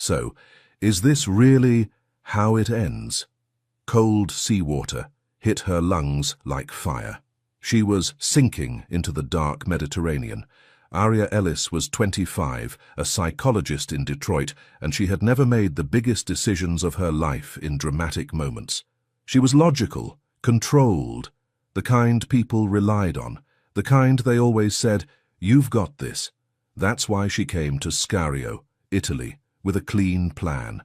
So, is this really how it ends? Cold seawater hit her lungs like fire. She was sinking into the dark Mediterranean. Aria Ellis was 25, a psychologist in Detroit, and she had never made the biggest decisions of her life in dramatic moments. She was logical, controlled, the kind people relied on, the kind they always said, "You've got this." That's why she came to Scario, Italy, with a clean plan.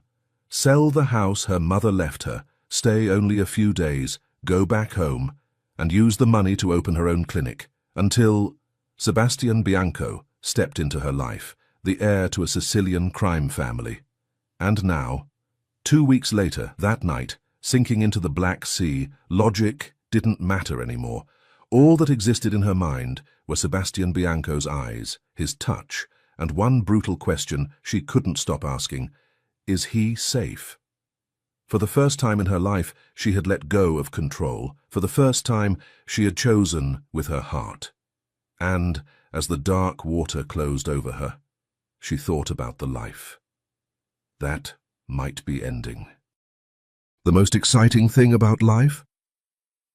Sell the house her mother left her, stay only a few days, go back home, and use the money to open her own clinic, until Sebastian Bianco stepped into her life, the heir to a Sicilian crime family. And now, 2 weeks later, that night, sinking into the Black Sea, logic didn't matter anymore. All that existed in her mind were Sebastian Bianco's eyes, his touch, and one brutal question she couldn't stop asking: is he safe? For the first time in her life, she had let go of control. For the first time, she had chosen with her heart. And, as the dark water closed over her, she thought about the life that might be ending. The most exciting thing about life?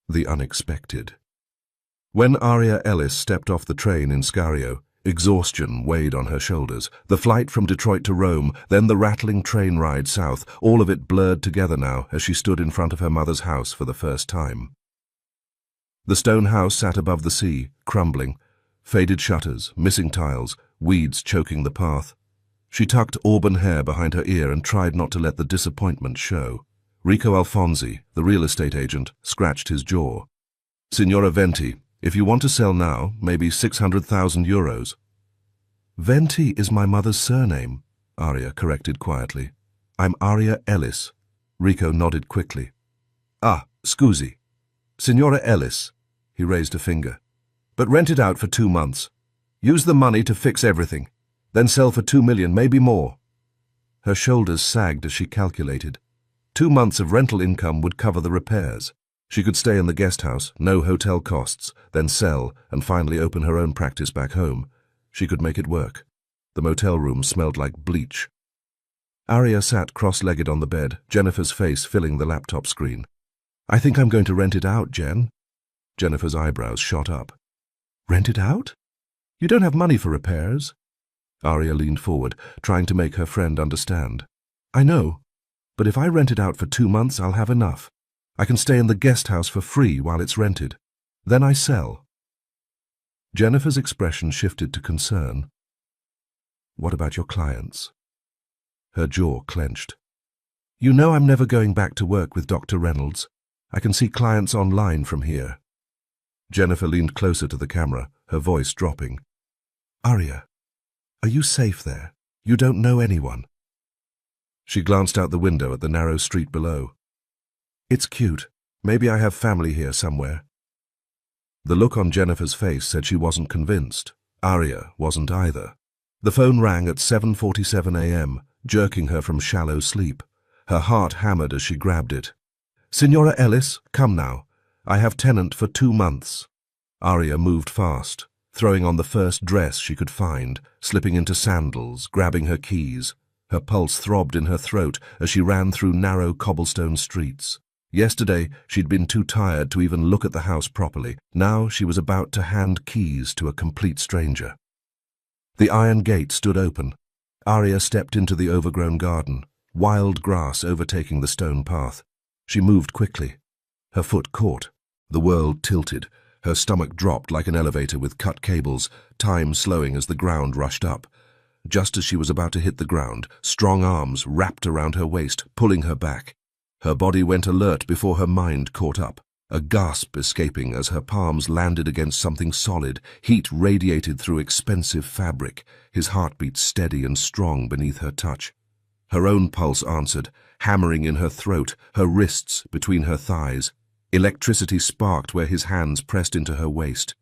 The unexpected. When Aria Ellis stepped off the train in Scario, exhaustion weighed on her shoulders. The flight from Detroit to Rome, then the rattling train ride south, all of it blurred together now as she stood in front of her mother's house for the first time. The stone house sat above the sea, crumbling, faded shutters, missing tiles, weeds choking the path. She tucked auburn hair behind her ear and tried not to let the disappointment show. Rico Alfonsi, the real estate agent, scratched his jaw. "Signora Venti, if you want to sell now, maybe 600,000 euros. "Venti is my mother's surname," Aria corrected quietly. "I'm Aria Ellis." Rico nodded quickly. "Ah, scusi. Signora Ellis." He raised a finger. "But rent it out for 2 months. Use the money to fix everything. Then sell for 2 million, maybe more." Her shoulders sagged as she calculated. 2 months of rental income would cover the repairs. She could stay in the guest house, no hotel costs, then sell and finally open her own practice back home. She could make it work. The motel room smelled like bleach. Aria sat cross-legged on the bed, Jennifer's face filling the laptop screen. "I think I'm going to rent it out, Jen." Jennifer's eyebrows shot up. "Rent it out? You don't have money for repairs." Aria leaned forward, trying to make her friend understand. "I know, but if I rent it out for 2 months, I'll have enough. I can stay in the guest house for free while it's rented. Then I sell." Jennifer's expression shifted to concern. "What about your clients?" Her jaw clenched. "You know I'm never going back to work with Dr. Reynolds. I can see clients online from here." Jennifer leaned closer to the camera, her voice dropping. "Aria, are you safe there? You don't know anyone." She glanced out the window at the narrow street below. "It's cute. Maybe I have family here somewhere." The look on Jennifer's face said she wasn't convinced. Aria wasn't either. The phone rang at 7:47 a.m., jerking her from shallow sleep. Her heart hammered as she grabbed it. "Signora Ellis, come now. I have tenant for 2 months." Aria moved fast, throwing on the first dress she could find, slipping into sandals, grabbing her keys. Her pulse throbbed in her throat as she ran through narrow cobblestone streets. Yesterday, she'd been too tired to even look at the house properly. Now she was about to hand keys to a complete stranger. The iron gate stood open. Aria stepped into the overgrown garden, wild grass overtaking the stone path. She moved quickly. Her foot caught. The world tilted. Her stomach dropped like an elevator with cut cables, time slowing as the ground rushed up. Just as she was about to hit the ground, strong arms wrapped around her waist, pulling her back. Her body went alert before her mind caught up, a gasp escaping as her palms landed against something solid. Heat radiated through expensive fabric, his heartbeat steady and strong beneath her touch. Her own pulse answered, hammering in her throat, her wrists between her thighs. Electricity sparked where his hands pressed into her waist.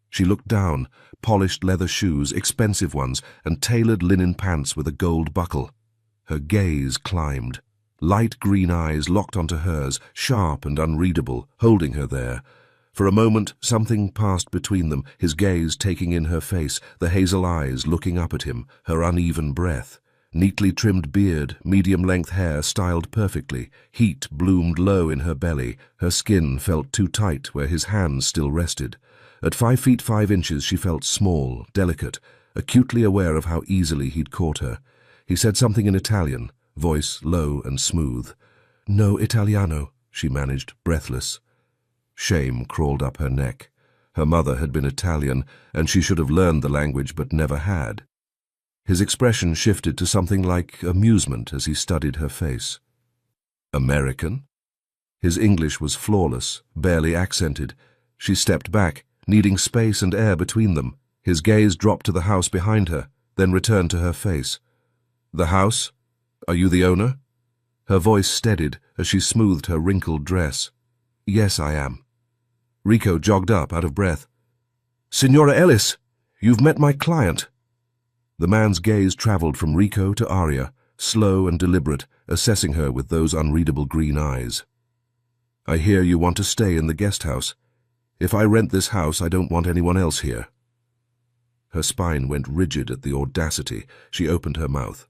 She looked down, polished leather shoes, expensive ones, and tailored linen pants with a gold buckle. Her gaze climbed. Light green eyes locked onto hers, sharp and unreadable, holding her there. For a moment, something passed between them, his gaze taking in her face, the hazel eyes looking up at him, her uneven breath. Neatly trimmed beard, medium-length hair styled perfectly. Heat bloomed low in her belly. Her skin felt too tight where his hands still rested. At 5 feet 5 inches she felt small, delicate, acutely aware of how easily he'd caught her. He said something in Italian, voice low and smooth. "No Italiano," she managed, breathless. Shame crawled up her neck. Her mother had been Italian, and she should have learned the language but never had. His expression shifted to something like amusement as he studied her face. "American?" His English was flawless, barely accented. She stepped back, needing space and air between them. His gaze dropped to the house behind her, then returned to her face. "The house? Are you the owner?" Her voice steadied as she smoothed her wrinkled dress. "Yes, I am." Rico jogged up, out of breath. "Signora Ellis, you've met my client." The man's gaze traveled from Rico to Aria, slow and deliberate, assessing her with those unreadable green eyes. "I hear you want to stay in the guest house. If I rent this house, I don't want anyone else here." Her spine went rigid at the audacity. She opened her mouth.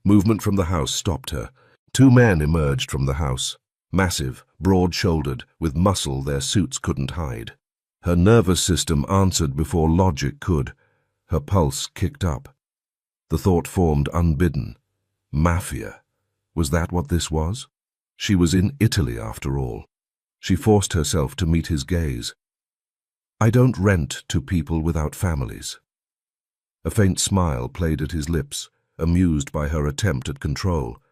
Movement from the house stopped her. 2 men emerged from the house, massive, broad-shouldered, with muscle their suits couldn't hide. Her nervous system answered before logic could. Her pulse kicked up. The thought formed unbidden. Mafia. Was that what this was? She was in Italy, after all. She forced herself to meet his gaze. "I don't rent to people without families." A faint smile played at his lips, amused by her attempt at control.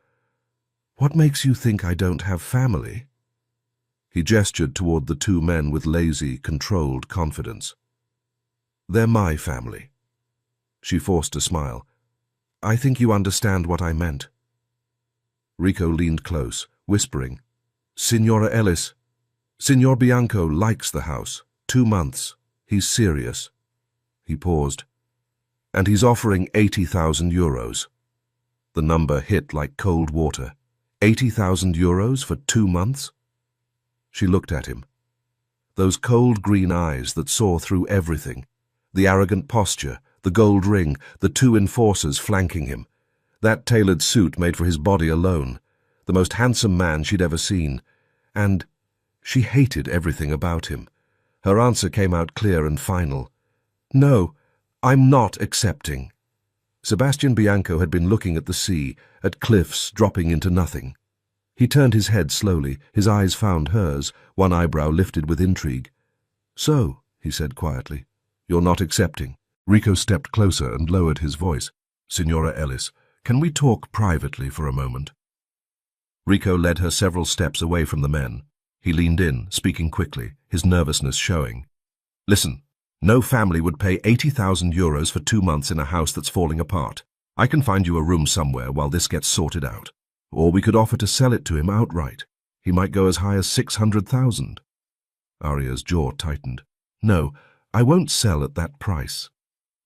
"What makes you think I don't have family?" He gestured toward the 2 men with lazy, controlled confidence. "They're my family." She forced a smile. "I think you understand what I meant." Rico leaned close, whispering, "Signora Ellis, Signor Bianco likes the house. 2 months. He's serious." He paused. "And he's offering 80,000 euros. The number hit like cold water. 80,000 euros for 2 months? She looked at him. Those cold green eyes that saw through everything. The arrogant posture, the gold ring, the 2 enforcers flanking him. That tailored suit made for his body alone. The most handsome man she'd ever seen. And she hated everything about him. Her answer came out clear and final. "No, I'm not accepting." Sebastian Bianco had been looking at the sea, at cliffs dropping into nothing. He turned his head slowly, his eyes found hers, one eyebrow lifted with intrigue. "So," he said quietly, "you're not accepting." Rico stepped closer and lowered his voice. "Signora Ellis, can we talk privately for a moment?" Rico led her several steps away from the men. He leaned in, speaking quickly, his nervousness showing. "Listen, no family would pay 80,000 euros for 2 months in a house that's falling apart. I can find you a room somewhere while this gets sorted out. Or we could offer to sell it to him outright. He might go as high as 600,000. Aria's jaw tightened. "No, I won't sell at that price."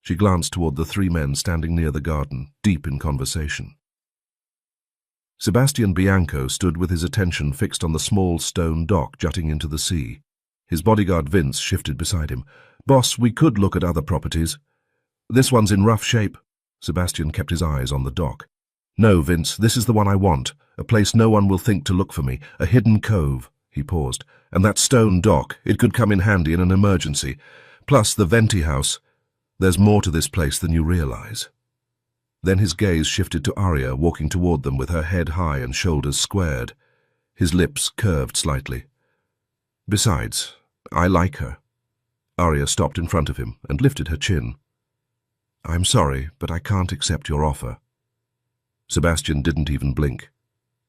She glanced toward the 3 men standing near the garden, deep in conversation. Sebastian Bianco stood with his attention fixed on the small stone dock jutting into the sea. His bodyguard Vince shifted beside him. "Boss, we could look at other properties." "This one's in rough shape." Sebastian kept his eyes on the dock. "No, Vince, this is the one I want. A place no one will think to look for me. A hidden cove." He paused. "And that stone dock, it could come in handy in an emergency. Plus the Venti house. There's more to this place than you realize." Then his gaze shifted to Aria, walking toward them with her head high and shoulders squared. His lips curved slightly. "Besides, I like her." Aria stopped in front of him and lifted her chin. "I'm sorry, but I can't accept your offer." Sebastian didn't even blink.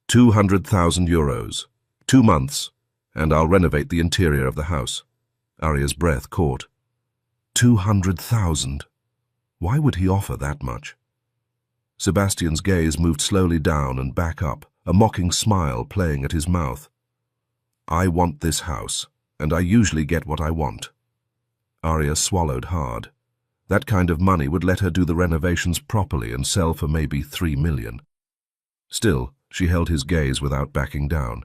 200,000 euros. 2 months, and I'll renovate the interior of the house. Aria's breath caught. 200,000? Why would he offer that much? Sebastian's gaze moved slowly down and back up, a mocking smile playing at his mouth. "I want this house, and I usually get what I want." Aria swallowed hard. That kind of money would let her do the renovations properly and sell for maybe 3 million. Still, she held his gaze without backing down.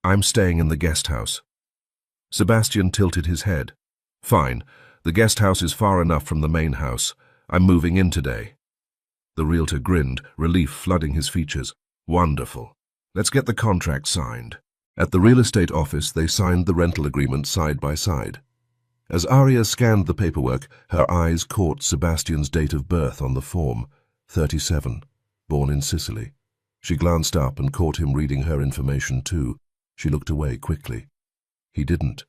"I'm staying in the guest house." Sebastian tilted his head. "Fine. The guest house is far enough from the main house. I'm moving in today." The realtor grinned, relief flooding his features. Wonderful. Let's get the contract signed. At the real estate office, they signed the rental agreement side by side. As Aria scanned the paperwork, her eyes caught Sebastian's date of birth on the form, 37, born in Sicily. She glanced up and caught him reading her information too. She looked away quickly. He didn't.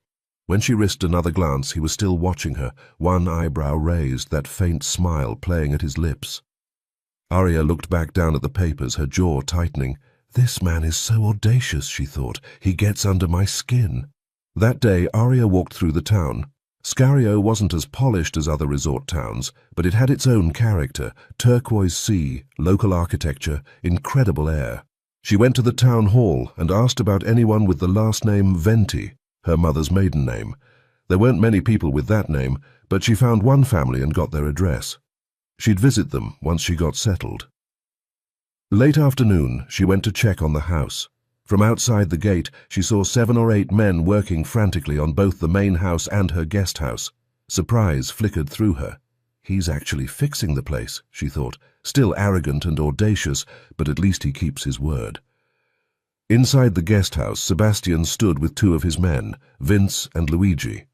When she risked another glance, he was still watching her, one eyebrow raised, that faint smile playing at his lips. Aria looked back down at the papers, her jaw tightening. This man is so audacious, she thought. He gets under my skin. That day, Aria walked through the town. Scario wasn't as polished as other resort towns, but it had its own character, turquoise sea, local architecture, incredible air. She went to the town hall and asked about anyone with the last name Venti, her mother's maiden name. There weren't many people with that name, but she found one family and got their address. She'd visit them once she got settled. Late afternoon, she went to check on the house. From outside the gate, she saw 7 or 8 men working frantically on both the main house and her guest house. Surprise flickered through her. He's actually fixing the place, she thought, still arrogant and audacious, but at least he keeps his word. Inside the guest house, Sebastian stood with 2 of his men, Vince and Luigi.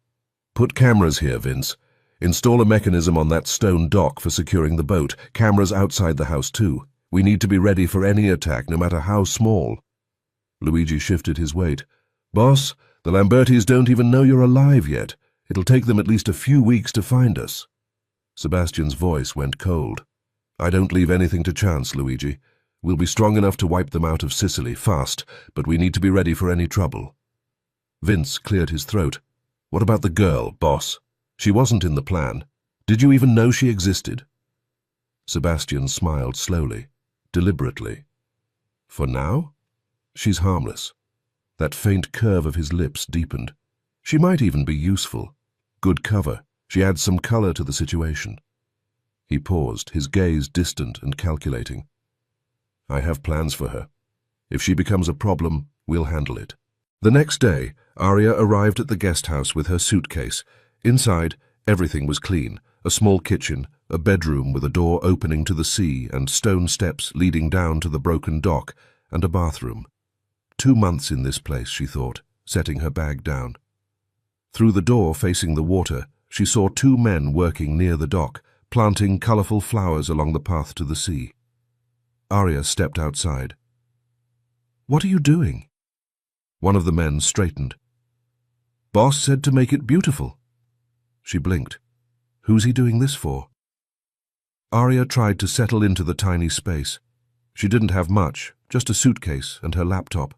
Put cameras here, Vince. Install a mechanism on that stone dock for securing the boat, cameras outside the house too. We need to be ready for any attack, no matter how small. Luigi shifted his weight. Boss, the Lambertis don't even know you're alive yet. It'll take them at least a few weeks to find us. Sebastian's voice went cold. I don't leave anything to chance, Luigi. We'll be strong enough to wipe them out of Sicily fast, but we need to be ready for any trouble. Vince cleared his throat. What about the girl, boss? She wasn't in the plan. Did you even know she existed? Sebastian smiled slowly, deliberately. For now? She's harmless. That faint curve of his lips deepened. She might even be useful. Good cover. She adds some color to the situation. He paused, his gaze distant and calculating. I have plans for her. If she becomes a problem, we'll handle it. The next day, Aria arrived at the guest house with her suitcase. Inside, everything was clean. A small kitchen, a bedroom with a door opening to the sea and stone steps leading down to the broken dock, and a bathroom. 2 months in this place, she thought, setting her bag down. Through the door facing the water, she saw 2 men working near the dock, planting colorful flowers along the path to the sea. Aria stepped outside. What are you doing? One of the men straightened. Boss said to make it beautiful. She blinked. Who's he doing this for? Aria tried to settle into the tiny space. She didn't have much, just a suitcase and her laptop.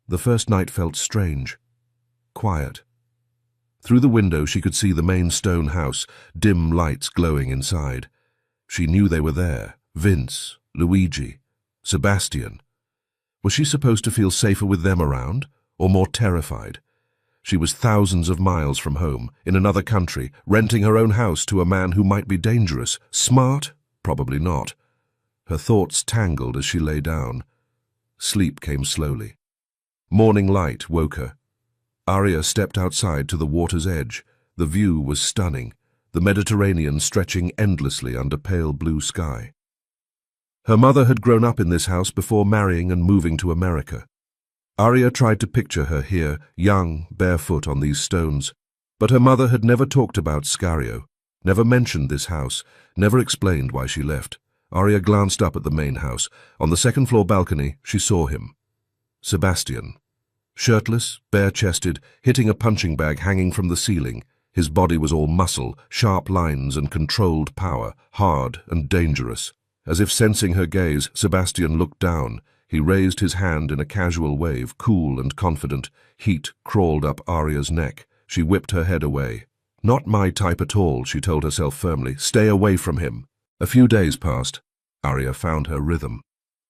The first night felt strange, quiet. Through the window she could see the main stone house, dim lights glowing inside. She knew they were there, Vince, Luigi, Sebastian. Was she supposed to feel safer with them around, or more terrified? She was thousands of miles from home, in another country, renting her own house to a man who might be dangerous. Smart? Probably not. Her thoughts tangled as she lay down. Sleep came slowly. Morning light woke her. Aria stepped outside to the water's edge. The view was stunning, the Mediterranean stretching endlessly under pale blue sky. Her mother had grown up in this house before marrying and moving to America. Aria tried to picture her here, young, barefoot on these stones. But her mother had never talked about Scario, never mentioned this house, never explained why she left. Aria glanced up at the main house. On the second-floor balcony, she saw him. Sebastian. Shirtless, bare-chested, hitting a punching bag hanging from the ceiling. His body was all muscle, sharp lines and controlled power, hard and dangerous. As if sensing her gaze, Sebastian looked down. He raised his hand in a casual wave, cool and confident. Heat crawled up Aria's neck. She whipped her head away. Not my type at all, she told herself firmly. Stay away from him. A few days passed. Aria found her rhythm.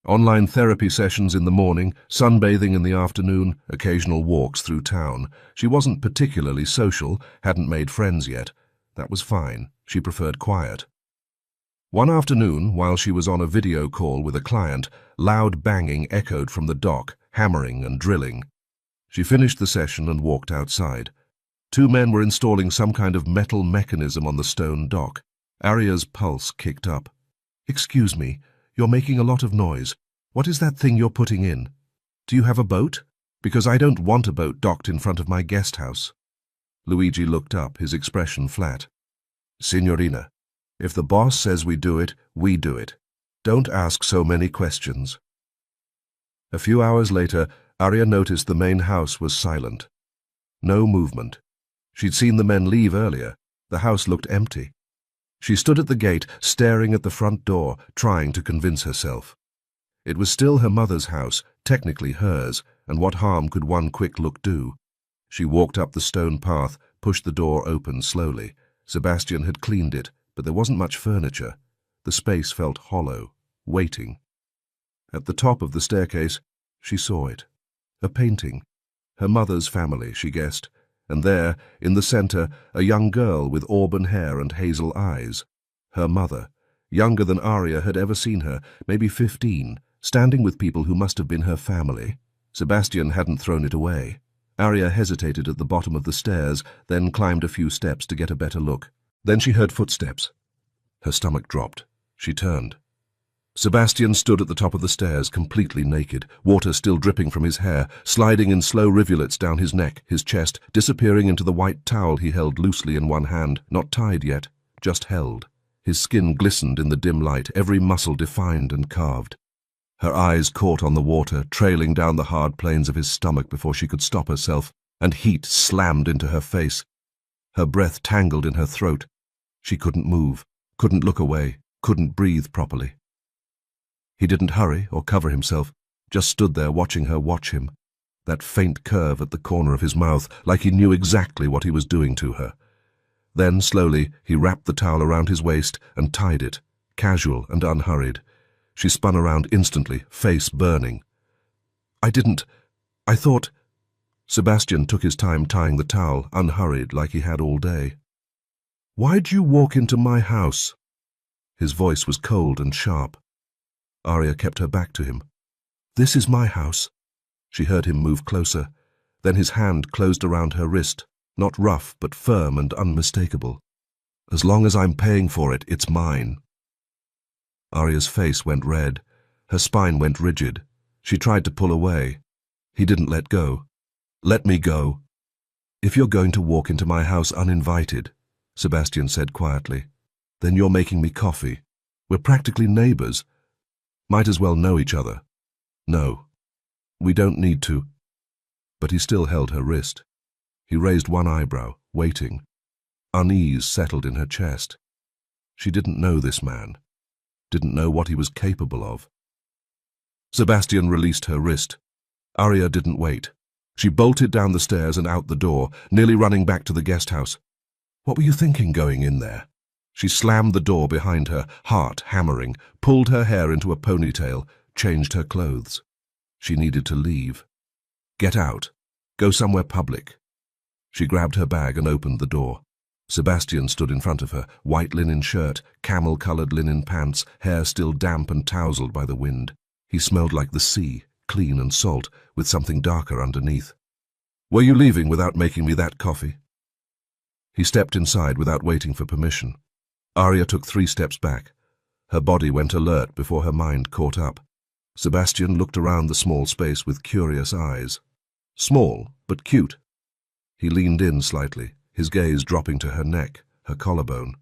Online therapy sessions in the morning, sunbathing in the afternoon, occasional walks through town. She wasn't particularly social, hadn't made friends yet. That was fine. She preferred quiet. One afternoon, while she was on a video call with a client, loud banging echoed from the dock, hammering and drilling. She finished the session and walked outside. 2 men were installing some kind of metal mechanism on the stone dock. Aria's pulse kicked up. Excuse me, you're making a lot of noise. What is that thing you're putting in? Do you have a boat? Because I don't want a boat docked in front of my guest house. Luigi looked up, his expression flat. Signorina, if the boss says we do it, we do it. Don't ask so many questions. A few hours later, Aria noticed the main house was silent. No movement. She'd seen the men leave earlier. The house looked empty. She stood at the gate, staring at the front door, trying to convince herself. It was still her mother's house, technically hers, and what harm could one quick look do? She walked up the stone path, pushed the door open slowly. Sebastian had cleaned it, but there wasn't much furniture. The space felt hollow, waiting. At the top of the staircase, she saw it. A painting. Her mother's family, she guessed. And there, in the center, a young girl with auburn hair and hazel eyes. Her mother, younger than Aria had ever seen her, maybe 15, standing with people who must have been her family. Sebastian hadn't thrown it away. Aria hesitated at the bottom of the stairs, then climbed a few steps to get a better look. Then she heard footsteps. Her stomach dropped. She turned. Sebastian stood at the top of the stairs, completely naked, water still dripping from his hair, sliding in slow rivulets down his neck, his chest, disappearing into the white towel he held loosely in one hand, not tied yet, just held. His skin glistened in the dim light, every muscle defined and carved. Her eyes caught on the water, trailing down the hard planes of his stomach before she could stop herself, and heat slammed into her face. Her breath tangled in her throat. She couldn't move, couldn't look away, couldn't breathe properly. He didn't hurry or cover himself, just stood there watching her watch him. That faint curve at the corner of his mouth, like he knew exactly what he was doing to her. Then, slowly, he wrapped the towel around his waist and tied it, casual and unhurried. She spun around instantly, face burning. I thought... Sebastian took his time tying the towel, unhurried, like he had all day. Why'd you walk into my house? His voice was cold and sharp. Aria kept her back to him. This is my house. She heard him move closer. Then his hand closed around her wrist, not rough, but firm and unmistakable. As long as I'm paying for it, it's mine. Aria's face went red. Her spine went rigid. She tried to pull away. He didn't let go. Let me go. If you're going to walk into my house uninvited, Sebastian said quietly, then you're making me coffee. We're practically neighbors. Might as well know each other. No, we don't need to. But he still held her wrist. He raised one eyebrow, waiting. Unease settled in her chest. She didn't know this man. Didn't know what he was capable of. Sebastian released her wrist. Aria didn't wait. She bolted down the stairs and out the door, nearly running back to the guest house. What were you thinking going in there? She slammed the door behind her, heart hammering, pulled her hair into a ponytail, changed her clothes. She needed to leave. Get out. Go somewhere public. She grabbed her bag and opened the door. Sebastian stood in front of her, white linen shirt, camel-colored linen pants, hair still damp and tousled by the wind. He smelled like the sea, clean and salt, with something darker underneath. Were you leaving without making me that coffee? He stepped inside without waiting for permission. Aria took 3 steps back. Her body went alert before her mind caught up. Sebastian looked around the small space with curious eyes. Small, but cute. He leaned in slightly, his gaze dropping to her neck, her collarbone.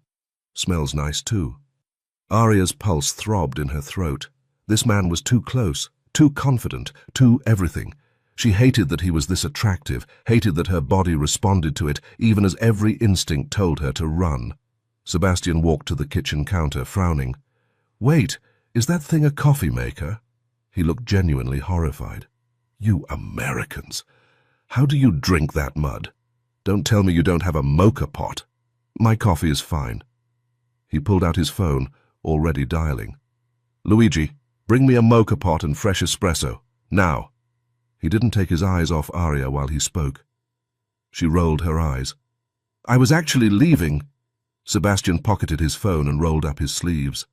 Smells nice too. Aria's pulse throbbed in her throat. This man was too close, too confident, too everything. She hated that he was this attractive, hated that her body responded to it, even as every instinct told her to run. Sebastian walked to the kitchen counter, frowning. Wait, is that thing a coffee maker? He looked genuinely horrified. You Americans! How do you drink that mud? Don't tell me you don't have a mocha pot. My coffee is fine. He pulled out his phone, already dialing. Luigi, bring me a mocha pot and fresh espresso. Now. He didn't take his eyes off Aria while he spoke. She rolled her eyes. I was actually leaving. Sebastian pocketed his phone and rolled up his sleeves.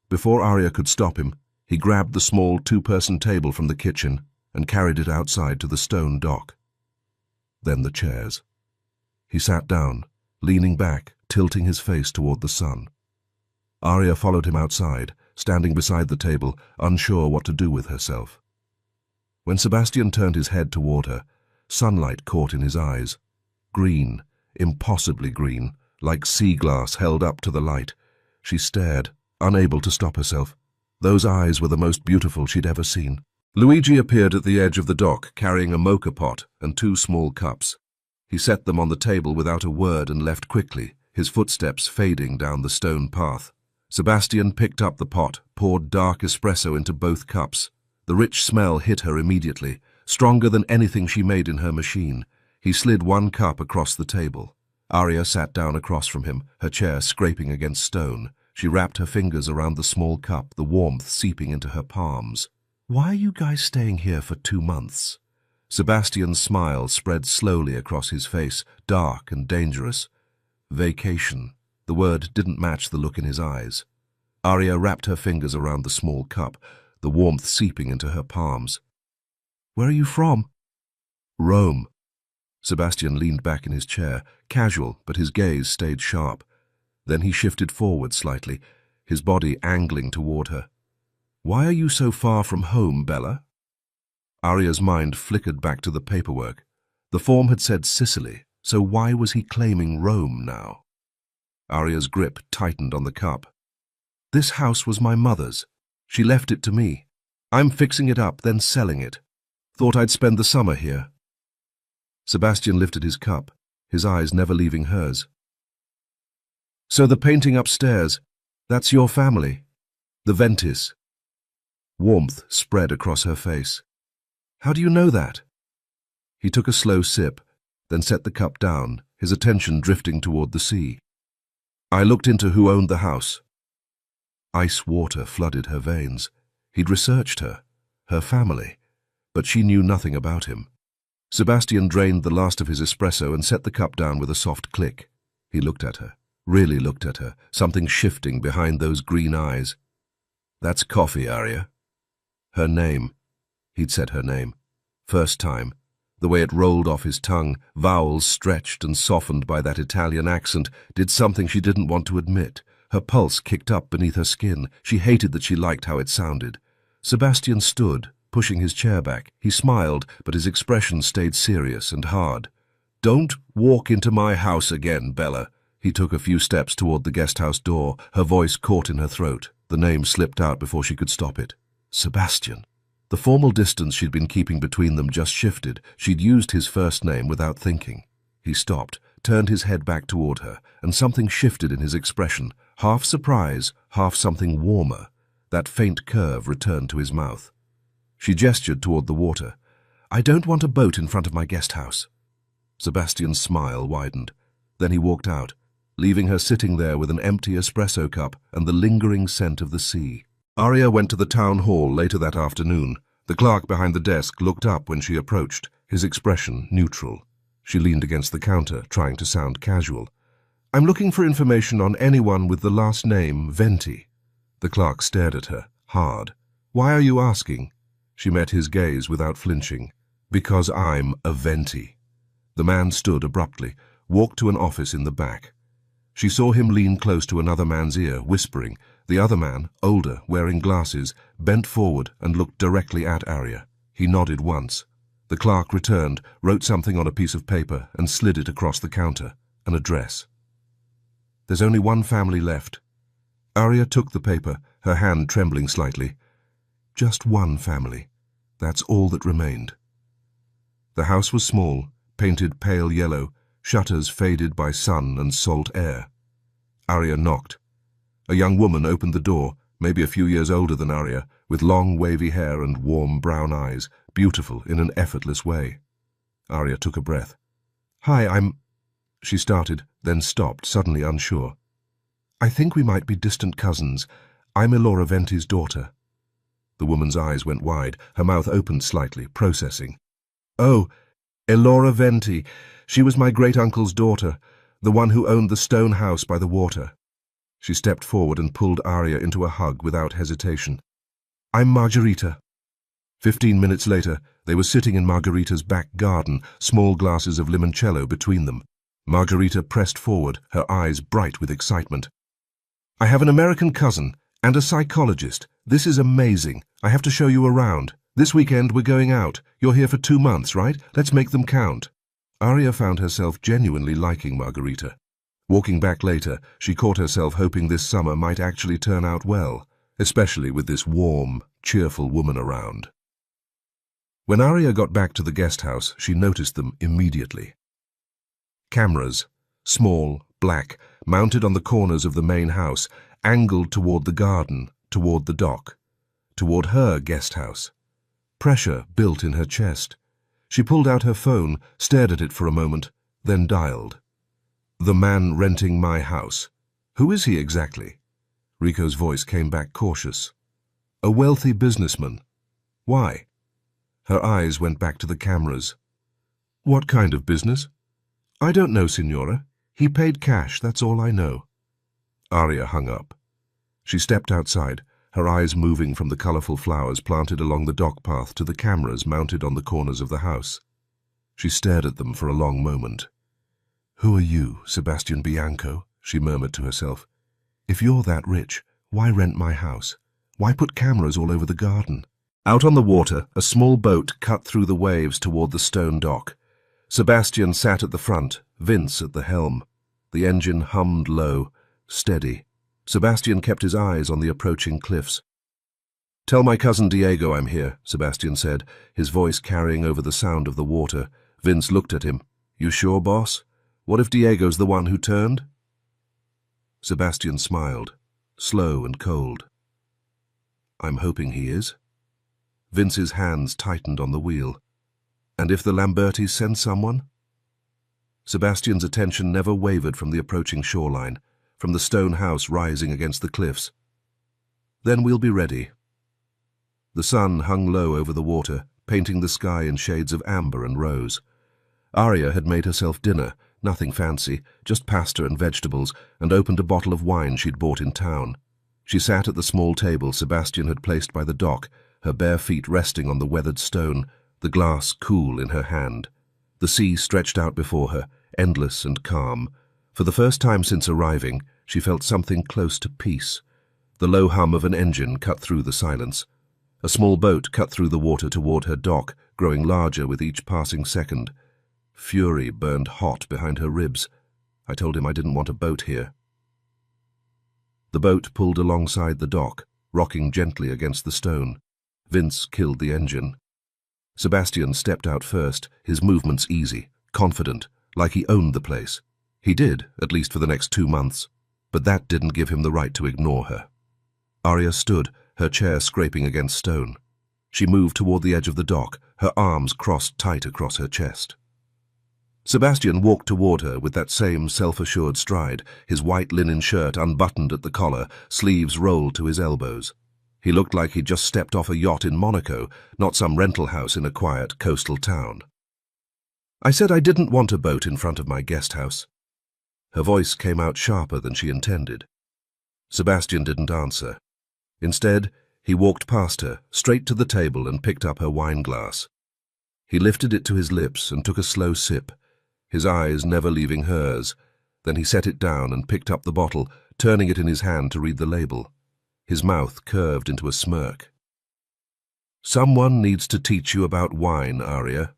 Before Aria could stop him, he grabbed the small 2-person table from the kitchen and carried it outside to the stone dock. Then the chairs. He sat down, leaning back, tilting his face toward the sun. Aria followed him outside, standing beside the table, unsure what to do with herself. When Sebastian turned his head toward her, sunlight caught in his eyes. Green, impossibly green, like sea glass held up to the light. She stared, unable to stop herself. Those eyes were the most beautiful she'd ever seen. Luigi appeared at the edge of the dock, carrying a mocha pot and 2 small cups. He set them on the table without a word and left quickly, his footsteps fading down the stone path. Sebastian picked up the pot, poured dark espresso into both cups. The rich smell hit her immediately, stronger than anything she made in her machine. He slid 1 cup across the table. Aria sat down across from him, her chair scraping against stone. She wrapped her fingers around the small cup, the warmth seeping into her palms. "Why are you guys staying here for 2 months?" Sebastian's smile spread slowly across his face, dark and dangerous. Vacation. The word didn't match the look in his eyes. Aria wrapped her fingers around the small cup, the warmth seeping into her palms. "Where are you from?" "Rome." Sebastian leaned back in his chair, casual, but his gaze stayed sharp. Then he shifted forward slightly, his body angling toward her. "Why are you so far from home, Bella?" Aria's mind flickered back to the paperwork. The form had said Sicily, so why was he claiming Rome now? Aria's grip tightened on the cup. "This house was my mother's. She left it to me. I'm fixing it up, then selling it. Thought I'd spend the summer here." Sebastian lifted his cup, his eyes never leaving hers. "So the painting upstairs, that's your family? The Ventis?" Warmth spread across her face. "How do you know that?" He took a slow sip, then set the cup down, his attention drifting toward the sea. "I looked into who owned the house." Ice water flooded her veins. He'd researched her family, but she knew nothing about him. Sebastian drained the last of his espresso and set the cup down with a soft click. He looked at her, really looked at her, something shifting behind those green eyes. "That's coffee, Aria." Her name. He'd said her name. First time. The way it rolled off his tongue, vowels stretched and softened by that Italian accent, did something she didn't want to admit. Her pulse kicked up beneath her skin. She hated that she liked how it sounded. Sebastian stood, pushing his chair back. He smiled, but his expression stayed serious and hard. "Don't walk into my house again, Bella." He took a few steps toward the guesthouse door, her voice caught in her throat. The name slipped out before she could stop it. Sebastian. The formal distance she'd been keeping between them just shifted. She'd used his first name without thinking. He stopped, turned his head back toward her, and something shifted in his expression, half surprise, half something warmer. That faint curve returned to his mouth. She gestured toward the water. "I don't want a boat in front of my guest house." Sebastian's smile widened. Then he walked out, leaving her sitting there with an empty espresso cup and the lingering scent of the sea. Aria went to the town hall later that afternoon. The clerk behind the desk looked up when she approached, his expression neutral. She leaned against the counter, trying to sound casual. "I'm looking for information on anyone with the last name Venti." The clerk stared at her, hard. "Why are you asking?" She met his gaze without flinching. "Because I'm a Venti." The man stood abruptly, walked to an office in the back. She saw him lean close to another man's ear, whispering. The other man, older, wearing glasses, bent forward and looked directly at Aria. He nodded once. The clerk returned, wrote something on a piece of paper, and slid it across the counter. An address. "There's only one family left." Aria took the paper, her hand trembling slightly. Just one family. That's all that remained. The house was small, painted pale yellow, shutters faded by sun and salt air. Aria knocked. A young woman opened the door, maybe a few years older than Aria, with long wavy hair and warm brown eyes, beautiful in an effortless way. Aria took a breath. "Hi, I'm—" She started, then stopped, suddenly unsure. "I think we might be distant cousins. I'm Elora Venti's daughter." The woman's eyes went wide, her mouth opened slightly, processing. "Oh, Elora Venti. She was my great-uncle's daughter, the one who owned the stone house by the water." She stepped forward and pulled Aria into a hug without hesitation. "I'm Margherita." 15 minutes later, they were sitting in Margherita's back garden, small glasses of limoncello between them. Margherita pressed forward, her eyes bright with excitement. I have an American cousin and a psychologist. This is amazing. I have to show you around. This weekend we're going out. You're here for 2 months, right? Let's make them count. Aria found herself genuinely liking Margarita. Walking back later, she caught herself hoping this summer might actually turn out well, especially with this warm, cheerful woman around. When Aria got back to the guest house, she noticed them immediately. Cameras, small, black, mounted on the corners of the main house, angled toward the garden, toward the dock, toward her guest house. Pressure built in her chest. She pulled out her phone, stared at it for a moment, then dialed. The man renting my house. Who is he exactly? Rico's voice came back cautious. A wealthy businessman. Why? Her eyes went back to the cameras. What kind of business? I don't know, Signora. He paid cash, that's all I know. Aria hung up. She stepped outside, her eyes moving from the colourful flowers planted along the dock path to the cameras mounted on the corners of the house. She stared at them for a long moment. Who are you, Sebastian Bianco? She murmured to herself. If you're that rich, why rent my house? Why put cameras all over the garden? Out on the water, a small boat cut through the waves toward the stone dock. Sebastian sat at the front, Vince at the helm. The engine hummed low, steady. Sebastian kept his eyes on the approaching cliffs. Tell my cousin Diego I'm here, Sebastian said, his voice carrying over the sound of the water. Vince looked at him. You sure, boss? What if Diego's the one who turned? Sebastian smiled, slow and cold. I'm hoping he is. Vince's hands tightened on the wheel. And if the Lambertis send someone? Sebastian's attention never wavered from the approaching shoreline, from the stone house rising against the cliffs. Then we'll be ready. The sun hung low over the water, painting the sky in shades of amber and rose. Aria had made herself dinner, nothing fancy, just pasta and vegetables, and opened a bottle of wine she'd bought in town. She sat at the small table Sebastian had placed by the dock, her bare feet resting on the weathered stone, the glass cool in her hand. The sea stretched out before her, endless and calm. For the first time since arriving, she felt something close to peace. The low hum of an engine cut through the silence. A small boat cut through the water toward her dock, growing larger with each passing second. Fury burned hot behind her ribs. I told him I didn't want a boat here. The boat pulled alongside the dock, rocking gently against the stone. Vince killed the engine. Sebastian stepped out first, his movements easy, confident, like he owned the place. He did, at least for the next 2 months, but that didn't give him the right to ignore her. Aria stood, her chair scraping against stone. She moved toward the edge of the dock, her arms crossed tight across her chest. Sebastian walked toward her with that same self-assured stride, his white linen shirt unbuttoned at the collar, sleeves rolled to his elbows. He looked like he'd just stepped off a yacht in Monaco, not some rental house in a quiet coastal town. I said I didn't want a boat in front of my guest house. Her voice came out sharper than she intended. Sebastian didn't answer. Instead, he walked past her, straight to the table and picked up her wine glass. He lifted it to his lips and took a slow sip, his eyes never leaving hers. Then he set it down and picked up the bottle, turning it in his hand to read the label. His mouth curved into a smirk. Someone needs to teach you about wine, Aria.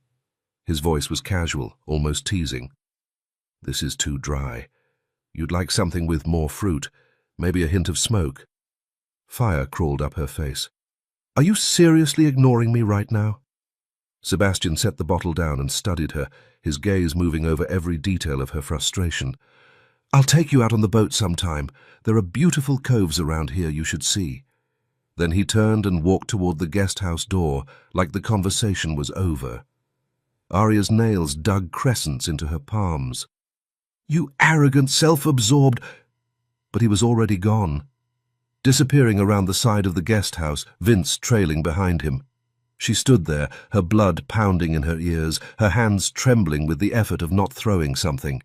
His voice was casual, almost teasing. This is too dry. You'd like something with more fruit, maybe a hint of smoke. Fire crawled up her face. Are you seriously ignoring me right now? Sebastian set the bottle down and studied her, his gaze moving over every detail of her frustration. I'll take you out on the boat sometime. There are beautiful coves around here you should see. Then he turned and walked toward the guest house door, like the conversation was over. Aria's nails dug crescents into her palms. You arrogant, self-absorbed... But he was already gone. Disappearing around the side of the guest house, Vince trailing behind him. She stood there, her blood pounding in her ears, her hands trembling with the effort of not throwing something.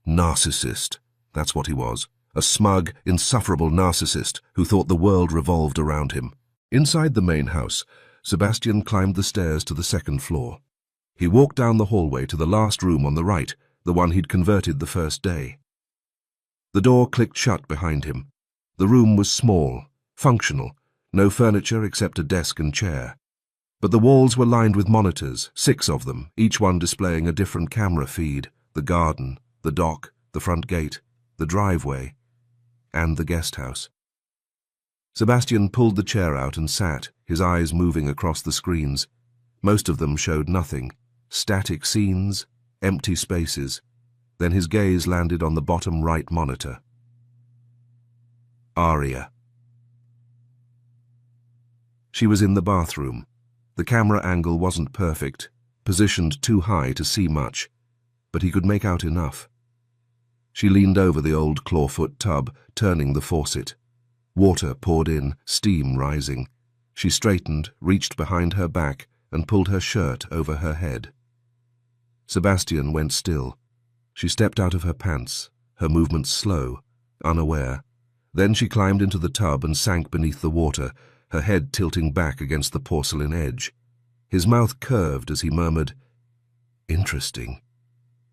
Narcissist. That's what he was. A smug, insufferable narcissist who thought the world revolved around him. Inside the main house, Sebastian climbed the stairs to the second floor. He walked down the hallway to the last room on the right, the one he'd converted the first day. The door clicked shut behind him. The room was small, functional, no furniture except a desk and chair. But the walls were lined with monitors, 6 of them, each one displaying a different camera feed: the garden, the dock, the front gate, the driveway, and the guest house. Sebastian pulled the chair out and sat, his eyes moving across the screens. Most of them showed nothing: static scenes, empty spaces. Then his gaze landed on the bottom right monitor. Aria. She was in the bathroom. The camera angle wasn't perfect, positioned too high to see much, but he could make out enough. She leaned over the old clawfoot tub, turning the faucet. Water poured in, steam rising. She straightened, reached behind her back, and pulled her shirt over her head. Sebastian went still. She stepped out of her pants, her movements slow, unaware. Then she climbed into the tub and sank beneath the water, her head tilting back against the porcelain edge. His mouth curved as he murmured, "Interesting."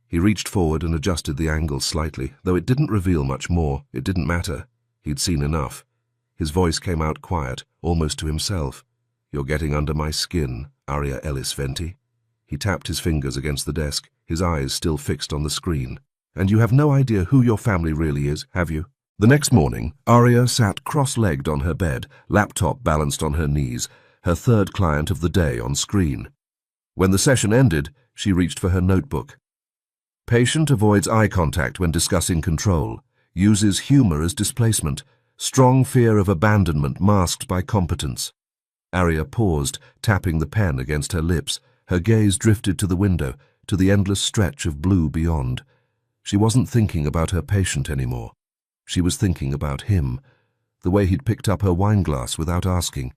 He reached forward and adjusted the angle slightly, though it didn't reveal much more. It didn't matter. He'd seen enough. His voice came out quiet, almost to himself. "You're getting under my skin, Aria Ellis Venti." He tapped his fingers against the desk, his eyes still fixed on the screen. "And you have no idea who your family really is, have you?" The next morning, Aria sat cross-legged on her bed, laptop balanced on her knees, her third client of the day on screen. When the session ended, she reached for her notebook. Patient avoids eye contact when discussing control, uses humor as displacement, strong fear of abandonment masked by competence. Aria paused, tapping the pen against her lips. Her gaze drifted to the window, to the endless stretch of blue beyond. She wasn't thinking about her patient anymore. She was thinking about him, the way he'd picked up her wineglass without asking,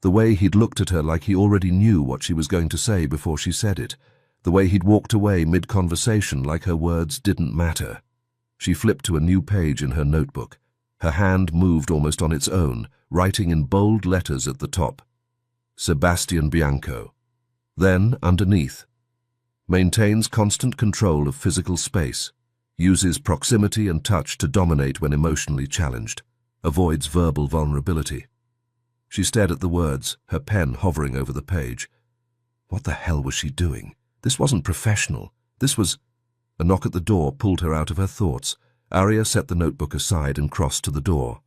the way he'd looked at her like he already knew what she was going to say before she said it, the way he'd walked away mid-conversation like her words didn't matter. She flipped to a new page in her notebook. Her hand moved almost on its own, writing in bold letters at the top, "Sebastian Bianco." Then, underneath, "Maintains constant control of physical space. Uses proximity and touch to dominate when emotionally challenged. Avoids verbal vulnerability." She stared at the words, her pen hovering over the page. What the hell was she doing? This wasn't professional. This was... A knock at the door pulled her out of her thoughts. Aria set the notebook aside and crossed to the door.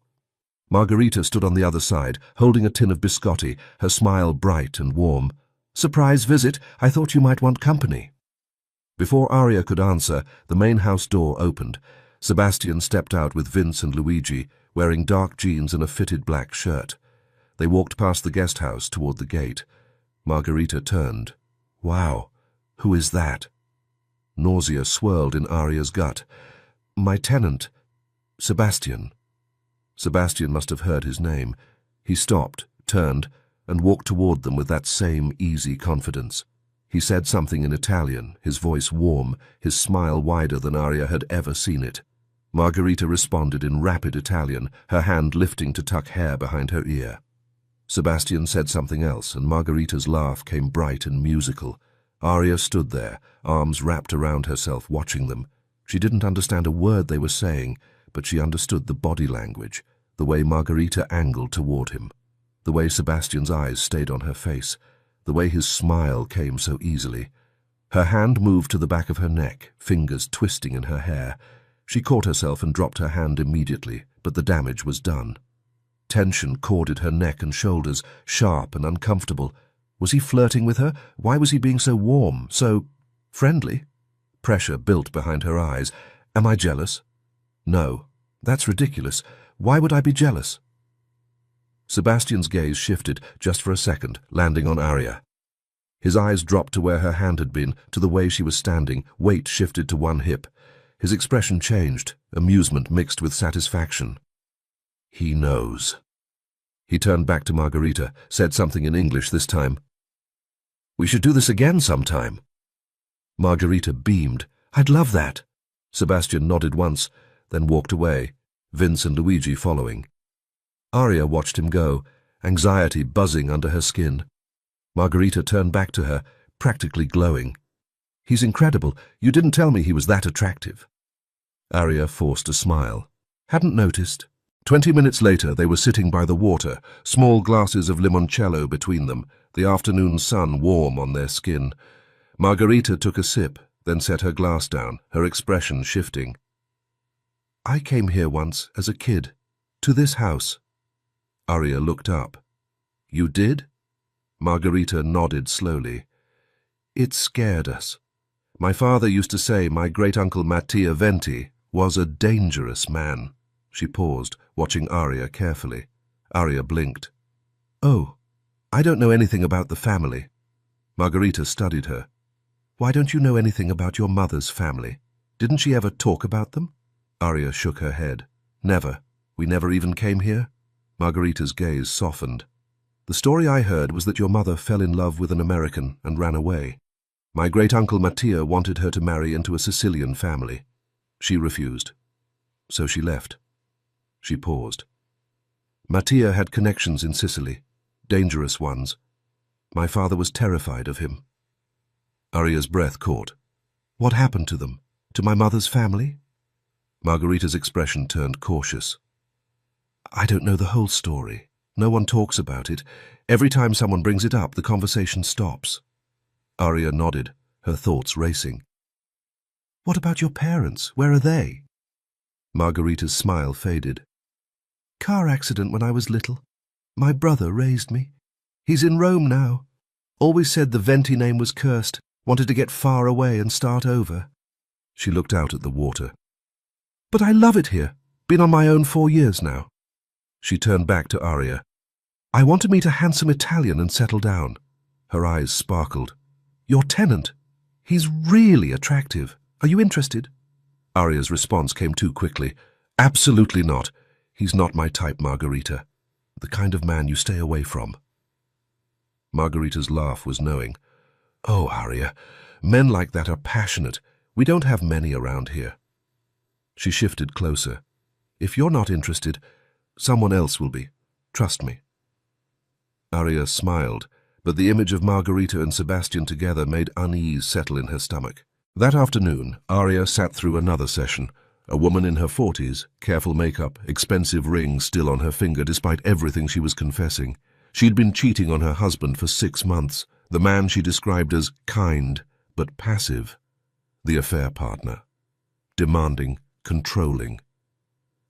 Margarita stood on the other side, holding a tin of biscotti, her smile bright and warm. "Surprise visit. I thought you might want company." Before Aria could answer, the main house door opened. Sebastian stepped out with Vince and Luigi, wearing dark jeans and a fitted black shirt. They walked past the guest house toward the gate. Margarita turned. "Wow, who is that?" Nausea swirled in Aria's gut. "My tenant, Sebastian." Sebastian must have heard his name. He stopped, turned, and walked toward them with that same easy confidence. He said something in Italian, his voice warm, his smile wider than Aria had ever seen it. Margarita responded in rapid Italian, her hand lifting to tuck hair behind her ear. Sebastian said something else, and Margarita's laugh came bright and musical. Aria stood there, arms wrapped around herself, watching them. She didn't understand a word they were saying, but she understood the body language, the way Margarita angled toward him, the way Sebastian's eyes stayed on her face, the way his smile came so easily. Her hand moved to the back of her neck, fingers twisting in her hair. She caught herself and dropped her hand immediately, but the damage was done. Tension corded her neck and shoulders, sharp and uncomfortable. Was he flirting with her? Why was he being so warm, so friendly? Pressure built behind her eyes. Am I jealous? No. That's ridiculous. Why would I be jealous? Sebastian's gaze shifted just for a second, landing on Aria. His eyes dropped to where her hand had been, to the way she was standing, weight shifted to one hip. His expression changed, amusement mixed with satisfaction. He knows. He turned back to Margarita, said something in English this time. "We should do this again sometime." Margarita beamed. "I'd love that." Sebastian nodded once, then walked away, Vince and Luigi following. Aria watched him go, anxiety buzzing under her skin. Margarita turned back to her, practically glowing. "He's incredible. You didn't tell me he was that attractive." Aria forced a smile. "Hadn't noticed." 20 minutes later, they were sitting by the water, small glasses of limoncello between them, the afternoon sun warm on their skin. Margarita took a sip, then set her glass down, her expression shifting. "I came here once, as a kid, to this house." Aria looked up. "You did?" Margarita nodded slowly. "It scared us. My father used to say my great-uncle Mattia Venti was a dangerous man." She paused, watching Aria carefully. Aria blinked. "Oh, I don't know anything about the family." Margarita studied her. "Why don't you know anything about your mother's family? Didn't she ever talk about them?" Aria shook her head. "Never. We never even came here?" Margarita's gaze softened. "The story I heard was that your mother fell in love with an American and ran away. My great-uncle Mattia wanted her to marry into a Sicilian family. She refused. So she left." She paused. "Mattia had connections in Sicily, dangerous ones. My father was terrified of him." Aria's breath caught. "What happened to them? To my mother's family?" Margarita's expression turned cautious. "I don't know the whole story. No one talks about it. Every time someone brings it up, the conversation stops." Aria nodded, her thoughts racing. "What about your parents? Where are they?" Margarita's smile faded. "Car accident when I was little. My brother raised me. He's in Rome now. Always said the Venti name was cursed, wanted to get far away and start over." She looked out at the water. "But I love it here. Been on my own 4 years now." She turned back to Aria. "I want to meet a handsome Italian and settle down." Her eyes sparkled. "Your tenant. He's really attractive. Are you interested?" Aria's response came too quickly. "Absolutely not. He's not my type, Margarita. The kind of man you stay away from." Margarita's laugh was knowing. "Oh, Aria, men like that are passionate. We don't have many around here." She shifted closer. "If you're not interested, someone else will be. Trust me." Aria smiled, but the image of Margarita and Sebastian together made unease settle in her stomach. That afternoon, Aria sat through another session. A woman in her 40s, careful makeup, expensive ring still on her finger despite everything she was confessing. She'd been cheating on her husband for 6 months, the man she described as kind but passive. The affair partner. Demanding, controlling.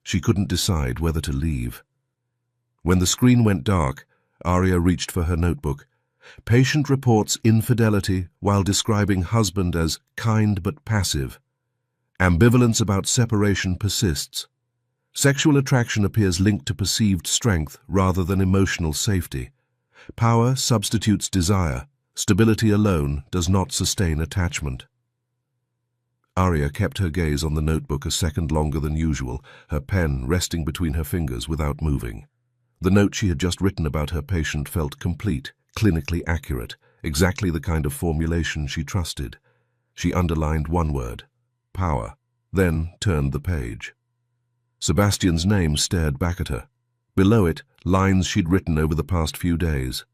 She couldn't decide whether to leave. When the screen went dark, Aria reached for her notebook. Patient reports infidelity while describing husband as kind but passive. Ambivalence about separation persists. Sexual attraction appears linked to perceived strength rather than emotional safety. Power substitutes desire. Stability alone does not sustain attachment. Aria kept her gaze on the notebook a second longer than usual, her pen resting between her fingers without moving. The note she had just written about her patient felt complete, clinically accurate, exactly the kind of formulation she trusted. She underlined one word, power, then turned the page. Sebastian's name stared back at her. Below it, lines she'd written over the past few days.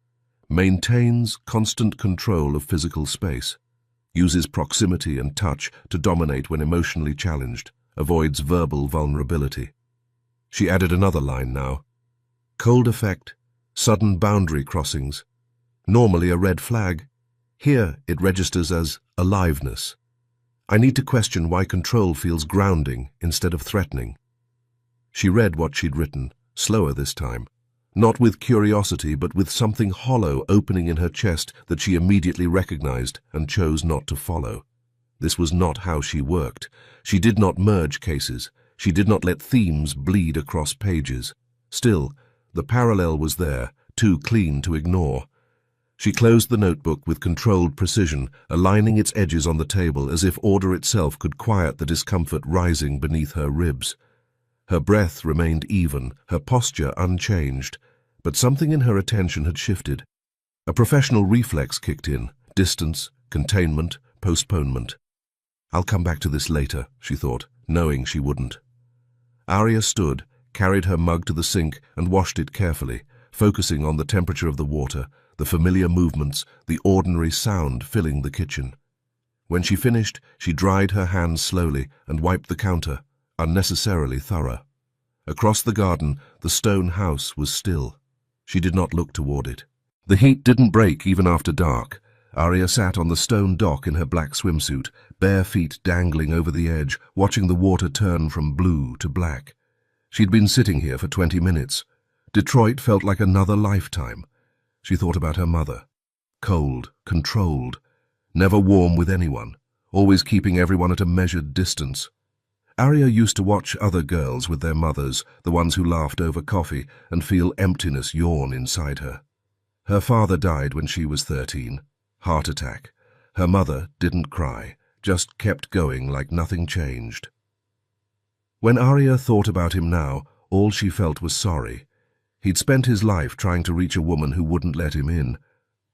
Maintains constant control of physical space. Uses proximity and touch to dominate when emotionally challenged. Avoids verbal vulnerability. She added another line now. Cold effect. Sudden boundary crossings. Normally a red flag. Here it registers as aliveness. I need to question why control feels grounding instead of threatening. She read what she'd written, slower this time. Not with curiosity, but with something hollow opening in her chest that she immediately recognized and chose not to follow. This was not how she worked. She did not merge cases. She did not let themes bleed across pages. Still, the parallel was there, too clean to ignore. She closed the notebook with controlled precision, aligning its edges on the table as if order itself could quiet the discomfort rising beneath her ribs. Her breath remained even, her posture unchanged, but something in her attention had shifted. A professional reflex kicked in, distance, containment, postponement. I'll come back to this later, she thought, knowing she wouldn't. Aria stood, carried her mug to the sink and washed it carefully, focusing on the temperature of the water, the familiar movements, the ordinary sound filling the kitchen. When she finished, she dried her hands slowly and wiped the counter, unnecessarily thorough. Across the garden, the stone house was still. She did not look toward it. The heat didn't break even after dark. Aria sat on the stone dock in her black swimsuit, bare feet dangling over the edge, watching the water turn from blue to black. She'd been sitting here for 20 minutes. Detroit felt like another lifetime. She thought about her mother. Cold, controlled, never warm with anyone, always keeping everyone at a measured distance. Aria used to watch other girls with their mothers, the ones who laughed over coffee, and feel emptiness yawn inside her. Her father died when she was 13. Heart attack. Her mother didn't cry, just kept going like nothing changed. When Aria thought about him now, all she felt was sorry. He'd spent his life trying to reach a woman who wouldn't let him in.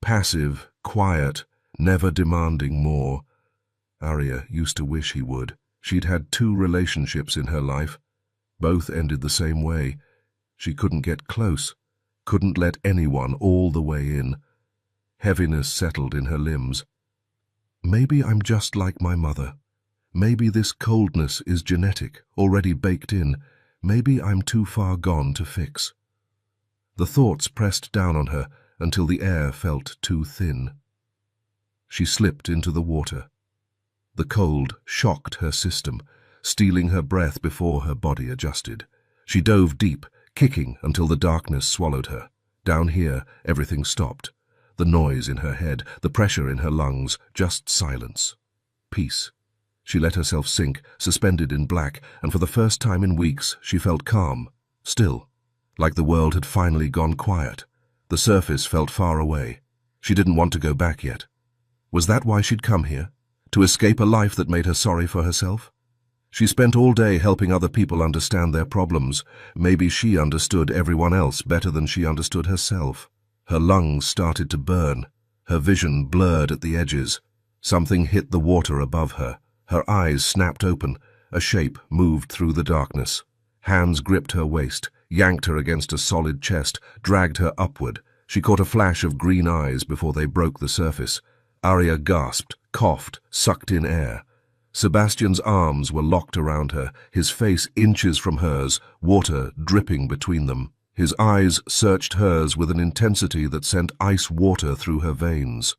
Passive, quiet, never demanding more. Aria used to wish he would. She'd had 2 relationships in her life. Both ended the same way. She couldn't get close, couldn't let anyone all the way in. Heaviness settled in her limbs. Maybe I'm just like my mother. Maybe this coldness is genetic, already baked in. Maybe I'm too far gone to fix. The thoughts pressed down on her until the air felt too thin. She slipped into the water. The cold shocked her system, stealing her breath before her body adjusted. She dove deep, kicking until the darkness swallowed her. Down here, everything stopped. The noise in her head, the pressure in her lungs, just silence. Peace. She let herself sink, suspended in black, and for the first time in weeks she felt calm, still, like the world had finally gone quiet. The surface felt far away. She didn't want to go back yet. Was that why she'd come here? To escape a life that made her sorry for herself? She spent all day helping other people understand their problems. Maybe she understood everyone else better than she understood herself. Her lungs started to burn. Her vision blurred at the edges. Something hit the water above her. Her eyes snapped open. A shape moved through the darkness. Hands gripped her waist, yanked her against a solid chest, dragged her upward. She caught a flash of green eyes before they broke the surface. Aria gasped, coughed, sucked in air. Sebastian's arms were locked around her, his face inches from hers, water dripping between them. His eyes searched hers with an intensity that sent ice water through her veins.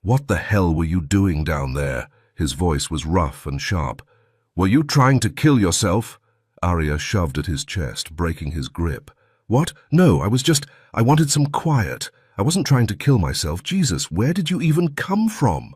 "What the hell were you doing down there?" His voice was rough and sharp. "Were you trying to kill yourself?" Aria shoved at his chest, breaking his grip. "What? No, I wanted some quiet. I wasn't trying to kill myself. Jesus, where did you even come from?"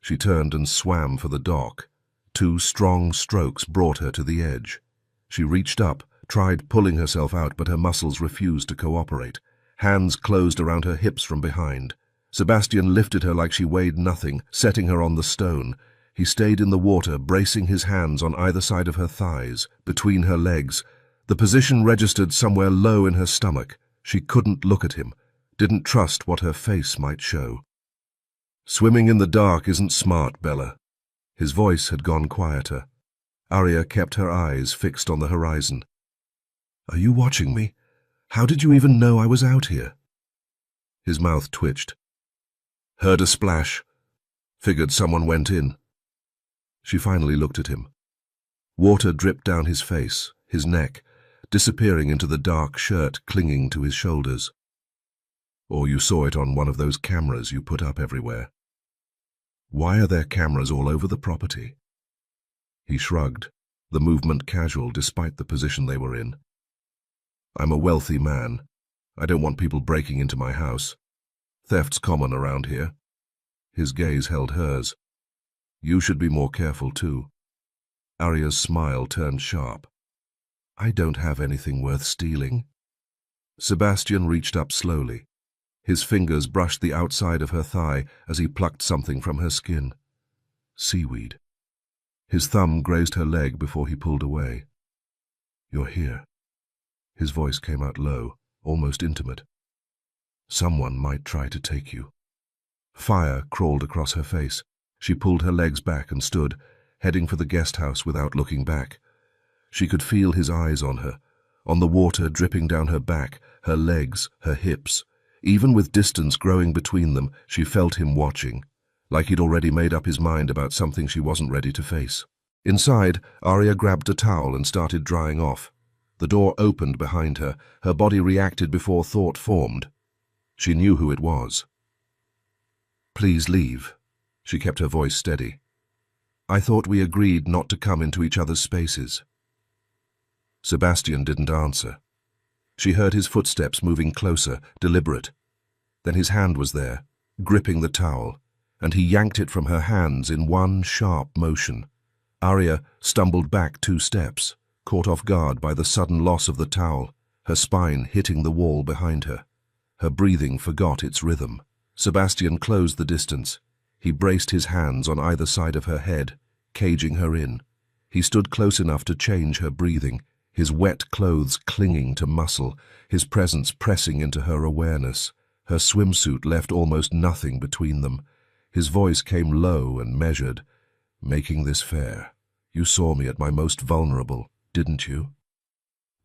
She turned and swam for the dock. 2 strong strokes brought her to the edge. She reached up, tried pulling herself out, but her muscles refused to cooperate. Hands closed around her hips from behind. Sebastian lifted her like she weighed nothing, setting her on the stone. He stayed in the water, bracing his hands on either side of her thighs, between her legs. The position registered somewhere low in her stomach. She couldn't look at him, didn't trust what her face might show. "Swimming in the dark isn't smart, Bella." His voice had gone quieter. Aria kept her eyes fixed on the horizon. "Are you watching me? How did you even know I was out here?" His mouth twitched. "Heard a splash. Figured someone went in." She finally looked at him. Water dripped down his face, his neck, disappearing into the dark shirt clinging to his shoulders. "Or you saw it on one of those cameras you put up everywhere." "Why are there cameras all over the property?" He shrugged, the movement casual despite the position they were in. "I'm a wealthy man. I don't want people breaking into my house. Theft's common around here." His gaze held hers. "You should be more careful too." Aria's smile turned sharp. "I don't have anything worth stealing." Sebastian reached up slowly. His fingers brushed the outside of her thigh as he plucked something from her skin. Seaweed. His thumb grazed her leg before he pulled away. "You're here." His voice came out low, almost intimate. "Someone might try to take you." Fire crawled across her face. She pulled her legs back and stood, heading for the guest house without looking back. She could feel his eyes on her, on the water dripping down her back, her legs, her hips. Even with distance growing between them, she felt him watching, like he'd already made up his mind about something she wasn't ready to face. Inside, Aria grabbed a towel and started drying off. The door opened behind her. Her body reacted before thought formed. She knew who it was. "Please leave." She kept her voice steady. "I thought we agreed not to come into each other's spaces." Sebastian didn't answer. She heard his footsteps moving closer, deliberate. Then his hand was there, gripping the towel, and he yanked it from her hands in one sharp motion. Aria stumbled back 2 steps, caught off guard by the sudden loss of the towel, her spine hitting the wall behind her. Her breathing forgot its rhythm. Sebastian closed the distance. He braced his hands on either side of her head, caging her in. He stood close enough to change her breathing, his wet clothes clinging to muscle, his presence pressing into her awareness. Her swimsuit left almost nothing between them. His voice came low and measured. "Making this fair. You saw me at my most vulnerable, didn't you?"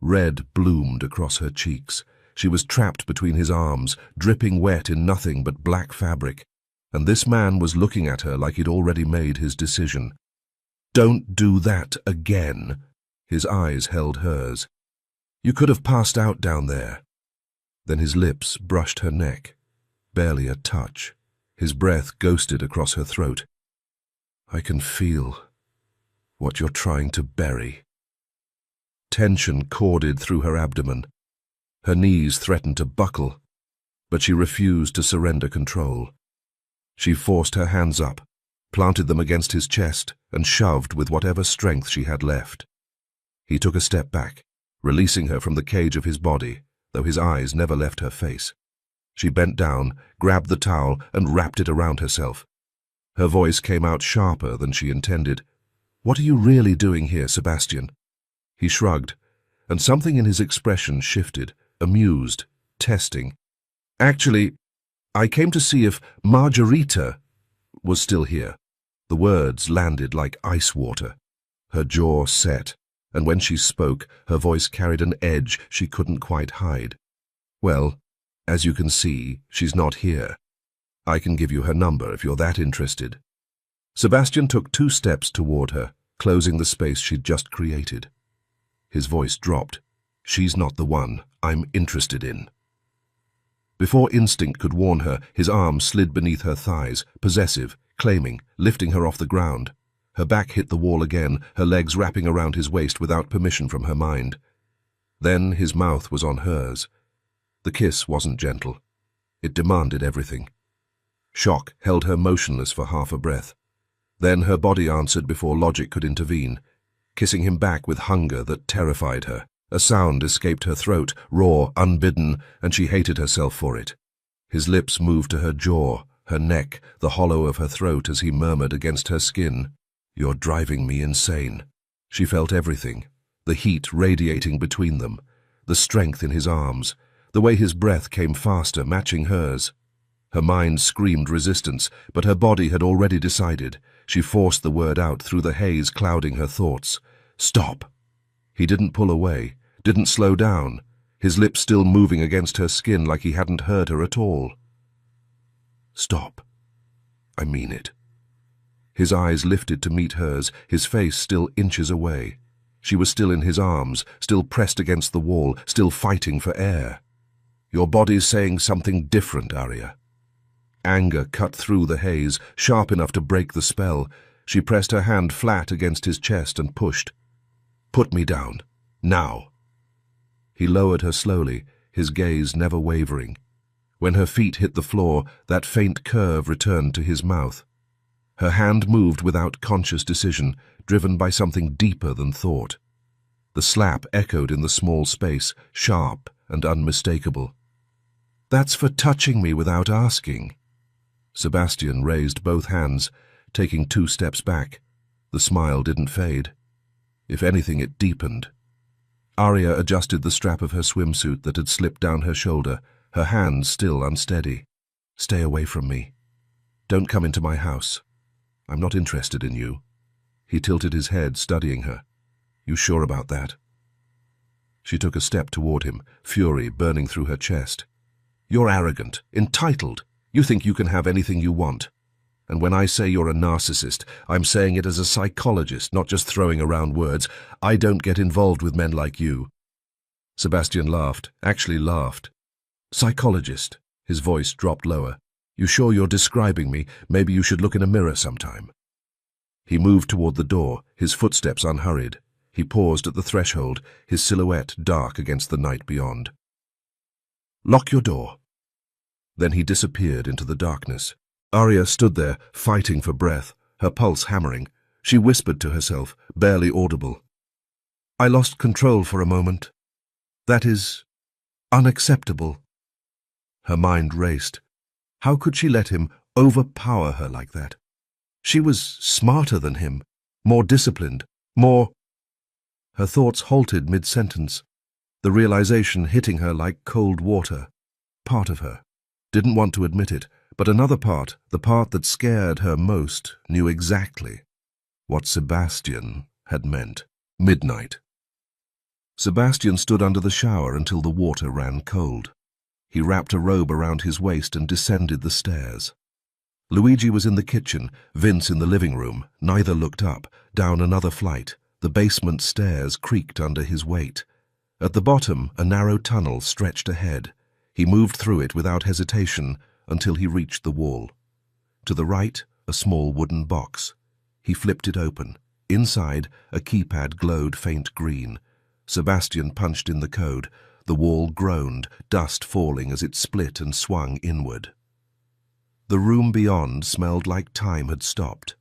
Red bloomed across her cheeks. She was trapped between his arms, dripping wet in nothing but black fabric. And this man was looking at her like he'd already made his decision. "Don't do that again." His eyes held hers. "You could have passed out down there." Then his lips brushed her neck. Barely a touch. His breath ghosted across her throat. "I can feel what you're trying to bury." Tension corded through her abdomen. Her knees threatened to buckle, but she refused to surrender control. She forced her hands up, planted them against his chest, and shoved with whatever strength she had left. He took a step back, releasing her from the cage of his body, though his eyes never left her face. She bent down, grabbed the towel, and wrapped it around herself. Her voice came out sharper than she intended. "What are you really doing here, Sebastian?" He shrugged, and something in his expression shifted, amused, testing. "Actually, I came to see if Margarita was still here." The words landed like ice water. Her jaw set, and when she spoke, her voice carried an edge she couldn't quite hide. "Well, as you can see, she's not here. I can give you her number if you're that interested." Sebastian took 2 steps toward her, closing the space she'd just created. His voice dropped. "She's not the one I'm interested in." Before instinct could warn her, his arm slid beneath her thighs, possessive, claiming, lifting her off the ground. Her back hit the wall again, her legs wrapping around his waist without permission from her mind. Then his mouth was on hers. The kiss wasn't gentle. It demanded everything. Shock held her motionless for half a breath. Then her body answered before logic could intervene, kissing him back with hunger that terrified her. A sound escaped her throat, raw, unbidden, and she hated herself for it. His lips moved to her jaw, her neck, the hollow of her throat as he murmured against her skin, "You're driving me insane." She felt everything, the heat radiating between them, the strength in his arms, the way his breath came faster, matching hers. Her mind screamed resistance, but her body had already decided. She forced the word out through the haze clouding her thoughts. "Stop." He didn't pull away, didn't slow down, his lips still moving against her skin like he hadn't heard her at all. "Stop. I mean it." His eyes lifted to meet hers, his face still inches away. She was still in his arms, still pressed against the wall, still fighting for air. "Your body's saying something different, Aria." Anger cut through the haze, sharp enough to break the spell. She pressed her hand flat against his chest and pushed. "Put me down. Now." He lowered her slowly, his gaze never wavering. When her feet hit the floor, that faint curve returned to his mouth. Her hand moved without conscious decision, driven by something deeper than thought. The slap echoed in the small space, sharp and unmistakable. "That's for touching me without asking." Sebastian raised both hands, taking 2 steps back. The smile didn't fade. If anything, it deepened. Aria adjusted the strap of her swimsuit that had slipped down her shoulder, her hands still unsteady. "Stay away from me. Don't come into my house. I'm not interested in you." He tilted his head, studying her. "You sure about that?" She took a step toward him, fury burning through her chest. "You're arrogant, entitled. You think you can have anything you want. And when I say you're a narcissist, I'm saying it as a psychologist, not just throwing around words. I don't get involved with men like you. Sebastian laughed, actually laughed. Psychologist. His voice dropped lower. You sure you're describing me? Maybe you should look in a mirror sometime. He moved toward the door, his footsteps unhurried. He paused at the threshold, his silhouette dark against the night beyond. Lock your door. Then he disappeared into the darkness. Aria stood there, fighting for breath, her pulse hammering. She whispered to herself, barely audible. I lost control for a moment. That is unacceptable. Her mind raced. How could she let him overpower her like that? She was smarter than him, more disciplined, more... Her thoughts halted mid-sentence, the realization hitting her like cold water. Part of her didn't want to admit it, but another part, the part that scared her most, knew exactly what Sebastian had meant. Midnight. Sebastian stood under the shower until the water ran cold. He wrapped a robe around his waist and descended the stairs. Luigi was in the kitchen, Vince in the living room. Neither looked up. Down another flight. The basement stairs creaked under his weight. At the bottom, a narrow tunnel stretched ahead. He moved through it without hesitation until he reached the wall. To the right, a small wooden box. He flipped it open. Inside, a keypad glowed faint green. Sebastian punched in the code. The wall groaned, dust falling as it split and swung inward. The room beyond smelled like time had stopped.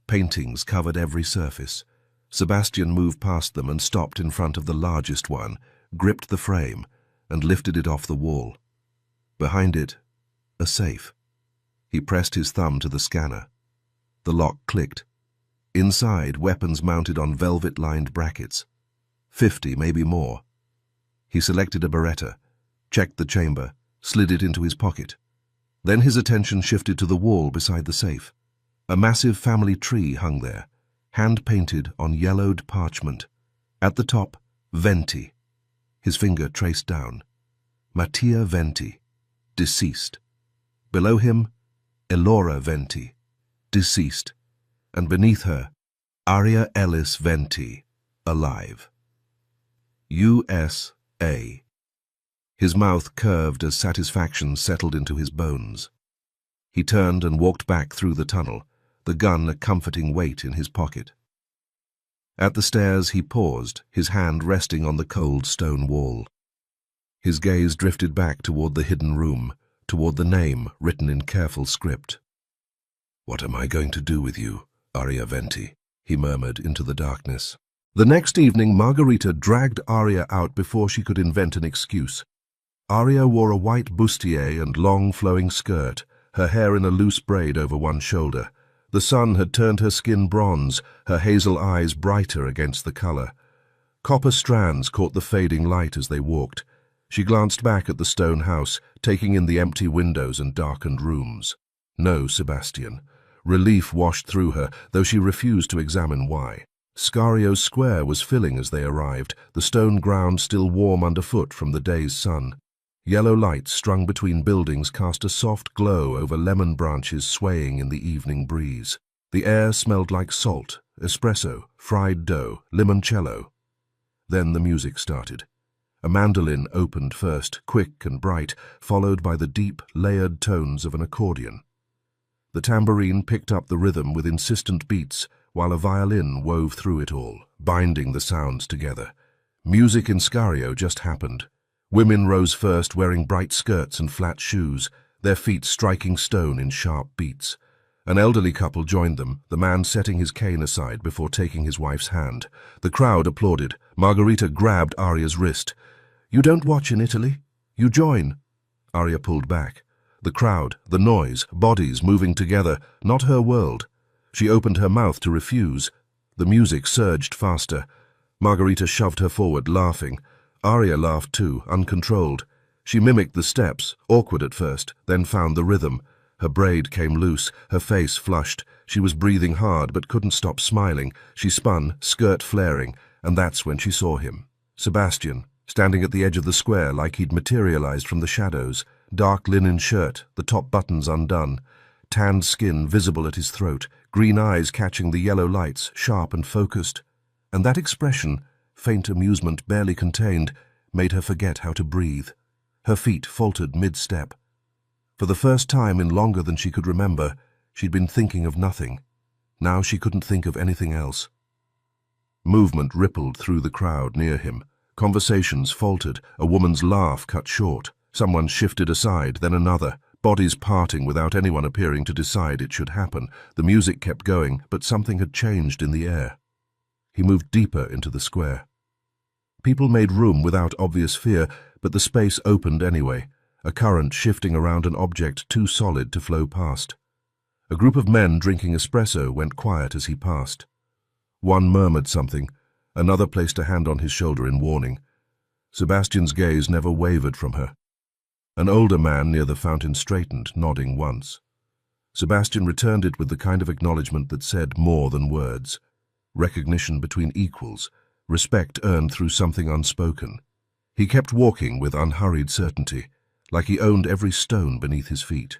Paintings covered every surface. Sebastian moved past them and stopped in front of the largest one, gripped the frame, and lifted it off the wall. Behind it, a safe. He pressed his thumb to the scanner. The lock clicked. Inside, weapons mounted on velvet-lined brackets. 50, maybe more. He selected a Beretta, checked the chamber, slid it into his pocket. Then his attention shifted to the wall beside the safe. A massive family tree hung there, hand-painted on yellowed parchment. At the top, Venti. His finger traced down. Mattia Venti, deceased. Below him, Elora Venti, deceased. And beneath her, Aria Ellis Venti, alive. USA. His mouth curved as satisfaction settled into his bones. He turned and walked back through the tunnel, the gun a comforting weight in his pocket. At the stairs he paused, his hand resting on the cold stone wall. His gaze drifted back toward the hidden room, toward the name written in careful script. What am I going to do with you, Aria Venti? He murmured into the darkness. The next evening, Margherita dragged Aria out before she could invent an excuse. Aria wore a white bustier and long flowing skirt, her hair in a loose braid over one shoulder. The sun had turned her skin bronze, her hazel eyes brighter against the color. Copper strands caught the fading light as they walked. She glanced back at the stone house, taking in the empty windows and darkened rooms. No, Sebastian. Relief washed through her, though she refused to examine why. Scario's square was filling as they arrived, the stone ground still warm underfoot from the day's sun. Yellow lights strung between buildings cast a soft glow over lemon branches swaying in the evening breeze. The air smelled like salt, espresso, fried dough, limoncello. Then the music started. A mandolin opened first, quick and bright, followed by the deep, layered tones of an accordion. The tambourine picked up the rhythm with insistent beats, while a violin wove through it all, binding the sounds together. Music in Scario just happened. Women rose first, wearing bright skirts and flat shoes, their feet striking stone in sharp beats. An elderly couple joined them, the man setting his cane aside before taking his wife's hand. The crowd applauded. Margherita grabbed Aria's wrist. You don't watch in Italy. You join. Aria pulled back. The crowd, the noise, bodies moving together, not her world. She opened her mouth to refuse. The music surged faster. Margherita shoved her forward, laughing. Aria laughed too, uncontrolled. She mimicked the steps, awkward at first, then found the rhythm. Her braid came loose, her face flushed. She was breathing hard but couldn't stop smiling. She spun, skirt flaring, and that's when she saw him. Sebastian, standing at the edge of the square like he'd materialized from the shadows. Dark linen shirt, the top buttons undone. Tanned skin visible at his throat, green eyes catching the yellow lights, sharp and focused. And that expression, faint amusement barely contained, made her forget how to breathe. Her feet faltered mid-step. For the first time in longer than she could remember, she'd been thinking of nothing. Now she couldn't think of anything else. Movement rippled through the crowd near him. Conversations faltered, a woman's laugh cut short. Someone shifted aside, then another, bodies parting without anyone appearing to decide it should happen. The music kept going, but something had changed in the air. He moved deeper into the square. People made room without obvious fear, but the space opened anyway, a current shifting around an object too solid to flow past. A group of men drinking espresso went quiet as he passed. One murmured something, another placed a hand on his shoulder in warning. Sebastian's gaze never wavered from her. An older man near the fountain straightened, nodding once. Sebastian returned it with the kind of acknowledgement that said more than words. Recognition between equals, respect earned through something unspoken. He kept walking with unhurried certainty, like he owned every stone beneath his feet.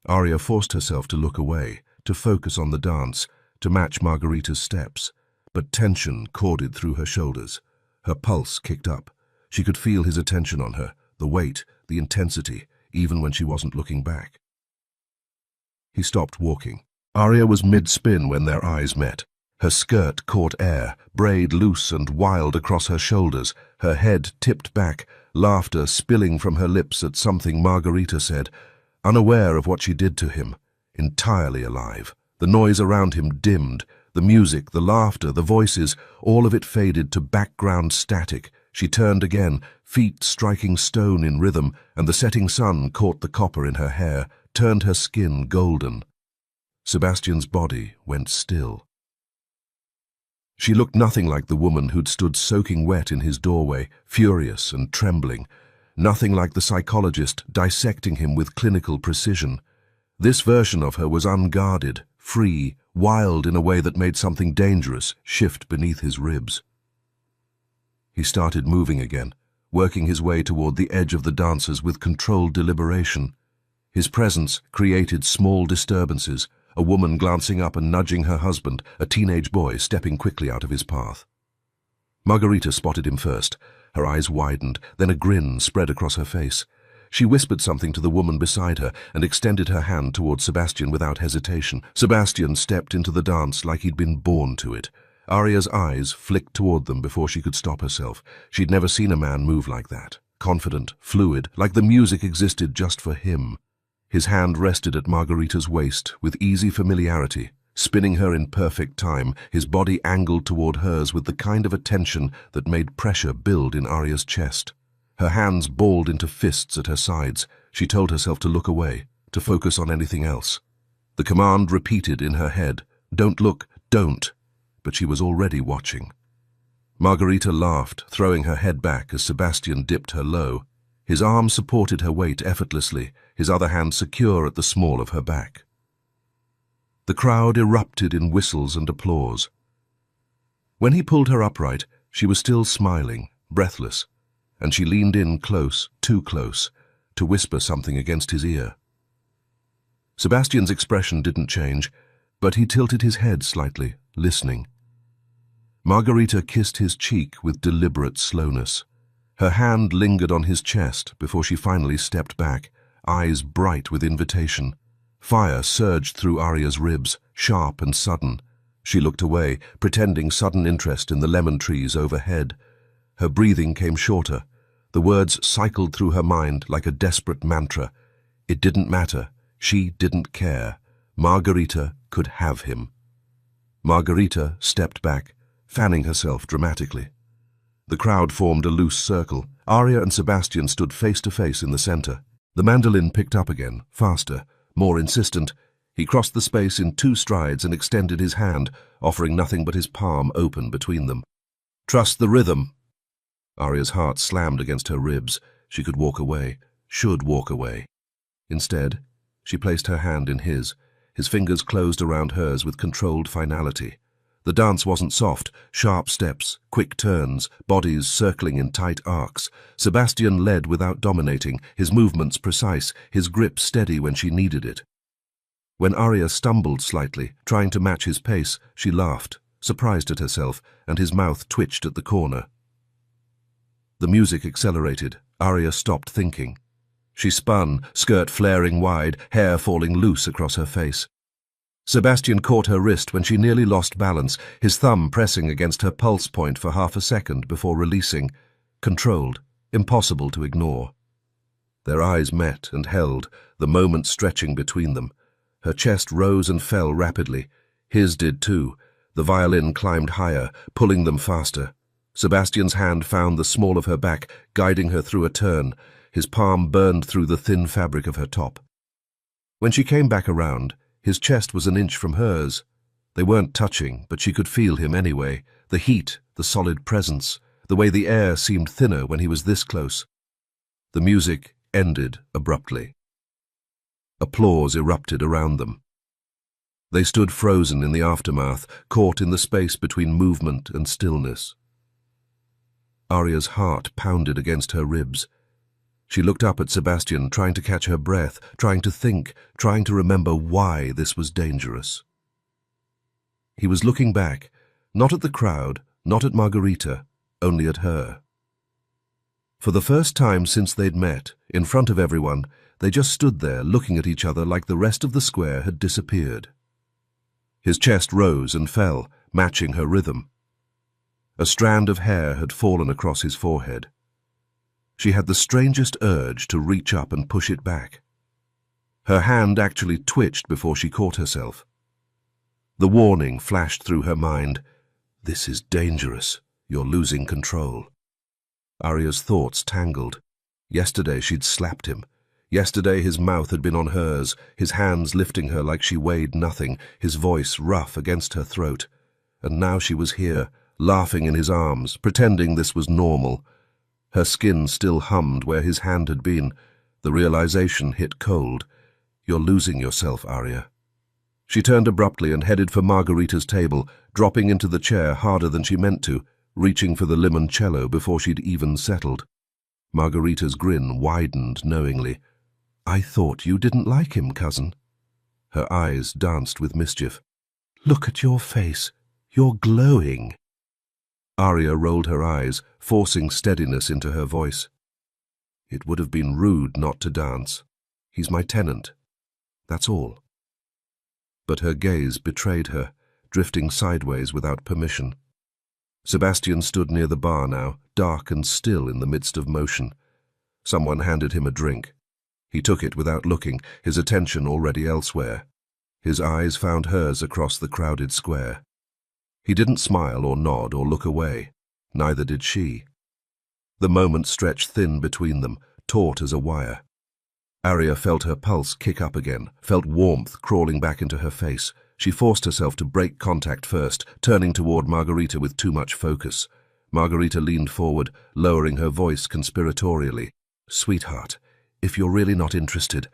Aria forced herself to look away, to focus on the dance, to match Margarita's steps, but tension corded through her shoulders. Her pulse kicked up. She could feel his attention on her, the weight, the intensity, even when she wasn't looking back. He stopped walking. Aria was mid-spin when their eyes met. Her skirt caught air, braid loose and wild across her shoulders, her head tipped back, laughter spilling from her lips at something Margarita said, unaware of what she did to him, entirely alive. The noise around him dimmed, the music, the laughter, the voices, all of it faded to background static. She turned again, feet striking stone in rhythm, and the setting sun caught the copper in her hair, turned her skin golden. Sebastian's body went still. She looked nothing like the woman who'd stood soaking wet in his doorway, furious and trembling. Nothing like the psychologist dissecting him with clinical precision. This version of her was unguarded, free, wild in a way that made something dangerous shift beneath his ribs. He started moving again, working his way toward the edge of the dancers with controlled deliberation. His presence created small disturbances, a woman glancing up and nudging her husband, a teenage boy stepping quickly out of his path. Margarita spotted him first. Her eyes widened, then a grin spread across her face. She whispered something to the woman beside her and extended her hand toward Sebastian without hesitation. Sebastian stepped into the dance like he'd been born to it. Aria's eyes flicked toward them before she could stop herself. She'd never seen a man move like that. Confident, fluid, like the music existed just for him. His hand rested at Margarita's waist with easy familiarity, spinning her in perfect time, his body angled toward hers with the kind of attention that made pressure build in Aria's chest. Her hands balled into fists at her sides. She told herself to look away, to focus on anything else. The command repeated in her head, "Don't look, don't," but she was already watching. Margarita laughed, throwing her head back as Sebastian dipped her low. His arm supported her weight effortlessly, his other hand secure at the small of her back. The crowd erupted in whistles and applause. When he pulled her upright, she was still smiling, breathless, and she leaned in close, too close, to whisper something against his ear. Sebastian's expression didn't change, but he tilted his head slightly, listening. Margarita kissed his cheek with deliberate slowness. Her hand lingered on his chest before she finally stepped back, eyes bright with invitation. Fire surged through Aria's ribs, sharp and sudden. She looked away, pretending sudden interest in the lemon trees overhead. Her breathing came shorter. The words cycled through her mind like a desperate mantra. It didn't matter. She didn't care. Margarita could have him. Margarita stepped back, fanning herself dramatically. The crowd formed a loose circle. Aria and Sebastian stood face to face in the center. The mandolin picked up again, faster, more insistent. He crossed the space in 2 strides and extended his hand, offering nothing but his palm open between them. "Trust the rhythm." Aria's heart slammed against her ribs. She could walk away, should walk away. Instead, she placed her hand in his. His fingers closed around hers with controlled finality. The dance wasn't soft, sharp steps, quick turns, bodies circling in tight arcs. Sebastian led without dominating, his movements precise, his grip steady when she needed it. When Aria stumbled slightly, trying to match his pace, she laughed, surprised at herself, and his mouth twitched at the corner. The music accelerated. Aria stopped thinking. She spun, skirt flaring wide, hair falling loose across her face. Sebastian caught her wrist when she nearly lost balance, his thumb pressing against her pulse point for half a second before releasing, controlled, impossible to ignore. Their eyes met and held, the moment stretching between them. Her chest rose and fell rapidly. His did too. The violin climbed higher, pulling them faster. Sebastian's hand found the small of her back, guiding her through a turn. His palm burned through the thin fabric of her top. When she came back around, his chest was an inch from hers. They weren't touching, but she could feel him anyway. The heat, the solid presence, the way the air seemed thinner when he was this close. The music ended abruptly. Applause erupted around them. They stood frozen in the aftermath, caught in the space between movement and stillness. Aria's heart pounded against her ribs. She looked up at Sebastian, trying to catch her breath, trying to think, trying to remember why this was dangerous. He was looking back, not at the crowd, not at Margarita, only at her. For the first time since they'd met, in front of everyone, they just stood there looking at each other like the rest of the square had disappeared. His chest rose and fell, matching her rhythm. A strand of hair had fallen across his forehead. She had the strangest urge to reach up and push it back. Her hand actually twitched before she caught herself. The warning flashed through her mind. This is dangerous. You're losing control. Aria's thoughts tangled. Yesterday she'd slapped him. Yesterday his mouth had been on hers, his hands lifting her like she weighed nothing, his voice rough against her throat. And now she was here, laughing in his arms, pretending this was normal. Her skin still hummed where his hand had been. The realization hit cold. You're losing yourself, Aria. She turned abruptly and headed for Margarita's table, dropping into the chair harder than she meant to, reaching for the limoncello before she'd even settled. Margarita's grin widened knowingly. I thought you didn't like him, cousin. Her eyes danced with mischief. Look at your face. You're glowing. Aria rolled her eyes, forcing steadiness into her voice. It would have been rude not to dance. He's my tenant. That's all. But her gaze betrayed her, drifting sideways without permission. Sebastian stood near the bar now, dark and still in the midst of motion. Someone handed him a drink. He took it without looking, his attention already elsewhere. His eyes found hers across the crowded square. He didn't smile or nod or look away. Neither did she. The moment stretched thin between them, taut as a wire. Aria felt her pulse kick up again, felt warmth crawling back into her face. She forced herself to break contact first, turning toward Margarita with too much focus. Margarita leaned forward, lowering her voice conspiratorially. Sweetheart, if you're really not interested,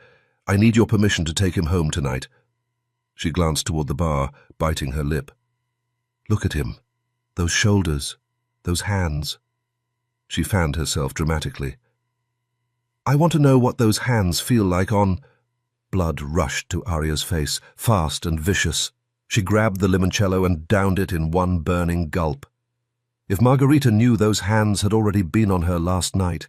I need your permission to take him home tonight. She glanced toward the bar, biting her lip. Look at him. Those shoulders. Those hands. She fanned herself dramatically. I want to know what those hands feel like on... Blood rushed to Aria's face, fast and vicious. She grabbed the limoncello and downed it in one burning gulp. If Margarita knew those hands had already been on her last night,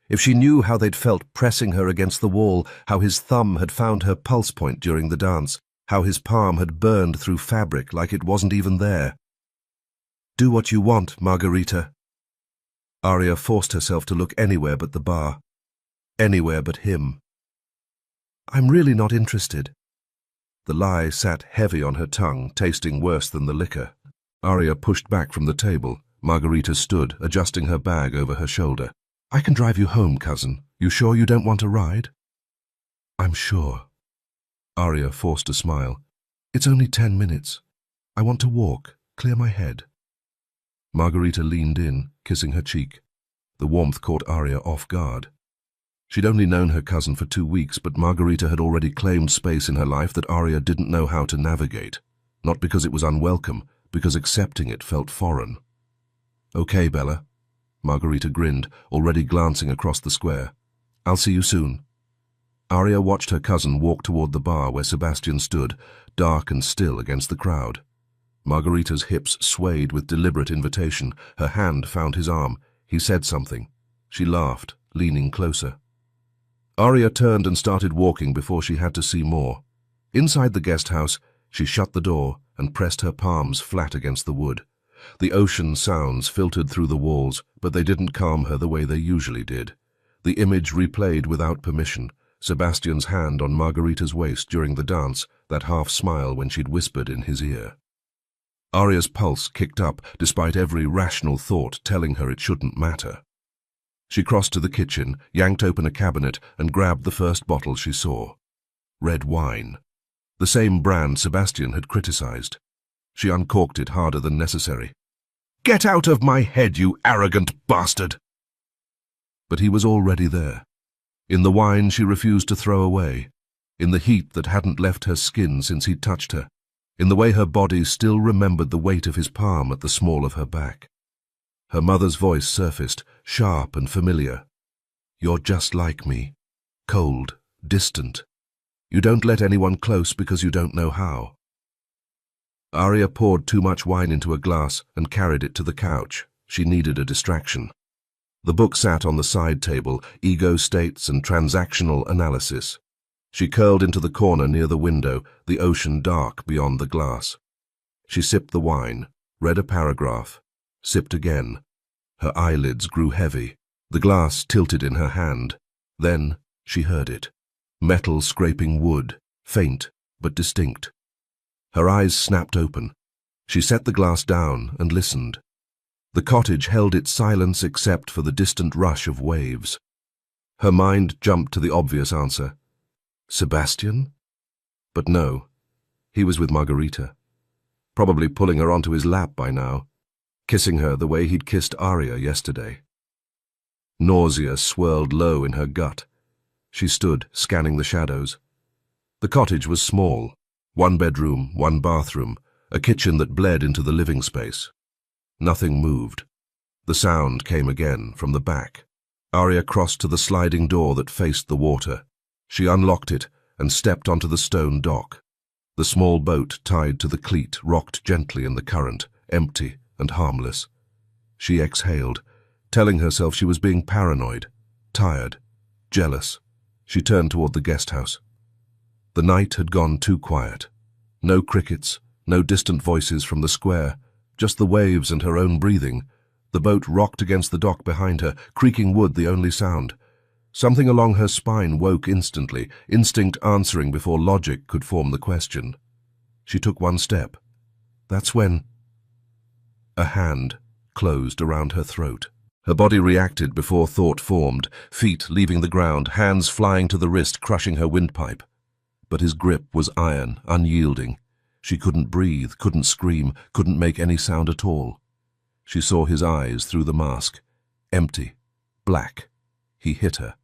if she knew how they'd felt pressing her against the wall, how his thumb had found her pulse point during the dance, how his palm had burned through fabric like it wasn't even there. Do what you want, Margarita. Aria forced herself to look anywhere but the bar. Anywhere but him. I'm really not interested. The lie sat heavy on her tongue, tasting worse than the liquor. Aria pushed back from the table. Margarita stood, adjusting her bag over her shoulder. I can drive you home, cousin. You sure you don't want a ride? I'm sure. Aria forced a smile. It's only 10 minutes. I want to walk, clear my head. Margarita leaned in, kissing her cheek. The warmth caught Aria off guard. She'd only known her cousin for 2 weeks, but Margarita had already claimed space in her life that Aria didn't know how to navigate. Not because it was unwelcome, because accepting it felt foreign. Okay, Bella. Margarita grinned, already glancing across the square. I'll see you soon. Aria watched her cousin walk toward the bar where Sebastian stood, dark and still against the crowd. Margarita's hips swayed with deliberate invitation. Her hand found his arm. He said something. She laughed, leaning closer. Aria turned and started walking before she had to see more. Inside the guest house, she shut the door and pressed her palms flat against the wood. The ocean sounds filtered through the walls, but they didn't calm her the way they usually did. The image replayed without permission, Sebastian's hand on Margarita's waist during the dance, that half-smile when she'd whispered in his ear. Aria's pulse kicked up, despite every rational thought telling her it shouldn't matter. She crossed to the kitchen, yanked open a cabinet, and grabbed the first bottle she saw. Red wine. The same brand Sebastian had criticized. She uncorked it harder than necessary. "Get out of my head, you arrogant bastard!" But he was already there. In the wine she refused to throw away, in the heat that hadn't left her skin since he'd touched her, in the way her body still remembered the weight of his palm at the small of her back. Her mother's voice surfaced, sharp and familiar. "You're just like me. Cold, distant. You don't let anyone close because you don't know how." Aria poured too much wine into a glass and carried it to the couch. She needed a distraction. The book sat on the side table, Ego States and Transactional Analysis. She curled into the corner near the window, the ocean dark beyond the glass. She sipped the wine, read a paragraph, sipped again. Her eyelids grew heavy. The glass tilted in her hand. Then she heard it. Metal scraping wood, faint but distinct. Her eyes snapped open. She set the glass down and listened. The cottage held its silence except for the distant rush of waves. Her mind jumped to the obvious answer. Sebastian? But no, he was with Margarita. Probably pulling her onto his lap by now, kissing her the way he'd kissed Aria yesterday. Nausea swirled low in her gut. She stood, scanning the shadows. The cottage was small. 1 bedroom, 1 bathroom, a kitchen that bled into the living space. Nothing moved. The sound came again from the back. Aria crossed to the sliding door that faced the water. She unlocked it and stepped onto the stone dock. The small boat tied to the cleat rocked gently in the current, empty and harmless. She exhaled, telling herself she was being paranoid, tired, jealous. She turned toward the guest house. The night had gone too quiet. No crickets, no distant voices from the square, just the waves and her own breathing. The boat rocked against the dock behind her, creaking wood the only sound. Something along her spine woke instantly, instinct answering before logic could form the question. She took 1 step. That's when... A hand closed around her throat. Her body reacted before thought formed, feet leaving the ground, hands flying to the wrist, crushing her windpipe. But his grip was iron, unyielding. She couldn't breathe, couldn't scream, couldn't make any sound at all. She saw his eyes through the mask. Empty. Black. He hit her.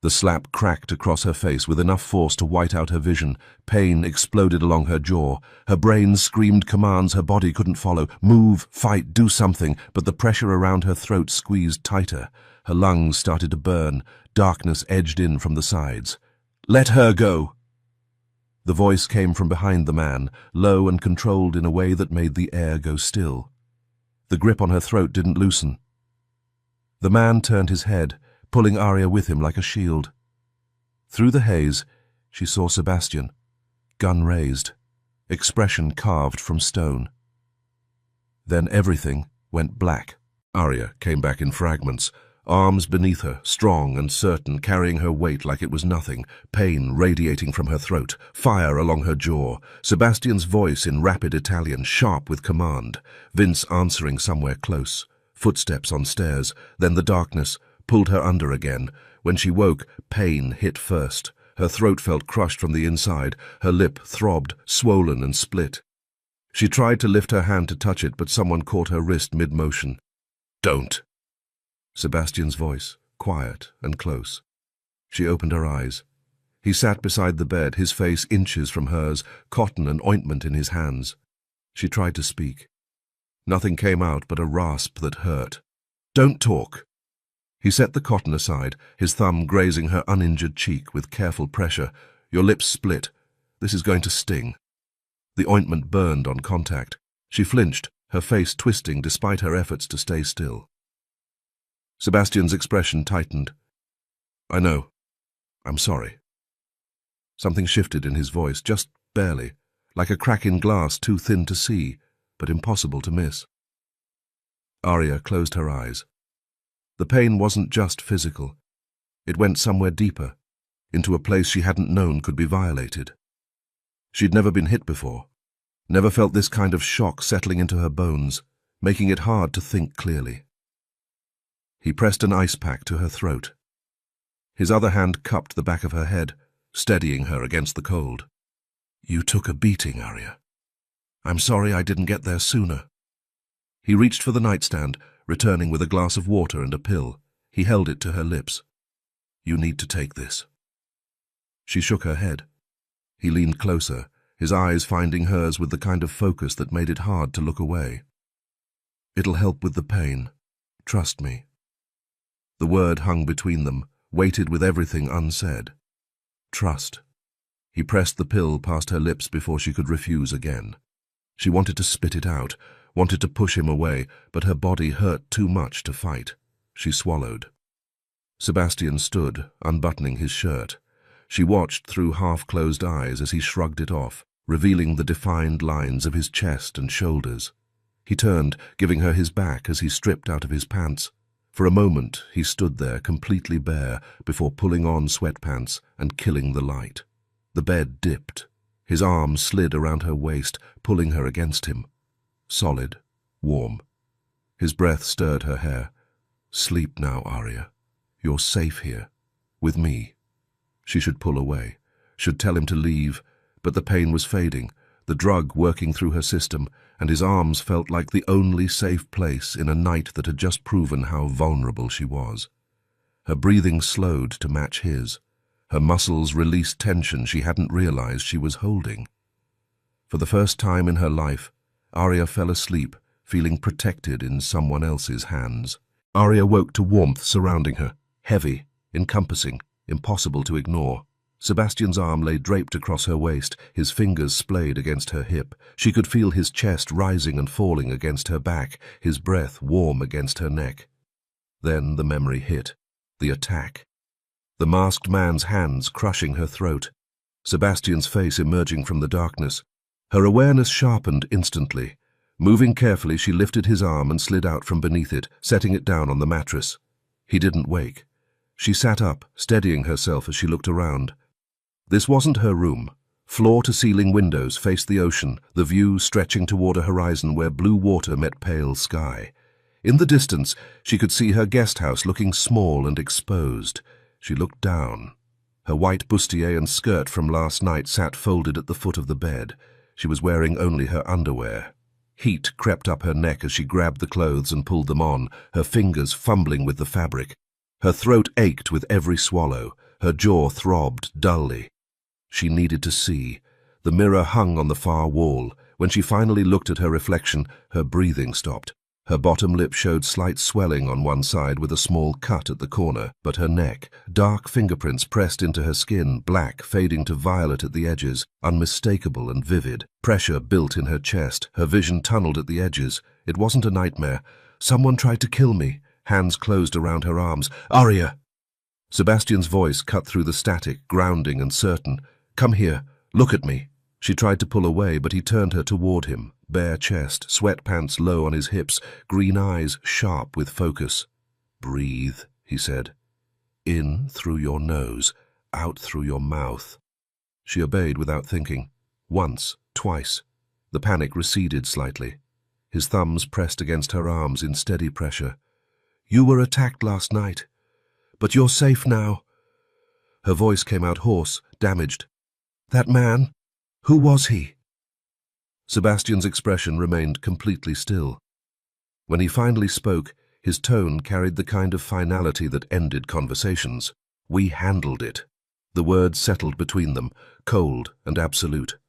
The slap cracked across her face with enough force to white out her vision. Pain exploded along her jaw. Her brain screamed commands her body couldn't follow. Move, fight, do something, but the pressure around her throat squeezed tighter. Her lungs started to burn. Darkness edged in from the sides. "Let her go!" The voice came from behind the man, low and controlled in a way that made the air go still. The grip on her throat didn't loosen. The man turned his head, pulling Aria with him like a shield. Through the haze, she saw Sebastian, gun raised, expression carved from stone. Then everything went black. Aria came back in fragments, arms beneath her, strong and certain, carrying her weight like it was nothing, pain radiating from her throat, fire along her jaw, Sebastian's voice in rapid Italian, sharp with command, Vince answering somewhere close, footsteps on stairs, then the darkness pulled her under again. When she woke, pain hit first. Her throat felt crushed from the inside, her lip throbbed, swollen and split. She tried to lift her hand to touch it, but someone caught her wrist mid-motion. "Don't!" Sebastian's voice, quiet and close. She opened her eyes. He sat beside the bed, his face inches from hers, cotton and ointment in his hands. She tried to speak. Nothing came out but a rasp that hurt. "Don't talk!" He set the cotton aside, his thumb grazing her uninjured cheek with careful pressure. "Your lips split. This is going to sting." The ointment burned on contact. She flinched, her face twisting despite her efforts to stay still. Sebastian's expression tightened. I know. I'm sorry. Something shifted in his voice, just barely, like a crack in glass too thin to see, but impossible to miss. Aria closed her eyes. The pain wasn't just physical. It went somewhere deeper, into a place she hadn't known could be violated. She'd never been hit before, never felt this kind of shock settling into her bones, making it hard to think clearly. He pressed an ice pack to her throat. His other hand cupped the back of her head, steadying her against the cold. You took a beating, Aria. I'm sorry I didn't get there sooner. He reached for the nightstand, returning with a glass of water and a pill. He held it to her lips. You need to take this. She shook her head. He leaned closer, his eyes finding hers with the kind of focus that made it hard to look away. It'll help with the pain. Trust me. The word hung between them, weighted with everything unsaid. Trust. He pressed the pill past her lips before she could refuse again. She wanted to spit it out, wanted to push him away, but her body hurt too much to fight. She swallowed. Sebastian stood, unbuttoning his shirt. She watched through half-closed eyes as he shrugged it off, revealing the defined lines of his chest and shoulders. He turned, giving her his back as he stripped out of his pants. For a moment he stood there completely bare before pulling on sweatpants and killing the light. The bed dipped. His arm slid around her waist, pulling her against him. Solid, warm. His breath stirred her hair. Sleep now, Aria. You're safe here. With me. She should pull away, should tell him to leave, but the pain was fading, the drug working through her system, and his arms felt like the only safe place in a night that had just proven how vulnerable she was. Her breathing slowed to match his. Her muscles released tension she hadn't realized she was holding. For the first time in her life, Aria fell asleep, feeling protected in someone else's hands. Aria woke to warmth surrounding her, heavy, encompassing, impossible to ignore. Sebastian's arm lay draped across her waist, his fingers splayed against her hip. She could feel his chest rising and falling against her back, his breath warm against her neck. Then the memory hit. The attack. The masked man's hands crushing her throat. Sebastian's face emerging from the darkness. Her awareness sharpened instantly. Moving carefully, she lifted his arm and slid out from beneath it, setting it down on the mattress. He didn't wake. She sat up, steadying herself as she looked around. This wasn't her room. Floor-to-ceiling windows faced the ocean, the view stretching toward a horizon where blue water met pale sky. In the distance, she could see her guesthouse looking small and exposed. She looked down. Her white bustier and skirt from last night sat folded at the foot of the bed. She was wearing only her underwear. Heat crept up her neck as she grabbed the clothes and pulled them on, her fingers fumbling with the fabric. Her throat ached with every swallow. Her jaw throbbed dully. She needed to see. The mirror hung on the far wall. When she finally looked at her reflection, her breathing stopped. Her bottom lip showed slight swelling on one side with a small cut at the corner, but her neck, dark fingerprints pressed into her skin, black, fading to violet at the edges, unmistakable and vivid. Pressure built in her chest, her vision tunneled at the edges. It wasn't a nightmare. Someone tried to kill me. Hands closed around her arms. Aria! Sebastian's voice cut through the static, grounding and certain. Come here. Look at me. She tried to pull away, but he turned her toward him. Bare chest, sweatpants low on his hips, green eyes sharp with focus. Breathe, he said. In through your nose, out through your mouth. She obeyed without thinking. Once, twice. The panic receded slightly. His thumbs pressed against her arms in steady pressure. You were attacked last night, but you're safe now. Her voice came out hoarse, damaged. That man, who was he? Sebastian's expression remained completely still. When he finally spoke, his tone carried the kind of finality that ended conversations. We handled it. The words settled between them, cold and absolute.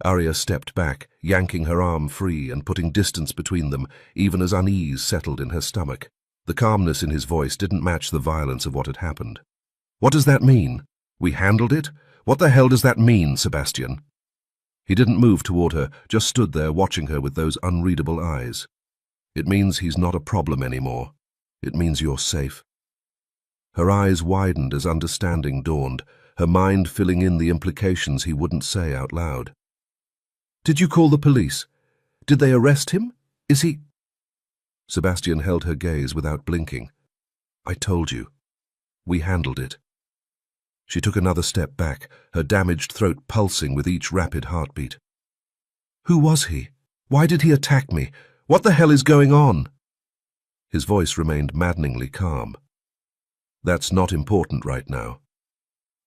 Aria stepped back, yanking her arm free and putting distance between them, even as unease settled in her stomach. The calmness in his voice didn't match the violence of what had happened. What does that mean? We handled it? What the hell does that mean, Sebastian? He didn't move toward her, just stood there watching her with those unreadable eyes. It means he's not a problem anymore. It means you're safe." Her eyes widened as understanding dawned, her mind filling in the implications he wouldn't say out loud. "Did you call the police? Did they arrest him? Is he—" Sebastian held her gaze without blinking. "I told you. We handled it." She took another step back, her damaged throat pulsing with each rapid heartbeat. "Who was he? Why did he attack me? What the hell is going on?" His voice remained maddeningly calm. "That's not important right now."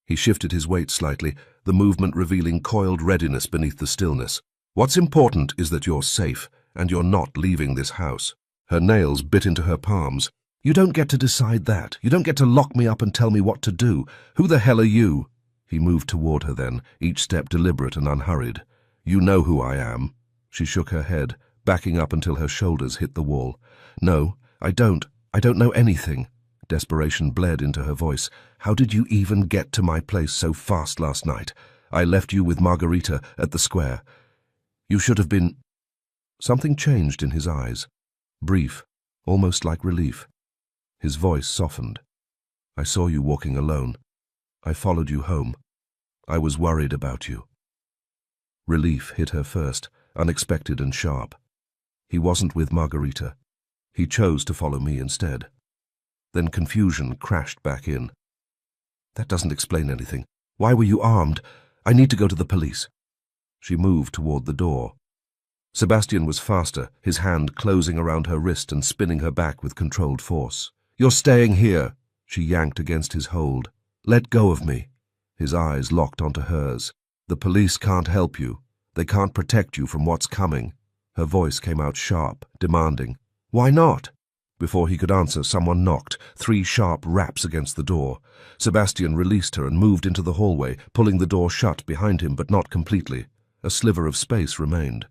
He shifted his weight slightly, the movement revealing coiled readiness beneath the stillness. "What's important is that you're safe, and you're not leaving this house." Her nails bit into her palms. "You don't get to decide that. You don't get to lock me up and tell me what to do. Who the hell are you?" He moved toward her then, each step deliberate and unhurried. "You know who I am." She shook her head, backing up until her shoulders hit the wall. "No, I don't. I don't know anything." Desperation bled into her voice. "How did you even get to my place so fast last night? I left you with Margarita at the square. You should have been—" Something changed in his eyes. Brief, almost like relief. His voice softened. "I saw you walking alone. I followed you home. I was worried about you." Relief hit her first, unexpected and sharp. He wasn't with Margarita. He chose to follow me instead. Then confusion crashed back in. "That doesn't explain anything. Why were you armed? I need to go to the police." She moved toward the door. Sebastian was faster, his hand closing around her wrist and spinning her back with controlled force. "You're staying here." She yanked against his hold. "Let go of me." His eyes locked onto hers. "The police can't help you. They can't protect you from what's coming." Her voice came out sharp, demanding. "Why not?" Before he could answer, someone knocked, 3 sharp raps against the door. Sebastian released her and moved into the hallway, pulling the door shut behind him, but not completely. A sliver of space remained.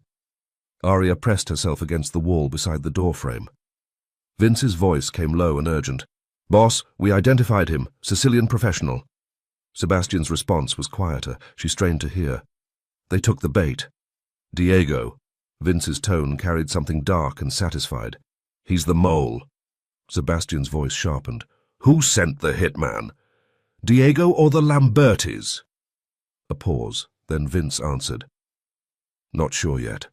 Aria pressed herself against the wall beside the doorframe. Vince's voice came low and urgent. "Boss, we identified him. Sicillian professional." Sebastian's response was quieter. She strained to hear. "They took the bait." "Diego." Vince's tone carried something dark and satisfied. "He's the mole." Sebastian's voice sharpened. "Who sent the hitman? Diego or the Lambertis?" A pause, then Vince answered. "Not sure yet."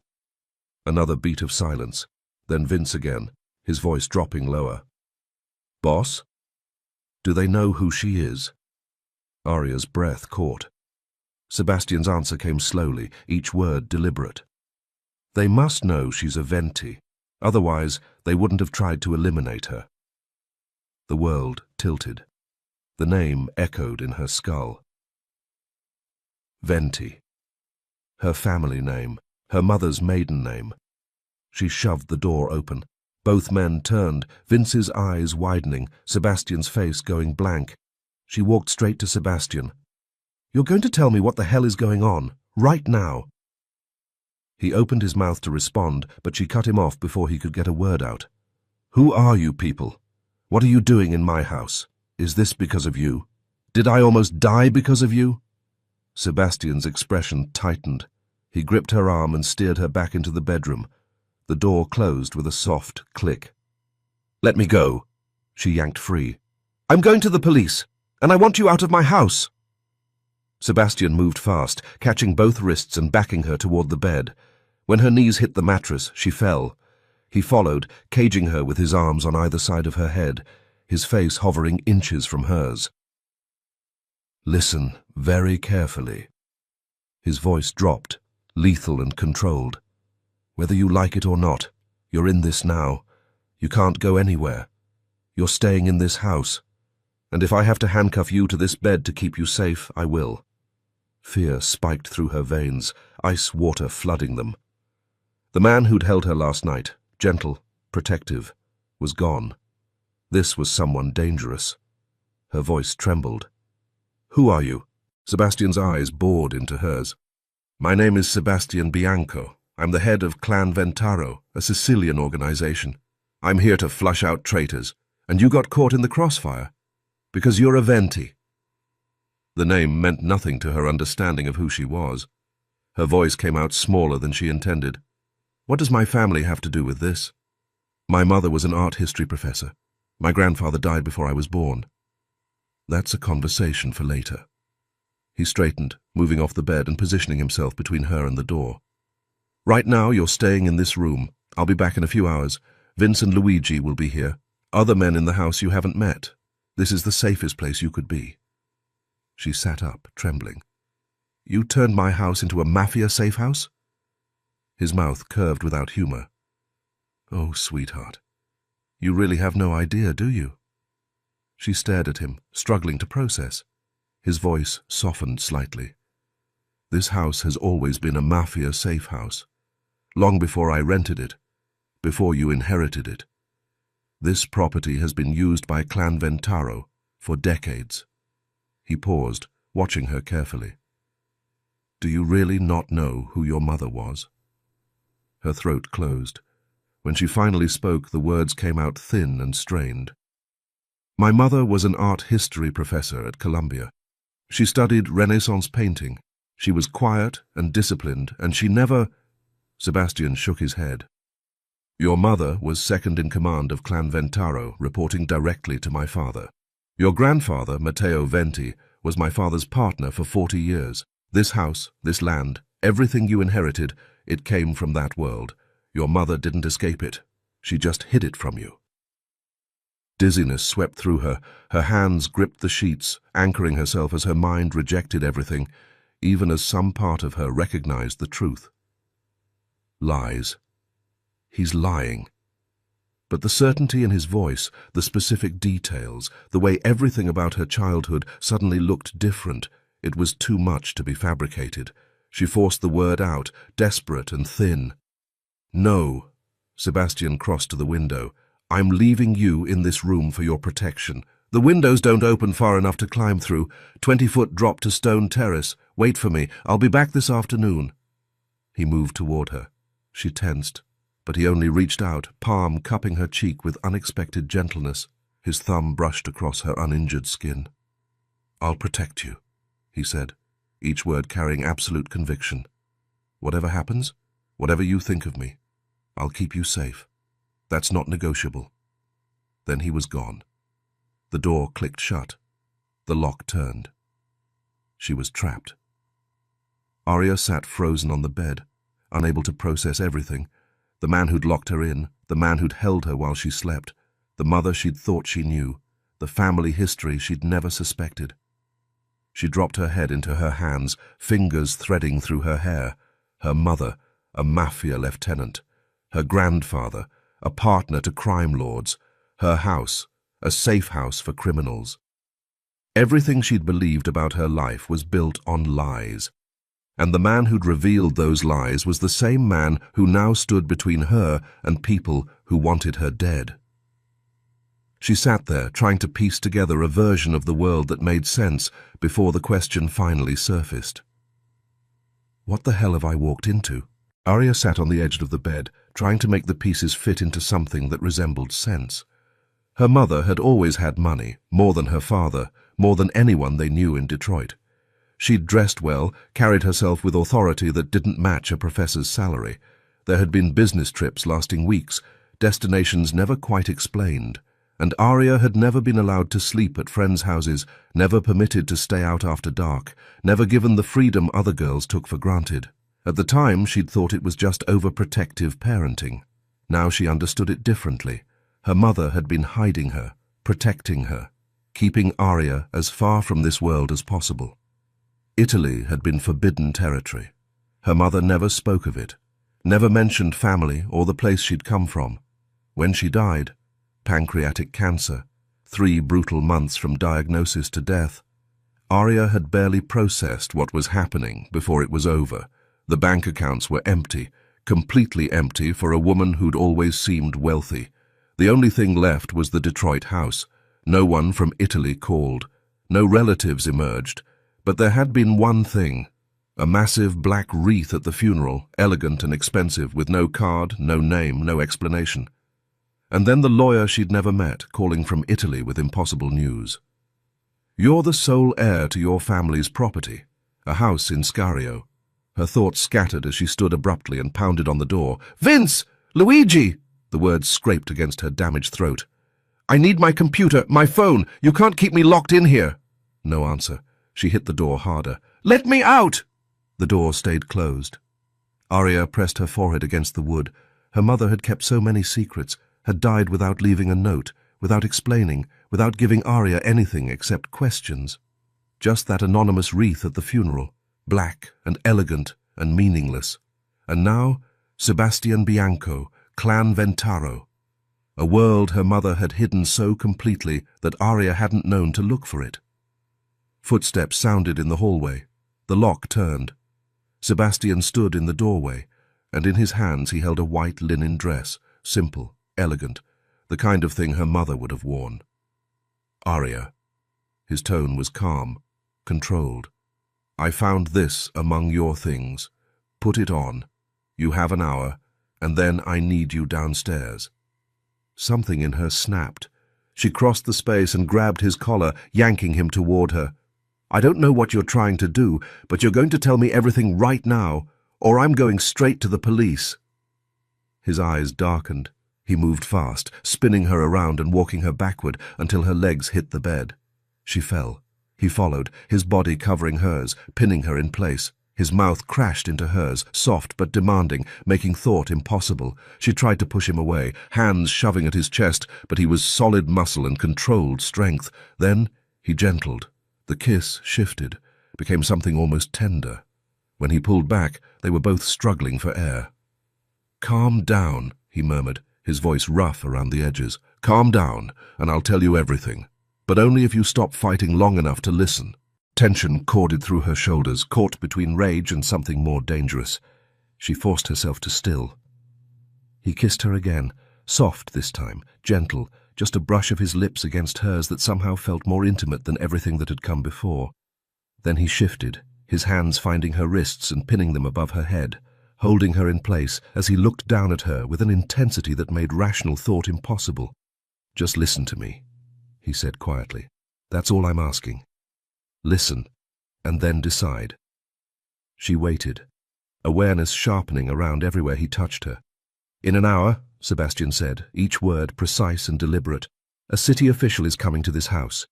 Another beat of silence, then Vince again, his voice dropping lower. "Boss? Do they know who she is?" Aria's breath caught. Sebastian's answer came slowly, each word deliberate. "They must know she's a Venti. Otherwise, they wouldn't have tried to eliminate her." The world tilted. The name echoed in her skull. Venti. Her family name, her mother's maiden name. She shoved the door open. Both men turned, Vince's eyes widening, Sebastian's face going blank. She walked straight to Sebastian. "You're going to tell me what the hell is going on, right now." He opened his mouth to respond, but she cut him off before he could get a word out. "Who are you people? What are you doing in my house? Is this because of you? Did I almost die because of you?" Sebastian's expression tightened. He gripped her arm and steered her back into the bedroom. The door closed with a soft click. "Let me go." She yanked free. "I'm going to the police, and I want you out of my house." Sebastian moved fast, catching both wrists and backing her toward the bed. When her knees hit the mattress, she fell. He followed, caging her with his arms on either side of her head, his face hovering inches from hers. "Listen very carefully." His voice dropped, lethal and controlled. "Whether you like it or not, you're in this now. You can't go anywhere. You're staying in this house. And if I have to handcuff you to this bed to keep you safe, I will." Fear spiked through her veins, ice water flooding them. The man who'd held her last night, gentle, protective, was gone. This was someone dangerous. Her voice trembled. "Who are you?" Sebastian's eyes bored into hers. "My name is Sebastian Bianco. I'm the head of Clan Ventaro, a Sicilian organization. I'm here to flush out traitors, and you got caught in the crossfire. Because you're a Venti." The name meant nothing to her understanding of who she was. Her voice came out smaller than she intended. "What does my family have to do with this?" "My mother was an art history professor. My grandfather died before I was born. That's a conversation for later. He straightened, moving off the bed and positioning himself between her and the door. Right now, you're staying in this room. I'll be back in a few hours. Vince and Luigi will be here. Other men in the house you haven't met. This is the safest place you could be. She sat up, trembling. You turned my house into a Mafia safe house? His mouth curved without humor. Oh, sweetheart. You really have no idea, do you? She stared at him, struggling to process. His voice softened slightly. This house has always been a Mafia safe house. Long before I rented it, before you inherited it. This property has been used by Clan Ventaro for decades. He paused, watching her carefully. Do you really not know who your mother was? Her throat closed. When she finally spoke, the words came out thin and strained. My mother was an art history professor at Columbia. She studied Renaissance painting. She was quiet and disciplined, and she never... Sebastian shook his head. Your mother was second in command of Clan Ventaro, reporting directly to my father. Your grandfather, Matteo Venti, was my father's partner for 40 years. This house, this land, everything you inherited, it came from that world. Your mother didn't escape it. She just hid it from you. Dizziness swept through her. Her hands gripped the sheets, anchoring herself as her mind rejected everything, even as some part of her recognized the truth. Lies. He's lying. But the certainty in his voice, the specific details, the way everything about her childhood suddenly looked different, it was too much to be fabricated. She forced the word out, desperate and thin. No. Sebastian crossed to the window. I'm leaving you in this room for your protection. The windows don't open far enough to climb through. 20-foot drop to stone terrace. Wait for me. I'll be back this afternoon. He moved toward her. She tensed, but he only reached out, palm cupping her cheek with unexpected gentleness. His thumb brushed across her uninjured skin. I'll protect you, he said, each word carrying absolute conviction. Whatever happens, whatever you think of me, I'll keep you safe. That's not negotiable. Then he was gone. The door clicked shut. The lock turned. She was trapped. Aria sat frozen on the bed, unable to process everything. The man who'd locked her in, the man who'd held her while she slept, the mother she'd thought she knew, the family history she'd never suspected. She dropped her head into her hands, fingers threading through her hair. Her mother, a Mafia lieutenant. Her grandfather, a partner to crime lords. Her house, a safe house for criminals. Everything she'd believed about her life was built on lies. And the man who'd revealed those lies was the same man who now stood between her and people who wanted her dead. She sat there, trying to piece together a version of the world that made sense before the question finally surfaced. What the hell have I walked into? Aria sat on the edge of the bed, trying to make the pieces fit into something that resembled sense. Her mother had always had money, more than her father, more than anyone they knew in Detroit. She'd dressed well, carried herself with authority that didn't match a professor's salary. There had been business trips lasting weeks, destinations never quite explained, and Aria had never been allowed to sleep at friends' houses, never permitted to stay out after dark, never given the freedom other girls took for granted. At the time, she'd thought it was just overprotective parenting. Now she understood it differently. Her mother had been hiding her, protecting her, keeping Aria as far from this world as possible. Italy had been forbidden territory. Her mother never spoke of it, never mentioned family or the place she'd come from. When she died, pancreatic cancer, 3 brutal months from diagnosis to death, Aria had barely processed what was happening before it was over. The bank accounts were empty, completely empty for a woman who'd always seemed wealthy. The only thing left was the Detroit house. No one from Italy called. No relatives emerged. But there had been one thing, a massive black wreath at the funeral, elegant and expensive, with no card, no name, no explanation. And then the lawyer she'd never met, calling from Italy with impossible news. You're the sole heir to your family's property, a house in Scario. Her thoughts scattered as she stood abruptly and pounded on the door. Vince! Luigi! The words scraped against her damaged throat. I need my computer, my phone. You can't keep me locked in here." No answer. She hit the door harder. "Let me out!" The door stayed closed. Aria pressed her forehead against the wood. Her mother had kept so many secrets, had died without leaving a note, without explaining, without giving Aria anything except questions. Just that anonymous wreath at the funeral, black and elegant and meaningless. And now, Sebastian Bianco, Clan Ventaro. A world her mother had hidden so completely that Aria hadn't known to look for it. Footsteps sounded in the hallway. The lock turned. Sebastian stood in the doorway, and in his hands he held a white linen dress, simple, elegant, the kind of thing her mother would have worn. "Aria." His tone was calm, controlled. "I found this among your things. Put it on. You have an hour, and then I need you downstairs." Something in her snapped. She crossed the space and grabbed his collar, yanking him toward her. "I don't know what you're trying to do, but you're going to tell me everything right now, or I'm going straight to the police." His eyes darkened. He moved fast, spinning her around and walking her backward until her legs hit the bed. She fell. He followed, his body covering hers, pinning her in place. His mouth crashed into hers, soft but demanding, making thought impossible. She tried to push him away, hands shoving at his chest, but he was solid muscle and controlled strength. Then he gentled. The kiss shifted, became something almost tender. When he pulled back, they were both struggling for air. "Calm down," he murmured, his voice rough around the edges. "Calm down, and I'll tell you everything. But only if you stop fighting long enough to listen." Tension corded through her shoulders, caught between rage and something more dangerous. She forced herself to still. He kissed her again, soft this time, gentle, just a brush of his lips against hers that somehow felt more intimate than everything that had come before. Then he shifted, his hands finding her wrists and pinning them above her head, holding her in place as he looked down at her with an intensity that made rational thought impossible. "Just listen to me," he said quietly. "That's all I'm asking. Listen, and then decide." She waited, awareness sharpening around everywhere he touched her. "In an hour," Sebastian said, each word precise and deliberate, "a city official is coming to this house.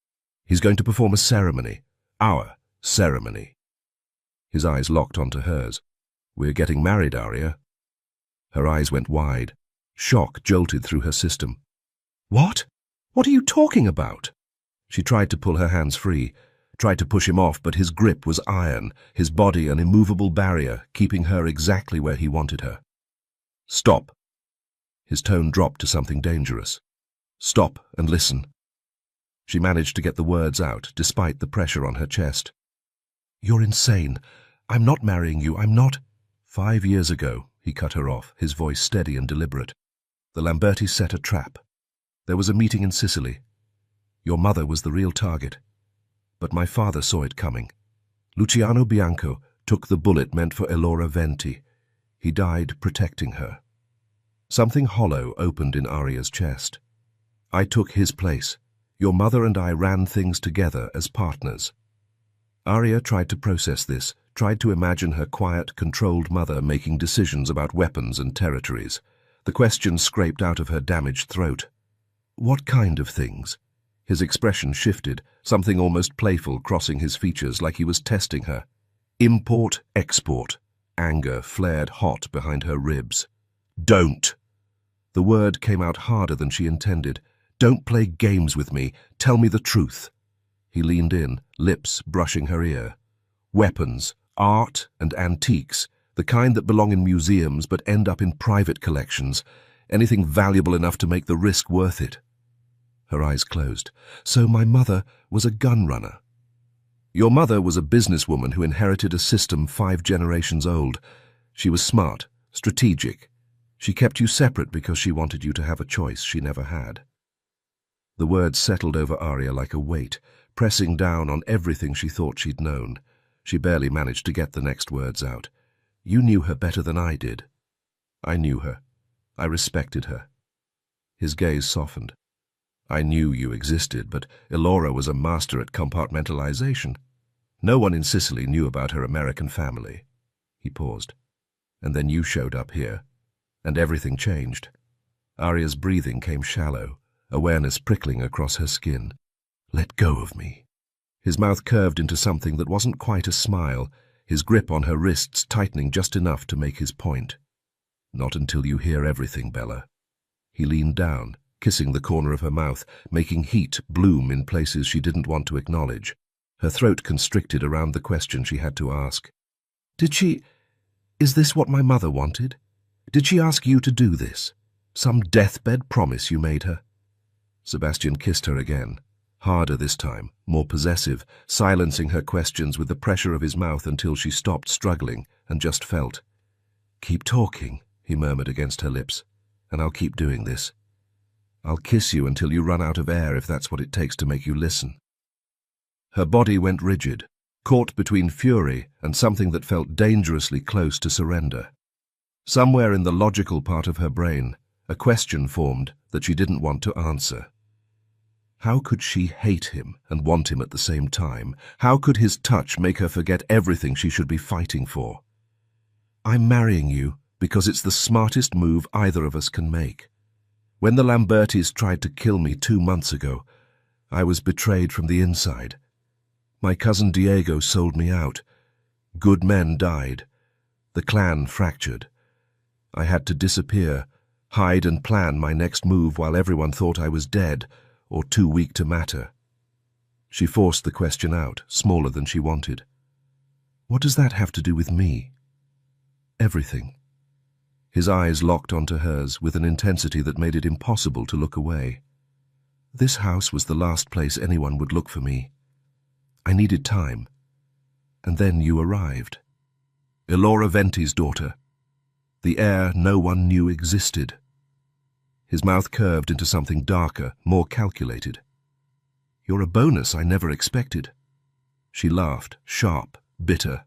He's going to perform a ceremony. Our ceremony." His eyes locked onto hers. "We're getting married, Aria." Her eyes went wide. Shock jolted through her system. "What? What are you talking about?" She tried to pull her hands free, tried to push him off, but his grip was iron, his body an immovable barrier, keeping her exactly where he wanted her. "Stop." His tone dropped to something dangerous. "Stop and listen." She managed to get the words out, despite the pressure on her chest. "You're insane. I'm not marrying you. I'm not—" "5 years ago," he cut her off, his voice steady and deliberate. "The Lamberti set a trap. There was a meeting in Sicily. Your mother was the real target. But my father saw it coming. Luciano Bianco took the bullet meant for Elora Venti. He died protecting her." Something hollow opened in Aria's chest. "I took his place. Your mother and I ran things together as partners." Aria tried to process this, tried to imagine her quiet, controlled mother making decisions about weapons and territories. The question scraped out of her damaged throat. "What kind of things?" His expression shifted, something almost playful crossing his features like he was testing her. "Import, export." Anger flared hot behind her ribs. "Don't!" The word came out harder than she intended. "Don't play games with me. Tell me the truth." He leaned in, lips brushing her ear. "Weapons, art and antiques, the kind that belong in museums but end up in private collections. Anything valuable enough to make the risk worth it." Her eyes closed. "So my mother was a gun runner." "Your mother was a businesswoman who inherited a system 5 generations old. She was smart, strategic. She kept you separate because she wanted you to have a choice she never had." The words settled over Aria like a weight, pressing down on everything she thought she'd known. She barely managed to get the next words out. "You knew her better than I did." "I knew her. I respected her." His gaze softened. "I knew you existed, but Elora was a master at compartmentalization. No one in Sicily knew about her American family." He paused. "And then you showed up here, and everything changed." Aria's breathing came shallow. awareness prickling across her skin. "Let go of me." His mouth curved into something that wasn't quite a smile, his grip on her wrists tightening just enough to make his point. "Not until you hear everything, Bella." He leaned down, kissing the corner of her mouth, making heat bloom in places she didn't want to acknowledge. Her throat constricted around the question she had to ask. Is this what my mother wanted? Did she ask you to do this? Some deathbed promise you made her?" Sebastian kissed her again, harder this time, more possessive, silencing her questions with the pressure of his mouth until she stopped struggling and just felt. "Keep talking," he murmured against her lips, "and I'll keep doing this. I'll kiss you until you run out of air if that's what it takes to make you listen." Her body went rigid, caught between fury and something that felt dangerously close to surrender. Somewhere in the logical part of her brain, a question formed that she didn't want to answer. How could she hate him and want him at the same time? How could his touch make her forget everything she should be fighting for? "I'm marrying you because it's the smartest move either of us can make. When the Lambertis tried to kill me 2 months ago, I was betrayed from the inside. My cousin Diego sold me out. Good men died. The clan fractured. I had to disappear, hide and plan my next move while everyone thought I was dead or too weak to matter." She forced the question out, smaller than she wanted. "What does that have to do with me?" "Everything." His eyes locked onto hers with an intensity that made it impossible to look away. "This house was the last place anyone would look for me. I needed time. And then you arrived. Elora Venti's daughter. The heir no one knew existed." His mouth curved into something darker, more calculated. "You're a bonus I never expected." She laughed, sharp, bitter.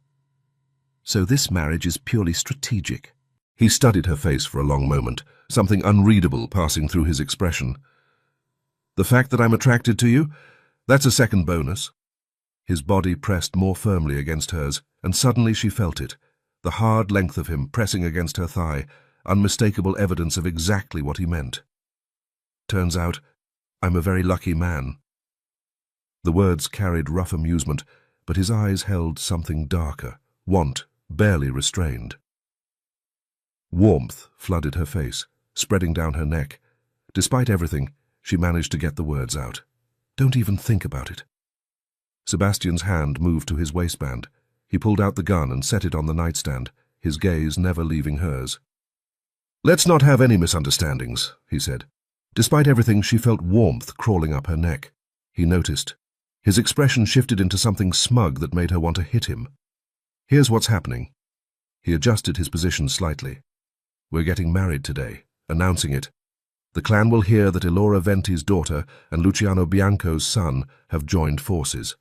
"So this marriage is purely strategic." He studied her face for a long moment, something unreadable passing through his expression. "The fact that I'm attracted to you? That's a second bonus." His body pressed more firmly against hers, and suddenly she felt it, the hard length of him pressing against her thigh, unmistakable evidence of exactly what he meant. "Turns out, I'm a very lucky man." The words carried rough amusement, but his eyes held something darker, want barely restrained. Warmth flooded her face, spreading down her neck. Despite everything, she managed to get the words out. "Don't even think about it." Sebastian's hand moved to his waistband. He pulled out the gun and set it on the nightstand, his gaze never leaving hers. "Let's not have any misunderstandings," he said. Despite everything, she felt warmth crawling up her neck. He noticed. His expression shifted into something smug that made her want to hit him. "Here's what's happening." He adjusted his position slightly. "We're getting married today, announcing it. The clan will hear that Elora Venti's daughter and Luciano Bianco's son have joined forces.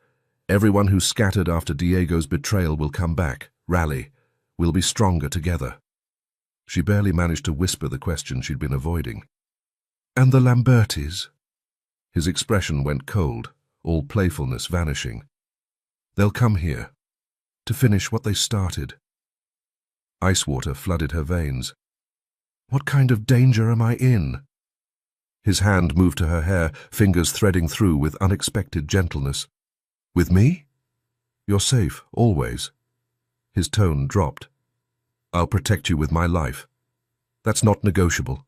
Everyone who scattered after Diego's betrayal will come back, rally. We'll be stronger together." She barely managed to whisper the question she'd been avoiding. "And the Lambertis?" His expression went cold, all playfulness vanishing. "They'll come here, to finish what they started." Ice water flooded her veins. "What kind of danger am I in?" His hand moved to her hair, fingers threading through with unexpected gentleness. "With me? You're safe, always." His tone dropped. "I'll protect you with my life. That's not negotiable."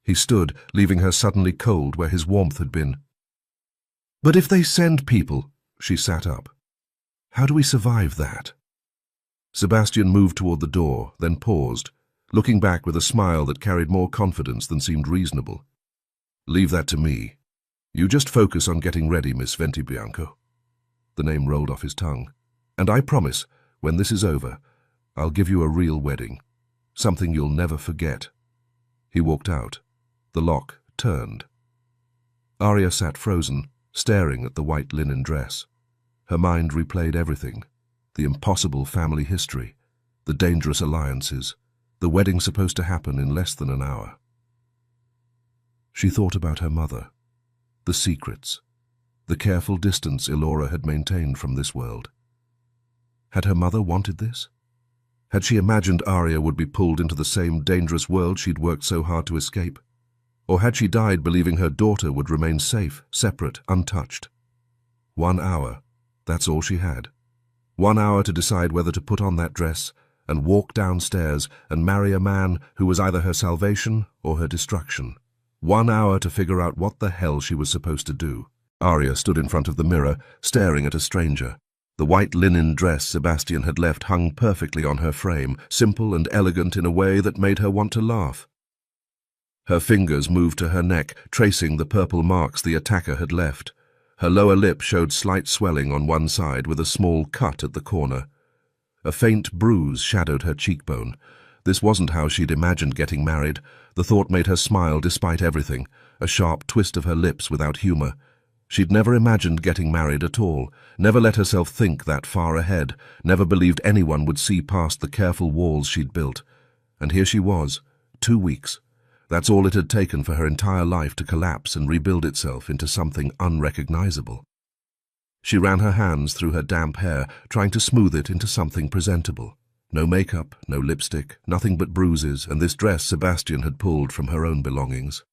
He stood, leaving her suddenly cold where his warmth had been. "But if they send people—" She sat up. "How do we survive that?" Sebastian moved toward the door, then paused, looking back with a smile that carried more confidence than seemed reasonable. "Leave that to me. You just focus on getting ready, Miss Venti Bianco." The name rolled off his tongue. "And I promise, when this is over, I'll give you a real wedding. Something you'll never forget." He walked out. The lock turned. Aria sat frozen, staring at the white linen dress. Her mind replayed everything. The impossible family history, the dangerous alliances, the wedding supposed to happen in less than an hour. She thought about her mother, the secrets, the careful distance Elora had maintained from this world. Had her mother wanted this? Had she imagined Aria would be pulled into the same dangerous world she'd worked so hard to escape? Or had she died believing her daughter would remain safe, separate, untouched? 1 hour, that's all she had. 1 hour to decide whether to put on that dress and walk downstairs and marry a man who was either her salvation or her destruction. 1 hour to figure out what the hell she was supposed to do. Aria stood in front of the mirror, staring at a stranger. The white linen dress Sebastian had left hung perfectly on her frame, simple and elegant in a way that made her want to laugh. Her fingers moved to her neck, tracing the purple marks the attacker had left. Her lower lip showed slight swelling on one side with a small cut at the corner. A faint bruise shadowed her cheekbone. This wasn't how she'd imagined getting married. The thought made her smile despite everything, a sharp twist of her lips without humor. She'd never imagined getting married at all, never let herself think that far ahead, never believed anyone would see past the careful walls she'd built. And here she was, 2 weeks. That's all it had taken for her entire life to collapse and rebuild itself into something unrecognizable. She ran her hands through her damp hair, trying to smooth it into something presentable. No makeup, no lipstick, nothing but bruises, and this dress Sebastian had pulled from her own belongings.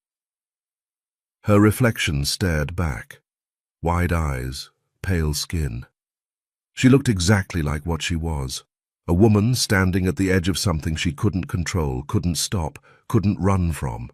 Her reflection stared back. Wide eyes, pale skin. She looked exactly like what she was. A woman standing at the edge of something she couldn't control, couldn't stop, couldn't run from.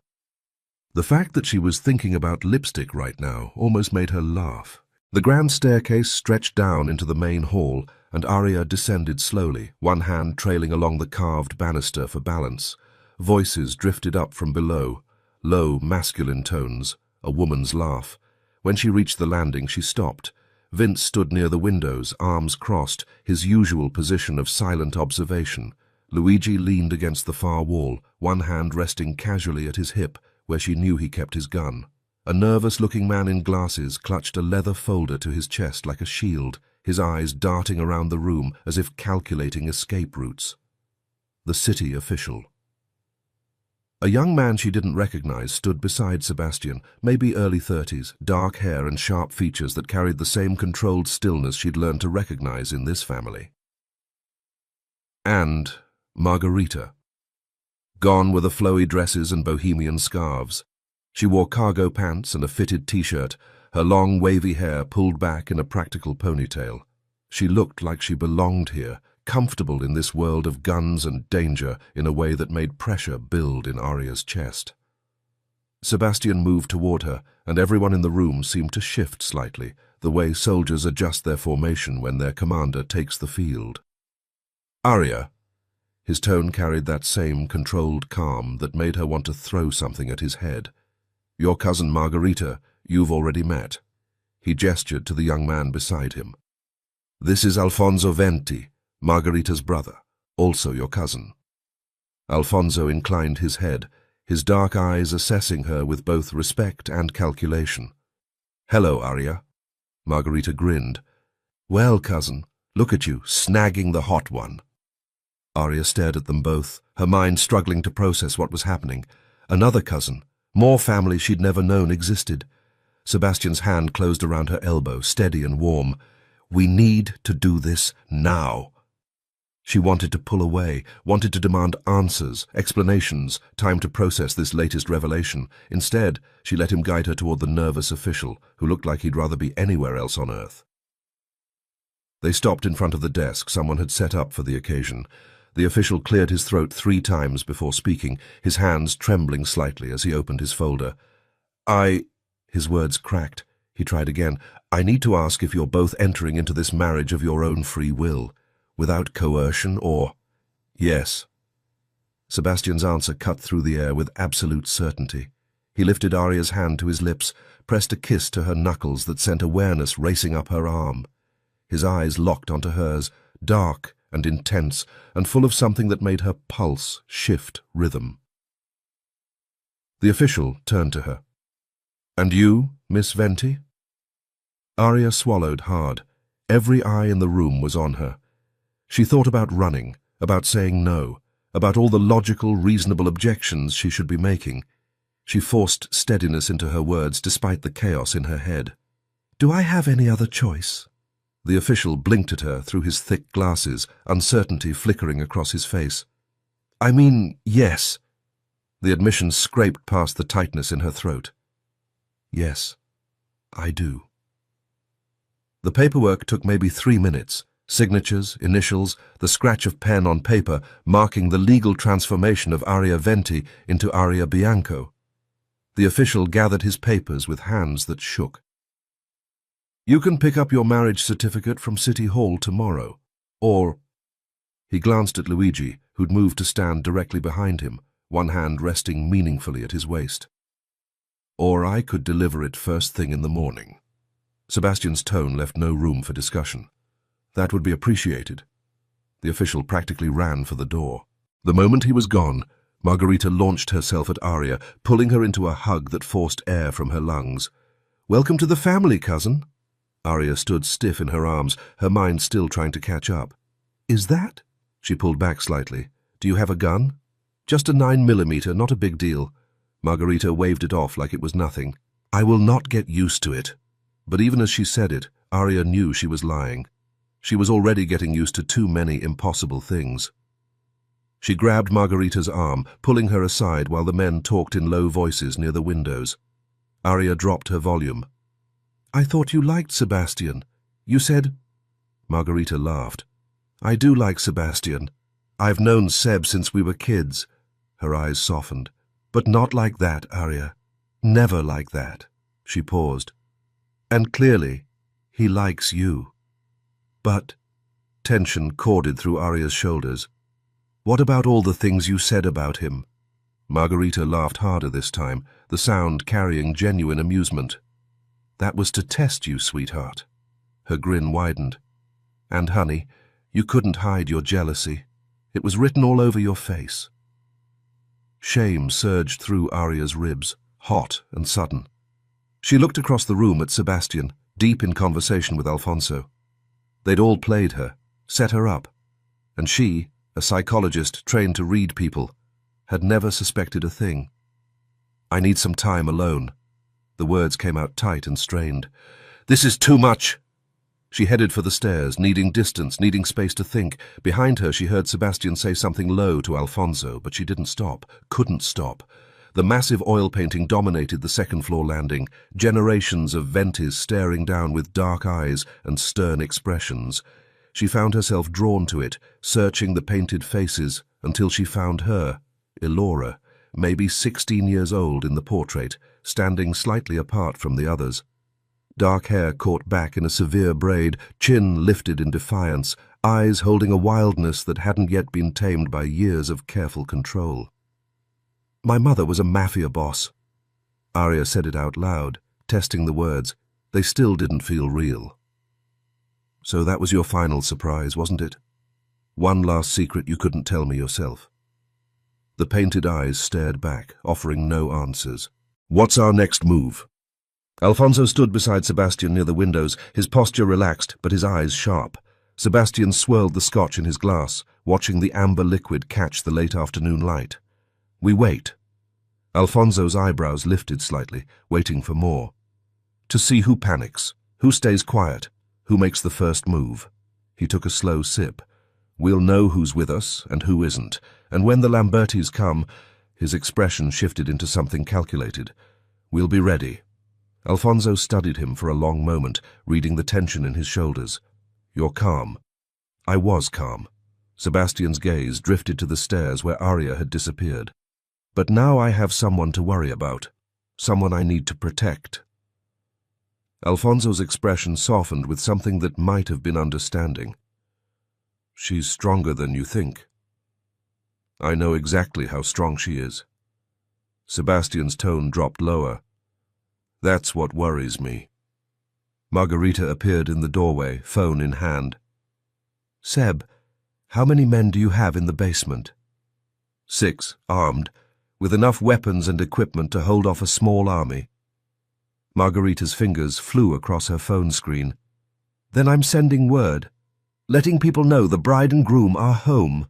The fact that she was thinking about lipstick right now almost made her laugh. The grand staircase stretched down into the main hall, and Aria descended slowly, one hand trailing along the carved banister for balance. Voices drifted up from below, low, masculine tones, a woman's laugh. When she reached the landing, she stopped. Vince stood near the windows, arms crossed, his usual position of silent observation. Luigi leaned against the far wall, one hand resting casually at his hip, where she knew he kept his gun. A nervous-looking man in glasses clutched a leather folder to his chest like a shield, his eyes darting around the room as if calculating escape routes. The city official. A young man she didn't recognize stood beside Sebastian, maybe early 30s, dark hair and sharp features that carried the same controlled stillness she'd learned to recognize in this family. And Margarita. Gone were the flowy dresses and bohemian scarves. She wore cargo pants and a fitted t-shirt, her long wavy hair pulled back in a practical ponytail. She looked like she belonged here, comfortable in this world of guns and danger in a way that made pressure build in Aria's chest. Sebastian moved toward her, and everyone in the room seemed to shift slightly, the way soldiers adjust their formation when their commander takes the field. Aria. His tone carried that same controlled calm that made her want to throw something at his head. Your cousin Margarita, you've already met. He gestured to the young man beside him. This is Alfonso Venti, Margarita's brother, also your cousin. Alfonso inclined his head, his dark eyes assessing her with both respect and calculation. Hello, Aria. Margarita grinned. Well, cousin, look at you, snagging the hot one. Aria stared at them both, her mind struggling to process what was happening. Another cousin, more family she'd never known existed. Sebastian's hand closed around her elbow, steady and warm. We need to do this now. She wanted to pull away, wanted to demand answers, explanations, time to process this latest revelation. Instead, she let him guide her toward the nervous official, who looked like he'd rather be anywhere else on Earth. They stopped in front of the desk someone had set up for the occasion. The official cleared his throat 3 times before speaking, his hands trembling slightly as he opened his folder. His words cracked. He tried again. I need to ask if you're both entering into this marriage of your own free will. Without coercion or... Yes. Sebastian's answer cut through the air with absolute certainty. He lifted Aria's hand to his lips, pressed a kiss to her knuckles that sent awareness racing up her arm. His eyes locked onto hers, dark and intense, and full of something that made her pulse shift rhythm. The official turned to her. And you, Miss Venti? Aria swallowed hard. Every eye in the room was on her. She thought about running, about saying no, about all the logical, reasonable objections she should be making. She forced steadiness into her words despite the chaos in her head. Do I have any other choice? The official blinked at her through his thick glasses, uncertainty flickering across his face. I mean, yes. The admission scraped past the tightness in her throat. Yes, I do. The paperwork took maybe 3 minutes. Signatures, initials, the scratch of pen on paper marking the legal transformation of Aria Venti into Aria Bianco. The official gathered his papers with hands that shook. You can pick up your marriage certificate from City Hall tomorrow, or... He glanced at Luigi, who'd moved to stand directly behind him, one hand resting meaningfully at his waist. Or I could deliver it first thing in the morning. Sebastian's tone left no room for discussion. That would be appreciated. The official practically ran for the door. The moment he was gone, Margherita launched herself at Aria, pulling her into a hug that forced air from her lungs. Welcome to the family, cousin. Aria stood stiff in her arms, her mind still trying to catch up. Is that? She pulled back slightly. Do you have a gun? Just a 9mm, not a big deal. Margherita waved it off like it was nothing. I will not get used to it. But even as she said it, Aria knew she was lying. She was already getting used to too many impossible things. She grabbed Margherita's arm, pulling her aside while the men talked in low voices near the windows. Aria dropped her volume. I thought you liked Sebastian. You said... Margherita laughed. I do like Sebastian. I've known Seb since we were kids. Her eyes softened. But not like that, Aria. Never like that. She paused. And clearly, he likes you. But... Tension corded through Aria's shoulders. What about all the things you said about him? Margherita laughed harder this time, the sound carrying genuine amusement. That was to test you, sweetheart. Her grin widened. And, honey, you couldn't hide your jealousy. It was written all over your face. Shame surged through Aria's ribs, hot and sudden. She looked across the room at Sebastian, deep in conversation with Alfonso. They'd all played her, set her up, and she, a psychologist trained to read people, had never suspected a thing. I need some time alone. The words came out tight and strained. This is too much. She headed for the stairs, needing distance, needing space to think. Behind her she heard Sebastian say something low to Alfonso, but she didn't stop, couldn't stop. The massive oil painting dominated the second-floor landing, generations of Ventis staring down with dark eyes and stern expressions. She found herself drawn to it, searching the painted faces until she found her, Elora, maybe 16 years old in the portrait, standing slightly apart from the others. Dark hair caught back in a severe braid, chin lifted in defiance, eyes holding a wildness that hadn't yet been tamed by years of careful control. My mother was a Mafia boss. Aria said it out loud, testing the words. They still didn't feel real. So that was your final surprise, wasn't it? One last secret you couldn't tell me yourself. The painted eyes stared back, offering no answers. What's our next move? Alfonso stood beside Sebastian near the windows, his posture relaxed, but his eyes sharp. Sebastian swirled the scotch in his glass, watching the amber liquid catch the late afternoon light. We wait. Alfonso's eyebrows lifted slightly, waiting for more. To see who panics, who stays quiet, who makes the first move. He took a slow sip. We'll know who's with us and who isn't, and when the Lambertis come, his expression shifted into something calculated. We'll be ready. Alfonso studied him for a long moment, reading the tension in his shoulders. You're calm. I was calm. Sebastian's gaze drifted to the stairs where Aria had disappeared. But now I have someone to worry about, someone I need to protect. Alfonso's expression softened with something that might have been understanding. She's stronger than you think. I know exactly how strong she is. Sebastian's tone dropped lower. That's what worries me. Margherita appeared in the doorway, phone in hand. Seb, how many men do you have in the basement? 6, armed, with enough weapons and equipment to hold off a small army. Margherita's fingers flew across her phone screen. Then I'm sending word, letting people know the bride and groom are home.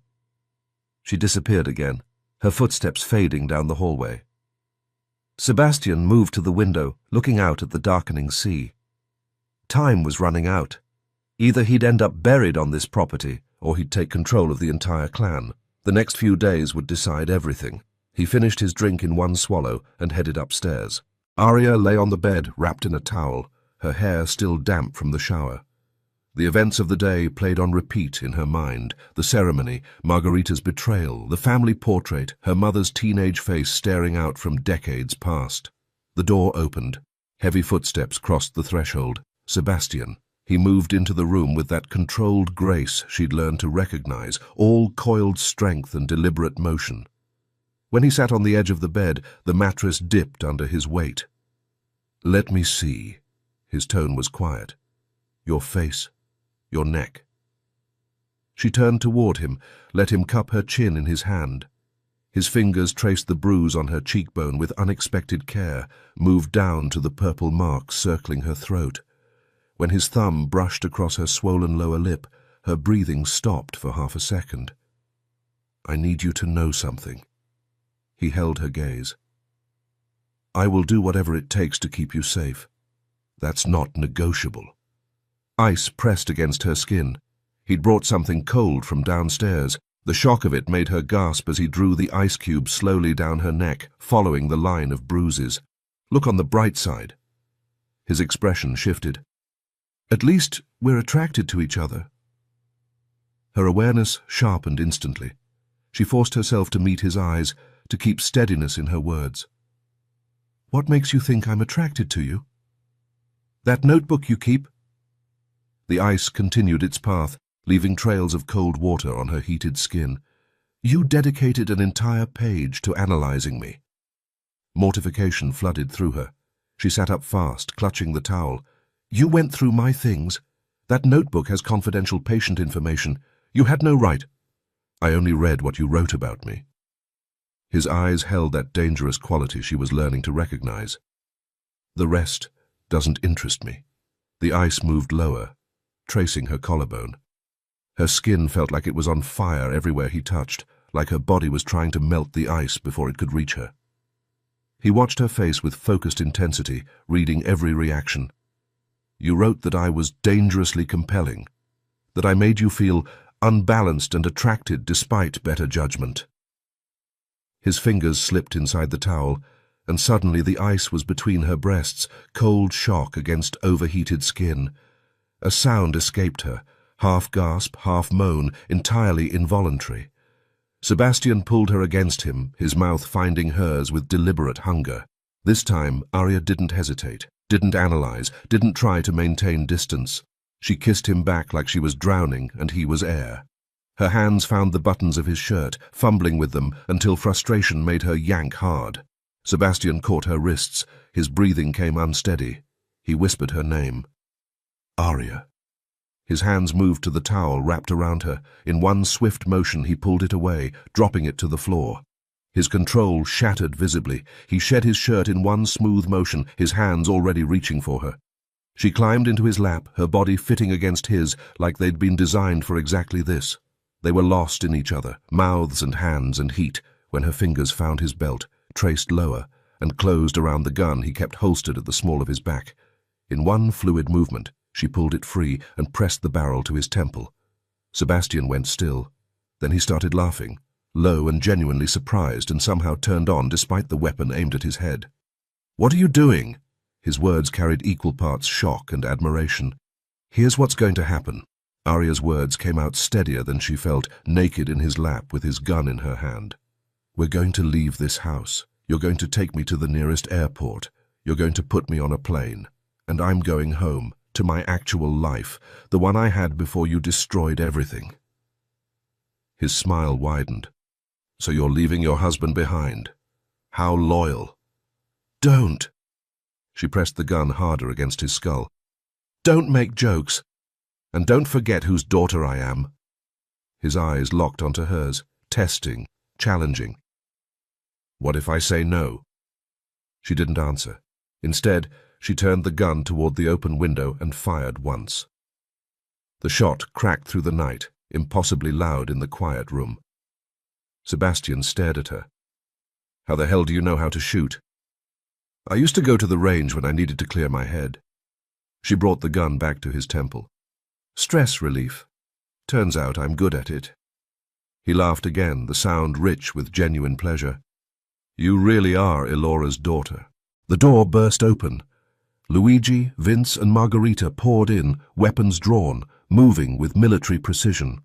She disappeared again, her footsteps fading down the hallway. Sebastian moved to the window, looking out at the darkening sea. Time was running out. Either he'd end up buried on this property, or he'd take control of the entire clan. The next few days would decide everything. He finished his drink in one swallow and headed upstairs. Aria lay on the bed, wrapped in a towel, her hair still damp from the shower. The events of the day played on repeat in her mind: the ceremony, Margarita's betrayal, the family portrait, her mother's teenage face staring out from decades past. The door opened. Heavy footsteps crossed the threshold. Sebastian. He moved into the room with that controlled grace she'd learned to recognize, all coiled strength and deliberate motion. When he sat on the edge of the bed, the mattress dipped under his weight. "Let me see." His tone was quiet. "Your face. Your neck." She turned toward him, let him cup her chin in his hand. His fingers traced the bruise on her cheekbone with unexpected care, moved down to the purple mark circling her throat. When his thumb brushed across her swollen lower lip, her breathing stopped for half a second. "I need you to know something." He held her gaze. "I will do whatever it takes to keep you safe. That's not negotiable." Ice pressed against her skin. He'd brought something cold from downstairs. The shock of it made her gasp as he drew the ice cube slowly down her neck, following the line of bruises. "Look on the bright side." His expression shifted. "At least we're attracted to each other." Her awareness sharpened instantly. She forced herself to meet his eyes, to keep steadiness in her words. "What makes you think I'm attracted to you?" "That notebook you keep." The ice continued its path, leaving trails of cold water on her heated skin. "You dedicated an entire page to analyzing me." Mortification flooded through her. She sat up fast, clutching the towel. "You went through my things. That notebook has confidential patient information. You had no right." "I only read what you wrote about me." His eyes held that dangerous quality she was learning to recognize. "The rest doesn't interest me." The ice moved lower, tracing her collarbone. Her skin felt like it was on fire everywhere he touched, like her body was trying to melt the ice before it could reach her. He watched her face with focused intensity, reading every reaction. "You wrote that I was dangerously compelling, that I made you feel unbalanced and attracted despite better judgment." His fingers slipped inside the towel, and suddenly the ice was between her breasts, cold shock against overheated skin. A sound escaped her, half gasp, half moan, entirely involuntary. Sebastian pulled her against him, his mouth finding hers with deliberate hunger. This time, Aria didn't hesitate, didn't analyze, didn't try to maintain distance. She kissed him back like she was drowning and he was air. Her hands found the buttons of his shirt, fumbling with them until frustration made her yank hard. Sebastian caught her wrists. His breathing came unsteady. He whispered her name. "Aria." His hands moved to the towel wrapped around her. In one swift motion he pulled it away, dropping it to the floor. His control shattered visibly. He shed his shirt in one smooth motion, his hands already reaching for her. She climbed into his lap, her body fitting against his like they'd been designed for exactly this. They were lost in each other, mouths and hands and heat, when her fingers found his belt, traced lower, and closed around the gun he kept holstered at the small of his back. In one fluid movement, she pulled it free and pressed the barrel to his temple. Sebastian went still. Then he started laughing, low and genuinely surprised, and somehow turned on despite the weapon aimed at his head. "What are you doing?" His words carried equal parts shock and admiration. "Here's what's going to happen." Aria's words came out steadier than she felt, naked in his lap with his gun in her hand. "We're going to leave this house. You're going to take me to the nearest airport. You're going to put me on a plane. And I'm going home, to my actual life, the one I had before you destroyed everything." His smile widened. "So you're leaving your husband behind? How loyal." "Don't!" She pressed the gun harder against his skull. "Don't make jokes. And don't forget whose daughter I am." His eyes locked onto hers, testing, challenging. "What if I say no?" She didn't answer. Instead, she turned the gun toward the open window and fired once. The shot cracked through the night, impossibly loud in the quiet room. Sebastian stared at her. "How the hell do you know how to shoot?" "I used to go to the range when I needed to clear my head." She brought the gun back to his temple. "Stress relief. Turns out I'm good at it." He laughed again, the sound rich with genuine pleasure. You really are Elora's daughter. The door burst open. Luigi, Vince, and Margherita poured in, weapons drawn, moving with military precision.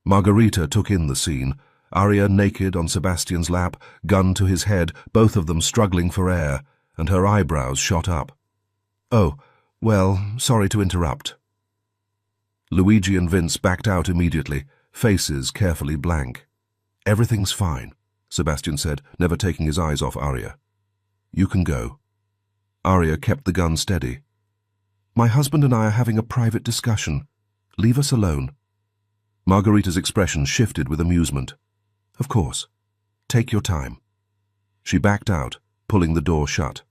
Margherita took in the scene, Aria naked on Sebastian's lap, gun to his head, both of them struggling for air, and her eyebrows shot up. "Oh, well, sorry to interrupt." Luigi and Vince backed out immediately, faces carefully blank. "Everything's fine," Sebastian said, never taking his eyes off Aria. "You can go." Aria kept the gun steady. "My husband and I are having a private discussion. Leave us alone." Margherita's expression shifted with amusement. "Of course. Take your time." She backed out, pulling the door shut.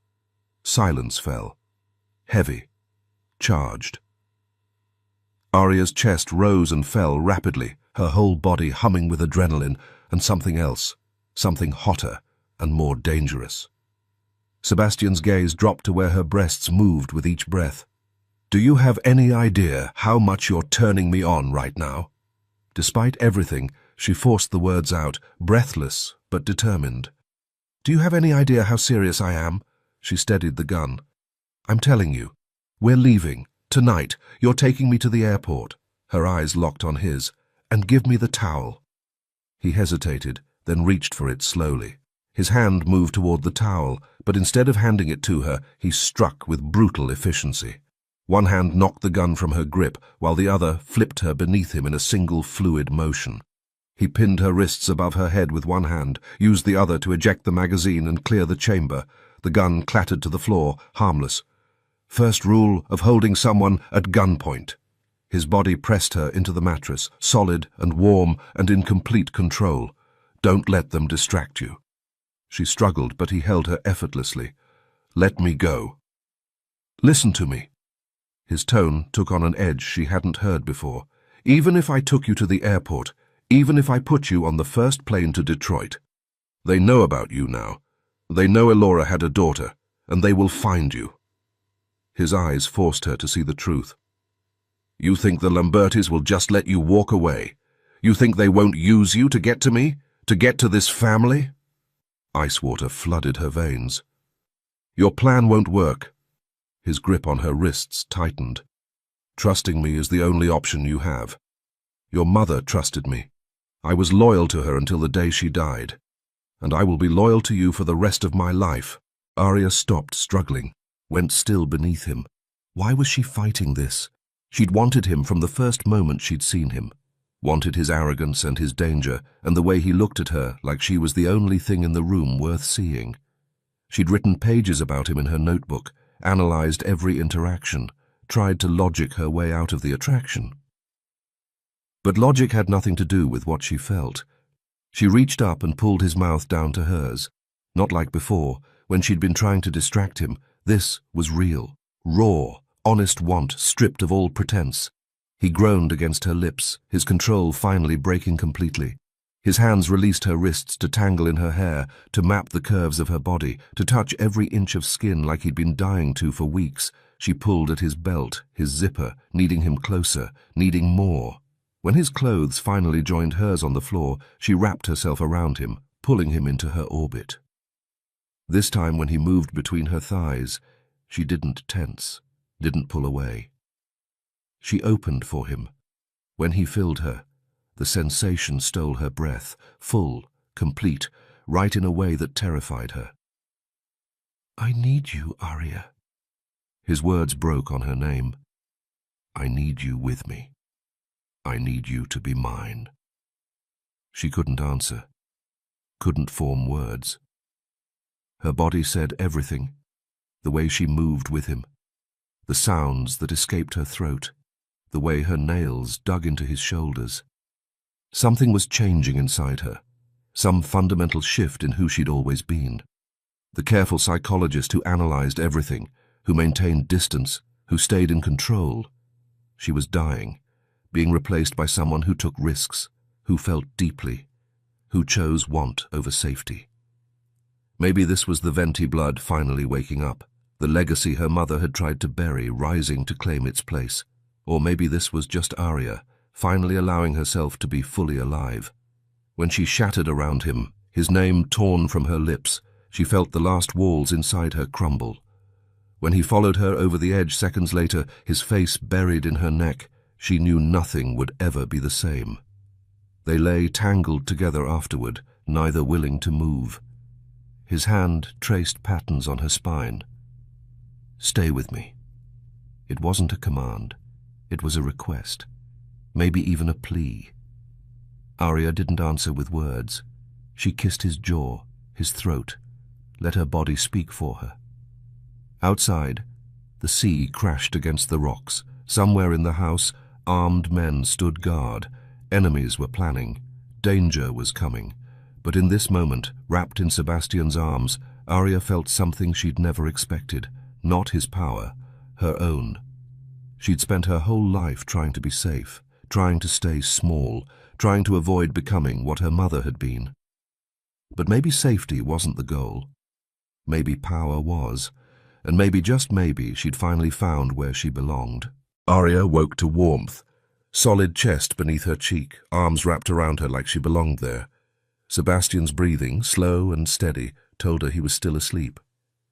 Silence fell. Heavy. Charged. Aria's chest rose and fell rapidly, her whole body humming with adrenaline and something else, something hotter and more dangerous. Sebastian's gaze dropped to where her breasts moved with each breath. "Do you have any idea how much you're turning me on right now?" Despite everything, she forced the words out, breathless but determined. "Do you have any idea how serious I am?" She steadied the gun. "I'm telling you. We're leaving. Tonight. You're taking me to the airport." Her eyes locked on his. "And give me the towel." He hesitated, then reached for it slowly. His hand moved toward the towel, but instead of handing it to her, he struck with brutal efficiency. One hand knocked the gun from her grip, while the other flipped her beneath him in a single fluid motion. He pinned her wrists above her head with one hand, used the other to eject the magazine and clear the chamber. The gun clattered to the floor, harmless. First rule of holding someone at gunpoint. His body pressed her into the mattress, solid and warm and in complete control. "Don't let them distract you." She struggled, but he held her effortlessly. "Let me go." "Listen to me." His tone took on an edge she hadn't heard before. "Even if I took you to the airport, even if I put you on the first plane to Detroit, they know about you now. They know Elora had a daughter, and they will find you." His eyes forced her to see the truth. "You think the Lambertis will just let you walk away? You think they won't use you to get to me? To get to this family?" Ice water flooded her veins. "Your plan won't work." His grip on her wrists tightened. "Trusting me is the only option you have. Your mother trusted me. I was loyal to her until the day she died. And I will be loyal to you for the rest of my life." Aria stopped struggling, went still beneath him. Why was she fighting this? She'd wanted him from the first moment she'd seen him. Wanted his arrogance and his danger, and the way he looked at her like she was the only thing in the room worth seeing. She'd written pages about him in her notebook, analyzed every interaction, tried to logic her way out of the attraction. But logic had nothing to do with what she felt. She reached up and pulled his mouth down to hers. Not like before, when she'd been trying to distract him. This was real, raw, honest want stripped of all pretense. He groaned against her lips, his control finally breaking completely. His hands released her wrists to tangle in her hair, to map the curves of her body, to touch every inch of skin like he'd been dying to for weeks. She pulled at his belt, his zipper, needing him closer, needing more. When his clothes finally joined hers on the floor, she wrapped herself around him, pulling him into her orbit. This time when he moved between her thighs, she didn't tense, didn't pull away. She opened for him. When he filled her, the sensation stole her breath, full, complete, right in a way that terrified her. "I need you, Aria." His words broke on her name. "I need you with me. I need you to be mine." She couldn't answer, couldn't form words. Her body said everything, the way she moved with him, the sounds that escaped her throat, the way her nails dug into his shoulders. Something was changing inside her, some fundamental shift in who she'd always been. The careful psychologist who analyzed everything, who maintained distance, who stayed in control. She was dying, being replaced by someone who took risks, who felt deeply, who chose want over safety. Maybe this was the Venti blood finally waking up, the legacy her mother had tried to bury rising to claim its place. Or maybe this was just Aria, finally allowing herself to be fully alive. When she shattered around him, his name torn from her lips, She felt the last walls inside her crumble. When he followed her over the edge seconds later, his face buried in her neck, she knew nothing would ever be the same. They lay tangled together afterward, neither willing to move. His hand traced patterns on her spine. "Stay with me." It wasn't a command. It was a request. Maybe even a plea. Aria didn't answer with words. She kissed his jaw, his throat, let her body speak for her. Outside, the sea crashed against the rocks. Somewhere in the house, armed men stood guard. Enemies were planning. Danger was coming. But in this moment, wrapped in Sebastian's arms, Aria felt something she'd never expected. Not his power, her own. She'd spent her whole life trying to be safe, trying to stay small, trying to avoid becoming what her mother had been. But maybe safety wasn't the goal. Maybe power was. And maybe, just maybe, she'd finally found where she belonged. Aria woke to warmth. Solid chest beneath her cheek, arms wrapped around her like she belonged there. Sebastian's breathing, slow and steady, told her he was still asleep.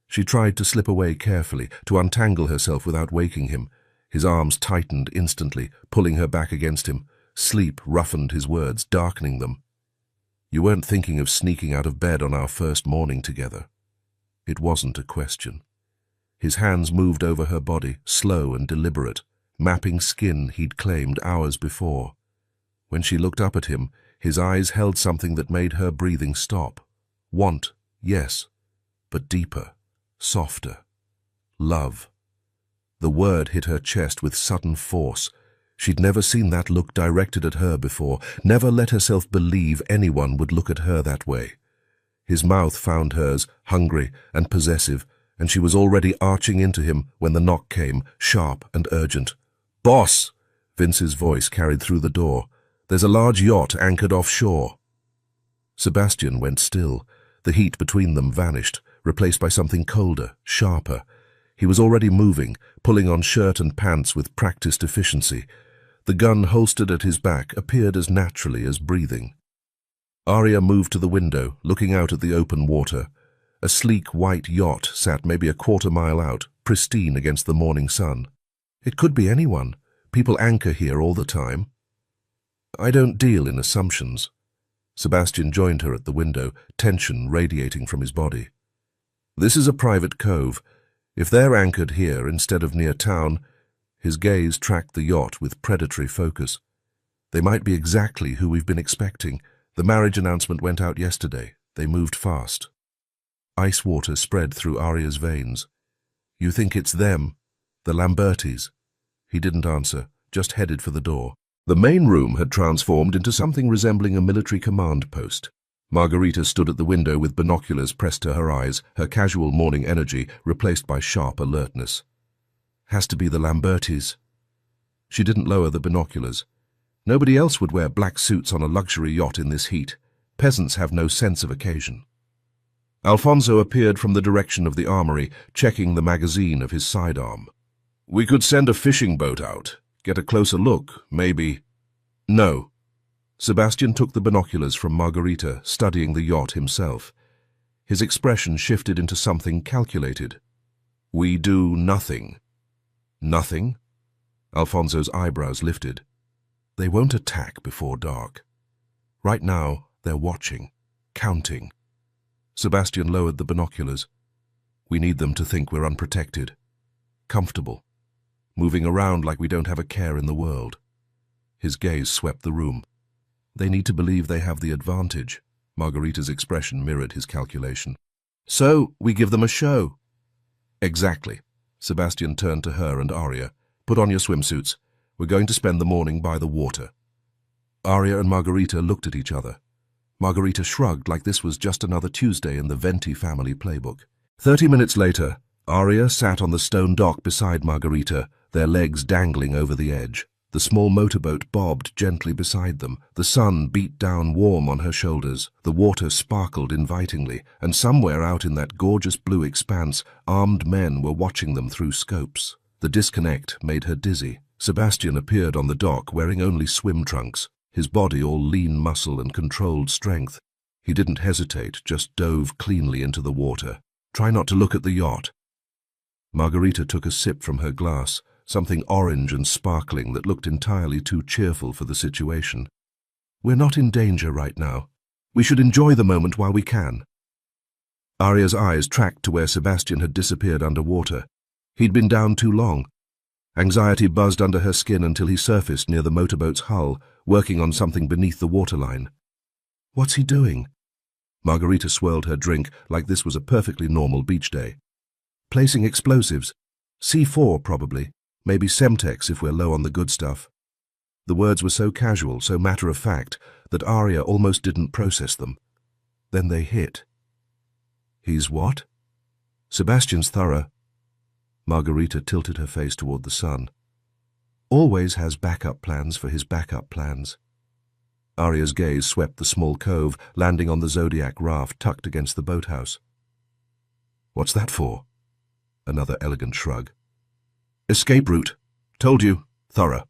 She tried to slip away carefully, to untangle herself without waking him. His arms tightened instantly, pulling her back against him. Sleep roughened his words, darkening them. "You weren't thinking of sneaking out of bed on our first morning together." It wasn't a question. His hands moved over her body, slow and deliberate, mapping skin he'd claimed hours before. When she looked up at him, his eyes held something that made her breathing stop. Want, yes, but deeper, softer. Love. The word hit her chest with sudden force. She'd never seen that look directed at her before, never let herself believe anyone would look at her that way. His mouth found hers, hungry and possessive, and she was already arching into him when the knock came, sharp and urgent. "Boss!" Vince's voice carried through the door. "There's a large yacht anchored offshore." Sebastian went still. The heat between them vanished, replaced by something colder, sharper. He was already moving, pulling on shirt and pants with practiced efficiency. The gun holstered at his back appeared as naturally as breathing. Aria moved to the window, looking out at the open water. A sleek white yacht sat maybe a quarter-mile out, pristine against the morning sun. It could be anyone. People anchor here all the time. "I don't deal in assumptions." Sebastian joined her at the window, tension radiating from his body. "This is a private cove. If they're anchored here instead of near town," his gaze tracked the yacht with predatory focus, "they might be exactly who we've been expecting. The marriage announcement went out yesterday. They moved fast." Ice water spread through Aria's veins. "You think it's them? The Lambertis?" He didn't answer, just headed for the door. The main room had transformed into something resembling a military command post. Margarita stood at the window with binoculars pressed to her eyes, her casual morning energy replaced by sharp alertness. "Has to be the Lambertis." She didn't lower the binoculars. Nobody else would wear black suits on a luxury yacht in this heat. Peasants have no sense of occasion. Alfonso appeared from the direction of the armory, checking the magazine of his sidearm. "We could send a fishing boat out, get a closer look, maybe." "No." Sebastian took the binoculars from Margarita, studying the yacht himself. His expression shifted into something calculated. "We do nothing." "Nothing?" Alfonso's eyebrows lifted. "They won't attack before dark. Right now, they're watching, counting." Sebastian lowered the binoculars. "We need them to think we're unprotected, comfortable, moving around like we don't have a care in the world." His gaze swept the room. "They need to believe they have the advantage." Margarita's expression mirrored his calculation. "So, we give them a show." "Exactly." Sebastian turned to her and Aria. "Put on your swimsuits. We're going to spend the morning by the water." Aria and Margarita looked at each other. Margarita shrugged like this was just another Tuesday in the Venti family playbook. 30 minutes later, Aria sat on the stone dock beside Margarita, their legs dangling over the edge. The small motorboat bobbed gently beside them. The sun beat down warm on her shoulders. The water sparkled invitingly, and somewhere out in that gorgeous blue expanse, armed men were watching them through scopes. The disconnect made her dizzy. Sebastian appeared on the dock wearing only swim trunks, his body all lean muscle and controlled strength. He didn't hesitate, just dove cleanly into the water. Try not to look at the yacht. Margarita took a sip from her glass, something orange and sparkling that looked entirely too cheerful for the situation. We're not in danger right now. We should enjoy the moment while we can. Aria's eyes tracked to where Sebastian had disappeared underwater. He'd been down too long. Anxiety buzzed under her skin until he surfaced near the motorboat's hull, working on something beneath the waterline. What's he doing? Margarita swirled her drink like this was a perfectly normal beach day. Placing explosives. C4, probably. Maybe Semtex if we're low on the good stuff. The words were so casual, so matter-of-fact, that Aria almost didn't process them. Then they hit. He's what? Sebastian's thorough. Margarita tilted her face toward the sun. Always has backup plans for his backup plans. Aria's gaze swept the small cove, landing on the Zodiac raft tucked against the boathouse. What's that for? Another elegant shrug. Escape route. Told you. Thorough.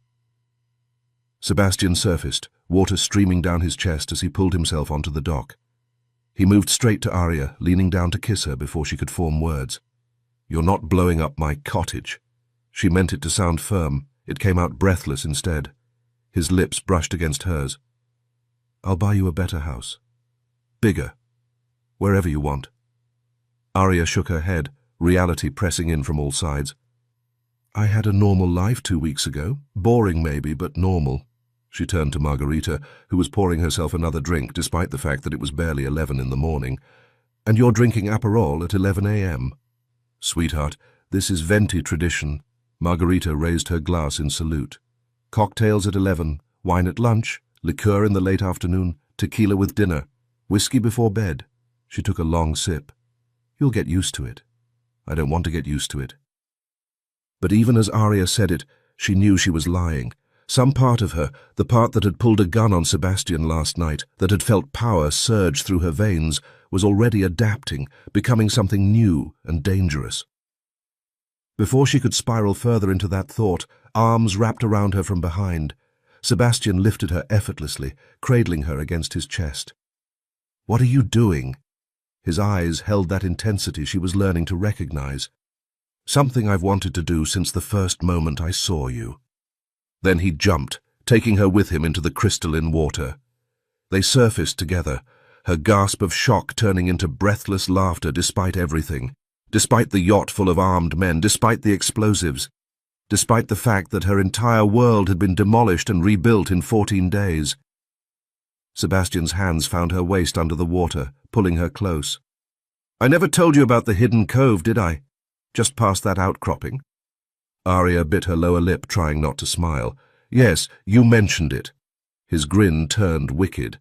Sebastian surfaced, water streaming down his chest as he pulled himself onto the dock. He moved straight to Aria, leaning down to kiss her before she could form words. You're not blowing up my cottage. She meant it to sound firm. It came out breathless instead. His lips brushed against hers. I'll buy you a better house. Bigger. Wherever you want. Aria shook her head, reality pressing in from all sides. I had a normal life 2 weeks ago. Boring maybe, but normal. She turned to Margarita, who was pouring herself another drink despite the fact that it was barely 11 in the morning. And you're drinking Aperol at 11 a.m. Sweetheart, this is Venti tradition. Margarita raised her glass in salute. Cocktails at 11, wine at lunch, liqueur in the late afternoon, tequila with dinner, whiskey before bed. She took a long sip. You'll get used to it. I don't want to get used to it. But even as Aria said it, she knew she was lying. Some part of her, the part that had pulled a gun on Sebastian last night, that had felt power surge through her veins, was already adapting, becoming something new and dangerous. Before she could spiral further into that thought, arms wrapped around her from behind. Sebastian lifted her effortlessly, cradling her against his chest. What are you doing? His eyes held that intensity she was learning to recognize. Something I've wanted to do since the first moment I saw you. Then he jumped, taking her with him into the crystalline water. They surfaced together, her gasp of shock turning into breathless laughter despite everything, despite the yacht full of armed men, despite the explosives, despite the fact that her entire world had been demolished and rebuilt in 14 days. Sebastian's hands found her waist under the water, pulling her close. I never told you about the hidden cove, did I? Just past that outcropping? Aria bit her lower lip, trying not to smile. Yes, you mentioned it. His grin turned wicked.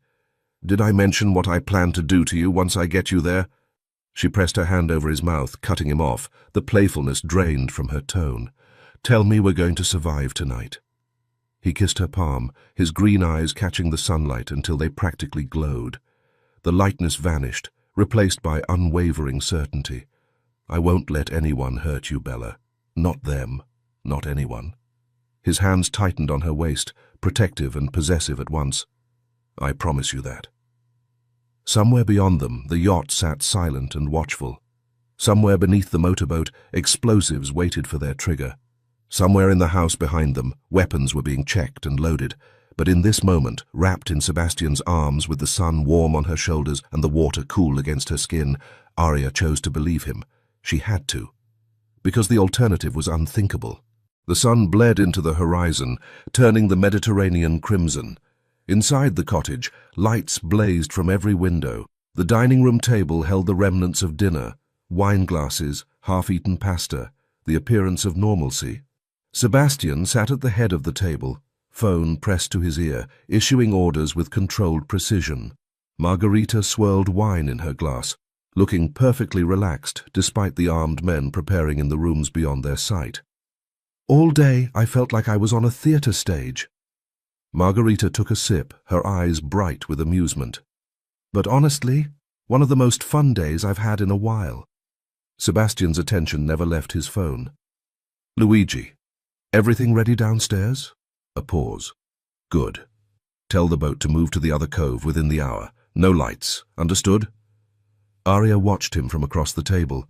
Did I mention what I plan to do to you once I get you there? She pressed her hand over his mouth, cutting him off, the playfulness drained from her tone. Tell me we're going to survive tonight. He kissed her palm, his green eyes catching the sunlight until they practically glowed. The lightness vanished, replaced by unwavering certainty. I won't let anyone hurt you, Bella. Not them. Not anyone. His hands tightened on her waist, protective and possessive at once. I promise you that. Somewhere beyond them, the yacht sat silent and watchful. Somewhere beneath the motorboat, explosives waited for their trigger. Somewhere in the house behind them, weapons were being checked and loaded. But in this moment, wrapped in Sebastian's arms with the sun warm on her shoulders and the water cool against her skin, Aria chose to believe him. She had to. Because the alternative was unthinkable. The sun bled into the horizon, turning the Mediterranean crimson. Inside the cottage, lights blazed from every window. The dining room table held the remnants of dinner, wine glasses, half-eaten pasta, the appearance of normalcy. Sebastian sat at the head of the table, phone pressed to his ear, issuing orders with controlled precision. Margarita swirled wine in her glass, looking perfectly relaxed despite the armed men preparing in the rooms beyond their sight. All day I felt like I was on a theater stage. Margarita took a sip, her eyes bright with amusement. But honestly, one of the most fun days I've had in a while. Sebastian's attention never left his phone. Luigi, everything ready downstairs? A pause. Good. Tell the boat to move to the other cove within the hour. No lights, understood? Aria watched him from across the table.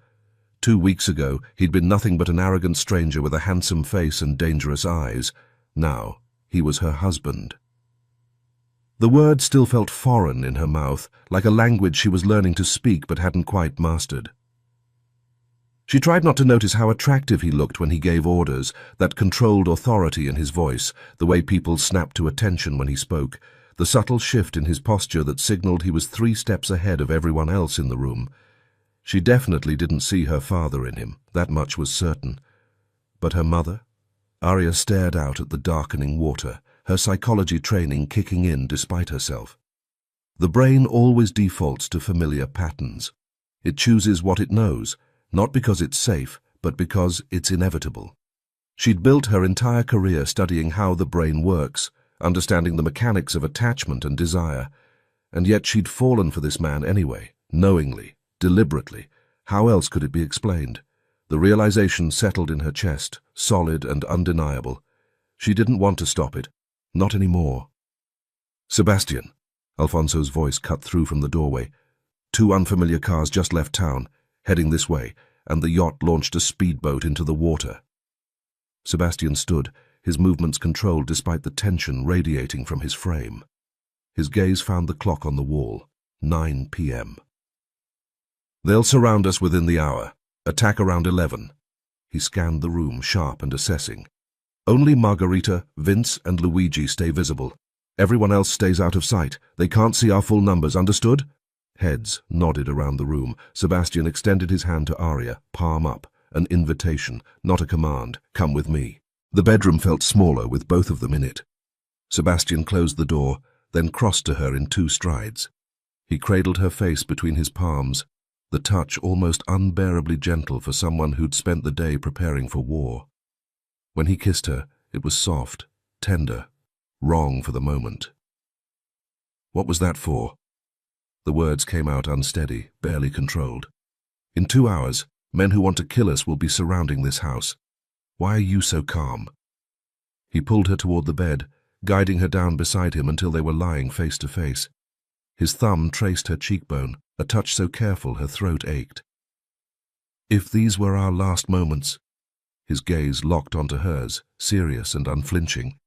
2 weeks ago, he'd been nothing but an arrogant stranger with a handsome face and dangerous eyes. Now, he was her husband. The word still felt foreign in her mouth, like a language she was learning to speak but hadn't quite mastered. She tried not to notice how attractive he looked when he gave orders, that controlled authority in his voice, the way people snapped to attention when he spoke, the subtle shift in his posture that signaled he was 3 steps ahead of everyone else in the room. She definitely didn't see her father in him, that much was certain. But her mother? Aria stared out at the darkening water, her psychology training kicking in despite herself. The brain always defaults to familiar patterns. It chooses what it knows, not because it's safe, but because it's inevitable. She'd built her entire career studying how the brain works, understanding the mechanics of attachment and desire, and yet she'd fallen for this man anyway, knowingly, deliberately. How else could it be explained? The realization settled in her chest, solid and undeniable. She didn't want to stop it, not anymore. Sebastian, Alfonso's voice cut through from the doorway. 2 unfamiliar cars just left town, heading this way, and the yacht launched a speedboat into the water. Sebastian stood, his movements controlled despite the tension radiating from his frame. His gaze found the clock on the wall, 9 p.m. They'll surround us within the hour. Attack around 11. He scanned the room, sharp and assessing. Only Margarita, Vince, and Luigi stay visible. Everyone else stays out of sight. They can't see our full numbers, understood? Heads nodded around the room. Sebastian extended his hand to Aria, palm up, an invitation, not a command. Come with me. The bedroom felt smaller with both of them in it. Sebastian closed the door, then crossed to her in 2 strides. He cradled her face between his palms, the touch almost unbearably gentle for someone who'd spent the day preparing for war. When he kissed her, it was soft, tender, wrong for the moment. What was that for? The words came out unsteady, barely controlled. In 2 hours, men who want to kill us will be surrounding this house. Why are you so calm? He pulled her toward the bed, guiding her down beside him until they were lying face to face. His thumb traced her cheekbone, a touch so careful her throat ached. If these were our last moments, his gaze locked onto hers, serious and unflinching.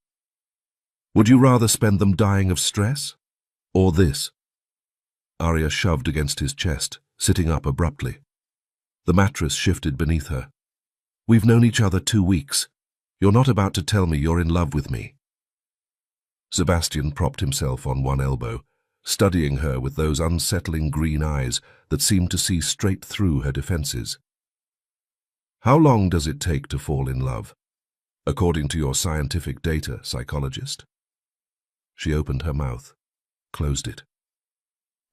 Would you rather spend them dying of stress? Or this? Aria shoved against his chest, sitting up abruptly. The mattress shifted beneath her. We've known each other 2 weeks. You're not about to tell me you're in love with me. Sebastian propped himself on one elbow, studying her with those unsettling green eyes that seemed to see straight through her defenses. How long does it take to fall in love, according to your scientific data, psychologist? She opened her mouth, closed it.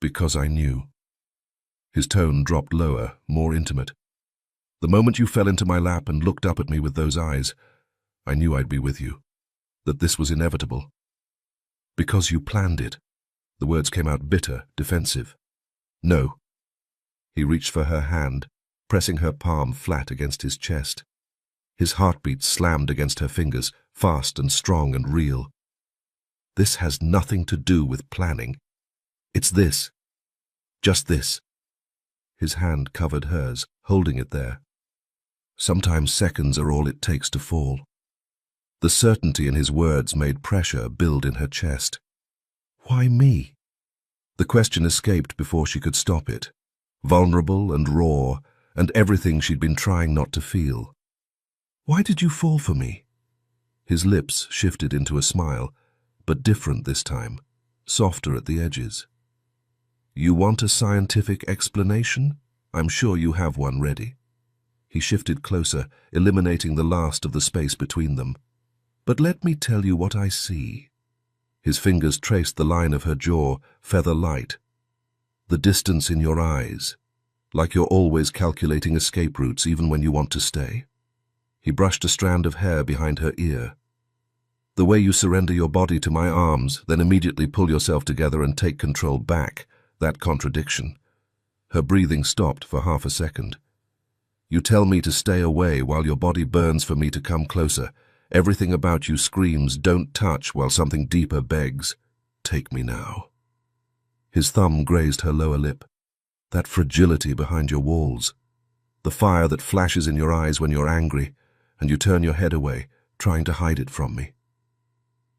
Because I knew. His tone dropped lower, more intimate. The moment you fell into my lap and looked up at me with those eyes, I knew I'd be with you, that this was inevitable. Because you planned it. The words came out bitter, defensive. No. He reached for her hand, pressing her palm flat against his chest. His heartbeat slammed against her fingers, fast and strong and real. This has nothing to do with planning. It's this. Just this. His hand covered hers, holding it there. Sometimes seconds are all it takes to fall. The certainty in his words made pressure build in her chest. Why me? The question escaped before she could stop it. Vulnerable and raw, and everything she'd been trying not to feel. Why did you fall for me? His lips shifted into a smile, but different this time, softer at the edges. You want a scientific explanation? I'm sure you have one ready. He shifted closer, eliminating the last of the space between them. But let me tell you what I see. His fingers traced the line of her jaw, feather light. The distance in your eyes, like you're always calculating escape routes even when you want to stay. He brushed a strand of hair behind her ear. The way you surrender your body to my arms, then immediately pull yourself together and take control back, that contradiction. Her breathing stopped for half a second. You tell me to stay away while your body burns for me to come closer. Everything about you screams, don't touch, while something deeper begs, take me now. His thumb grazed her lower lip. That fragility behind your walls. The fire that flashes in your eyes when you're angry, and you turn your head away, trying to hide it from me.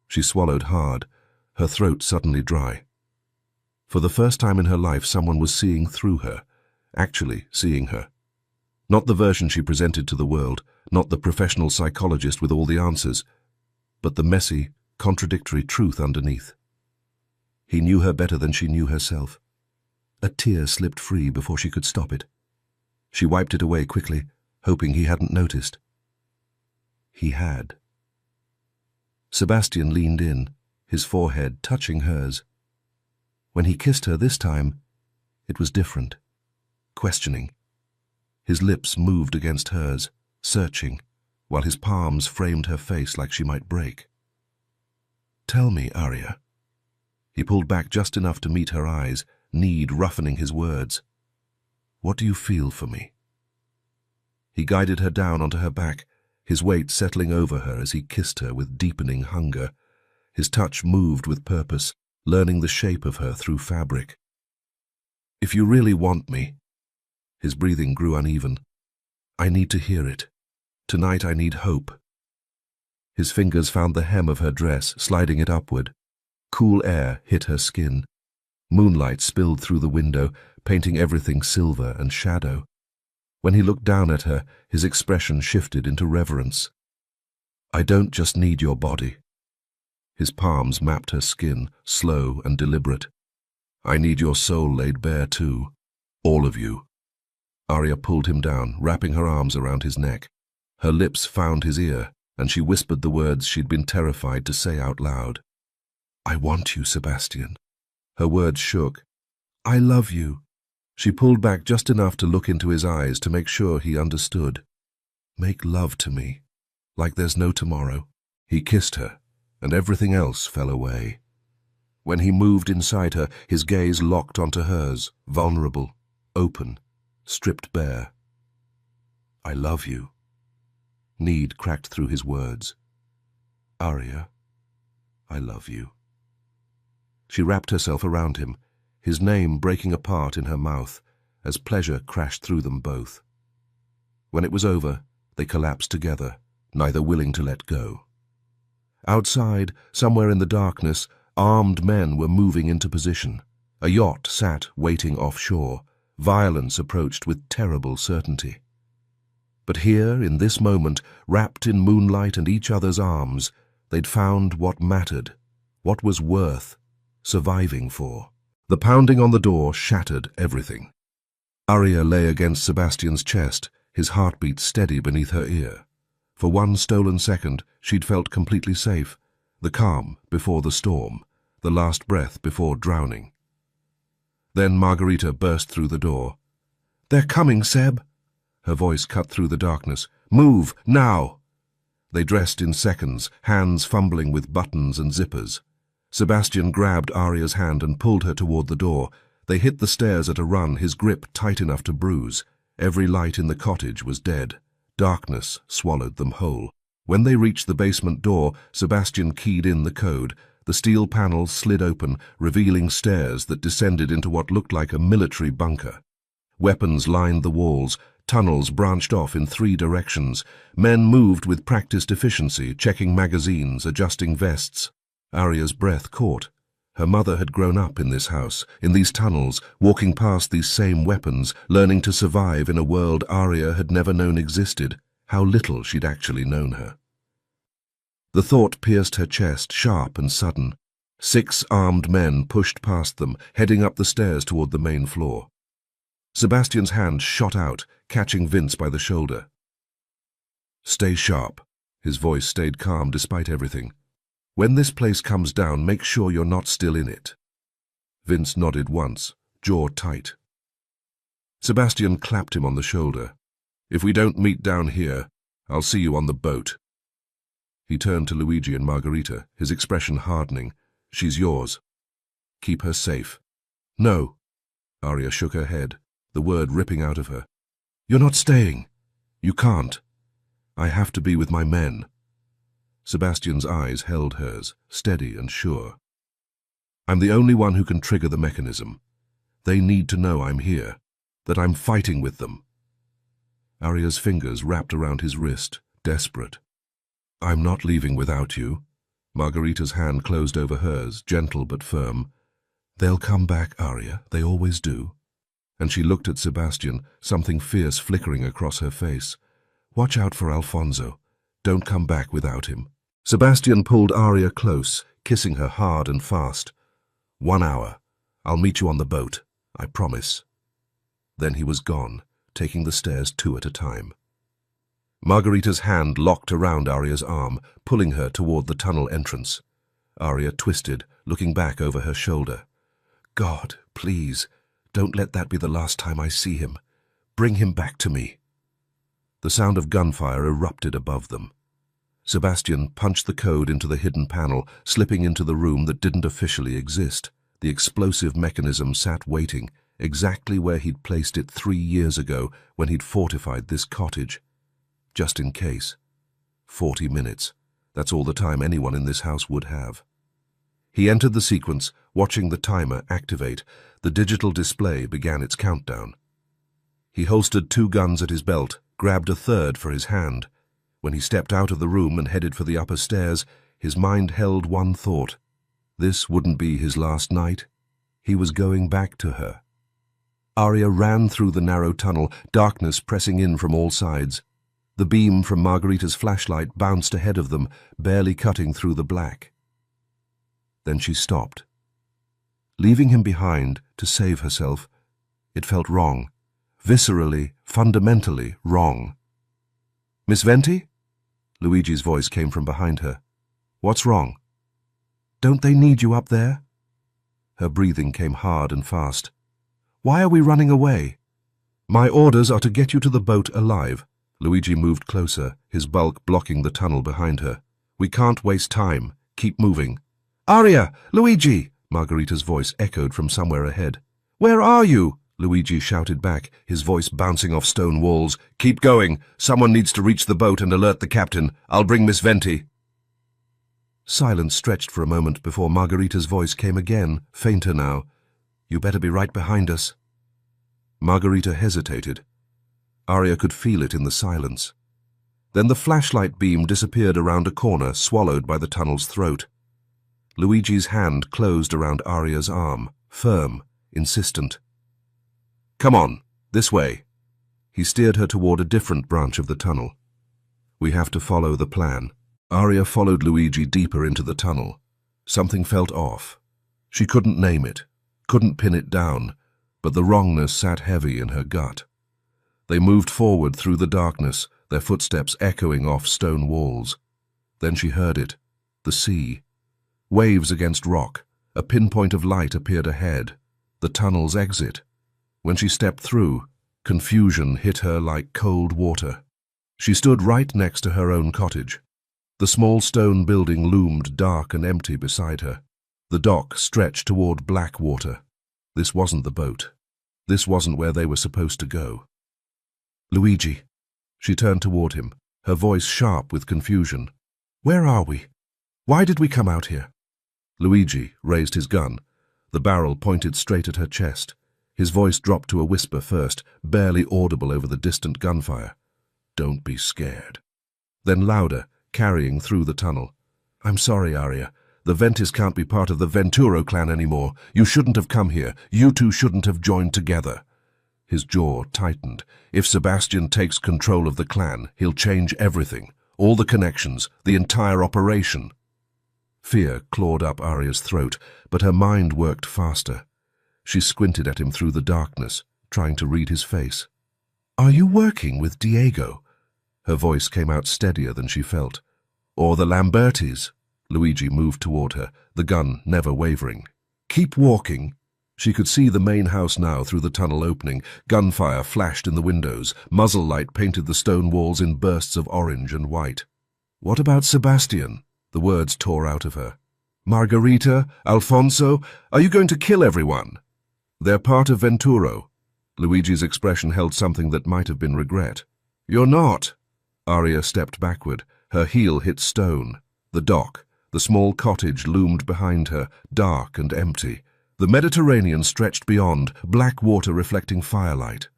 She swallowed hard, her throat suddenly dry. For the first time in her life, someone was seeing through her, actually seeing her. Not the version she presented to the world, not the professional psychologist with all the answers, but the messy, contradictory truth underneath. He knew her better than she knew herself. A tear slipped free before she could stop it. She wiped it away quickly, hoping he hadn't noticed. He had. Sebastian leaned in, his forehead touching hers. When he kissed her this time, it was different, questioning. His lips moved against hers, searching, while his palms framed her face like she might break. "Tell me, Aria." He pulled back just enough to meet her eyes, need roughening his words. "What do you feel for me?" He guided her down onto her back, his weight settling over her as he kissed her with deepening hunger. His touch moved with purpose, learning the shape of her through fabric. "If you really want me," his breathing grew uneven, "I need to hear it. Tonight I need hope." His fingers found the hem of her dress, sliding it upward. Cool air hit her skin. Moonlight spilled through the window, painting everything silver and shadow. When he looked down at her, his expression shifted into reverence. "I don't just need your body." His palms mapped her skin, slow and deliberate. "I need your soul laid bare too. All of you." Aria pulled him down, wrapping her arms around his neck. Her lips found his ear, and she whispered the words she'd been terrified to say out loud. "I want you, Sebastian." Her words shook. "I love you." She pulled back just enough to look into his eyes to make sure he understood. "Make love to me, like there's no tomorrow." He kissed her, and everything else fell away. When he moved inside her, his gaze locked onto hers, vulnerable, open, stripped bare. "I love you." Need cracked through his words. "Aria, I love you." She wrapped herself around him, his name breaking apart in her mouth as pleasure crashed through them both. When it was over, they collapsed together, neither willing to let go. Outside, somewhere in the darkness, armed men were moving into position. A yacht sat waiting offshore. Violence approached with terrible certainty. But here, in this moment, wrapped in moonlight and each other's arms, they'd found what mattered, what was worth surviving for. The pounding on the door shattered everything. Aria lay against Sebastian's chest, his heartbeat steady beneath her ear. For one stolen second, she'd felt completely safe, the calm before the storm, the last breath before drowning. Then Margarita burst through the door. "They're coming, Seb!" Her voice cut through the darkness. "Move, now!" They dressed in seconds, hands fumbling with buttons and zippers. Sebastian grabbed Aria's hand and pulled her toward the door. They hit the stairs at a run, his grip tight enough to bruise. Every light in the cottage was dead. Darkness swallowed them whole. When they reached the basement door, Sebastian keyed in the code. The steel panels slid open, revealing stairs that descended into what looked like a military bunker. Weapons lined the walls. Tunnels branched off in 3 directions. Men moved with practiced efficiency, checking magazines, adjusting vests. Aria's breath caught. Her mother had grown up in this house, in these tunnels, walking past these same weapons, learning to survive in a world Aria had never known existed. How little she'd actually known her. The thought pierced her chest, sharp and sudden. 6 armed men pushed past them, heading up the stairs toward the main floor. Sebastian's hand shot out, catching Vince by the shoulder. "Stay sharp." His voice stayed calm despite everything. "When this place comes down, make sure you're not still in it." Vince nodded once, jaw tight. Sebastian clapped him on the shoulder. "If we don't meet down here, I'll see you on the boat." He turned to Luigi and Margarita, his expression hardening. "She's yours. Keep her safe." "No." Aria shook her head, the word ripping out of her. "You're not staying. You can't. I have to be with my men." Sebastian's eyes held hers, steady and sure. I'm the only one who can trigger the mechanism. They need to know I'm here, that I'm fighting with them. Aria's fingers wrapped around his wrist, desperate. I'm not leaving without you. Margarita's hand closed over hers, gentle but firm. They'll come back, Aria, they always do. And she looked at Sebastian, something fierce flickering across her face. Watch out for Alfonso. Don't come back without him. Sebastian pulled Aria close, kissing her hard and fast. 1 hour. I'll meet you on the boat, I promise. Then he was gone, taking the stairs 2 at a time. Margarita's hand locked around Aria's arm, pulling her toward the tunnel entrance. Aria twisted, looking back over her shoulder. God, please, don't let that be the last time I see him. Bring him back to me. The sound of gunfire erupted above them. Sebastian punched the code into the hidden panel, slipping into the room that didn't officially exist. The explosive mechanism sat waiting, exactly where he'd placed it 3 years ago when he'd fortified this cottage. Just in case. 40 minutes. That's all the time anyone in this house would have. He entered the sequence, watching the timer activate. The digital display began its countdown. He holstered 2 guns at his belt, grabbed a third for his hand. When he stepped out of the room and headed for the upper stairs, his mind held one thought. This wouldn't be his last night. He was going back to her. Aria ran through the narrow tunnel, darkness pressing in from all sides. The beam from Margarita's flashlight bounced ahead of them, barely cutting through the black. Then she stopped. Leaving him behind to save herself, it felt wrong. Viscerally, fundamentally wrong. Miss Venti? Luigi's voice came from behind her. What's wrong? Don't they need you up there? Her breathing came hard and fast. Why are we running away? My orders are to get you to the boat alive. Luigi moved closer, his bulk blocking the tunnel behind her. We can't waste time. Keep moving. Aria! Luigi! Margarita's voice echoed from somewhere ahead. Where are you? Luigi shouted back, his voice bouncing off stone walls. Keep going. Someone needs to reach the boat and alert the captain. I'll bring Miss Venti. Silence stretched for a moment before Margarita's voice came again, fainter now. You better be right behind us. Margarita hesitated. Aria could feel it in the silence. Then the flashlight beam disappeared around a corner, swallowed by the tunnel's throat. Luigi's hand closed around Aria's arm, firm, insistent. Come on, this way. He steered her toward a different branch of the tunnel. We have to follow the plan. Aria followed Luigi deeper into the tunnel. Something felt off. She couldn't name it, couldn't pin it down, but the wrongness sat heavy in her gut. They moved forward through the darkness, their footsteps echoing off stone walls. Then she heard it, the sea. Waves against rock, a pinpoint of light appeared ahead, the tunnel's exit. When she stepped through, confusion hit her like cold water. She stood right next to her own cottage. The small stone building loomed dark and empty beside her. The dock stretched toward black water. This wasn't the boat. This wasn't where they were supposed to go. Luigi. She turned toward him, her voice sharp with confusion. Where are we? Why did we come out here? Luigi raised his gun. The barrel pointed straight at her chest. His voice dropped to a whisper first, barely audible over the distant gunfire. Don't be scared. Then louder, carrying through the tunnel. I'm sorry, Aria. The Ventis can't be part of the Venturo clan anymore. You shouldn't have come here. You two shouldn't have joined together. His jaw tightened. If Sebastian takes control of the clan, he'll change everything. All the connections, the entire operation. Fear clawed up Aria's throat, but her mind worked faster. She squinted at him through the darkness, trying to read his face. Are you working with Diego? Her voice came out steadier than she felt. Or the Lambertis? Luigi moved toward her, the gun never wavering. Keep walking. She could see the main house now through the tunnel opening. Gunfire flashed in the windows. Muzzle light painted the stone walls in bursts of orange and white. What about Sebastian? The words tore out of her. Margarita? Alfonso? Are you going to kill everyone? They're part of Venturo. Luigi's expression held something that might have been regret. You're not. Aria stepped backward. Her heel hit stone. The dock. The small cottage loomed behind her, dark and empty. The Mediterranean stretched beyond, black water reflecting firelight.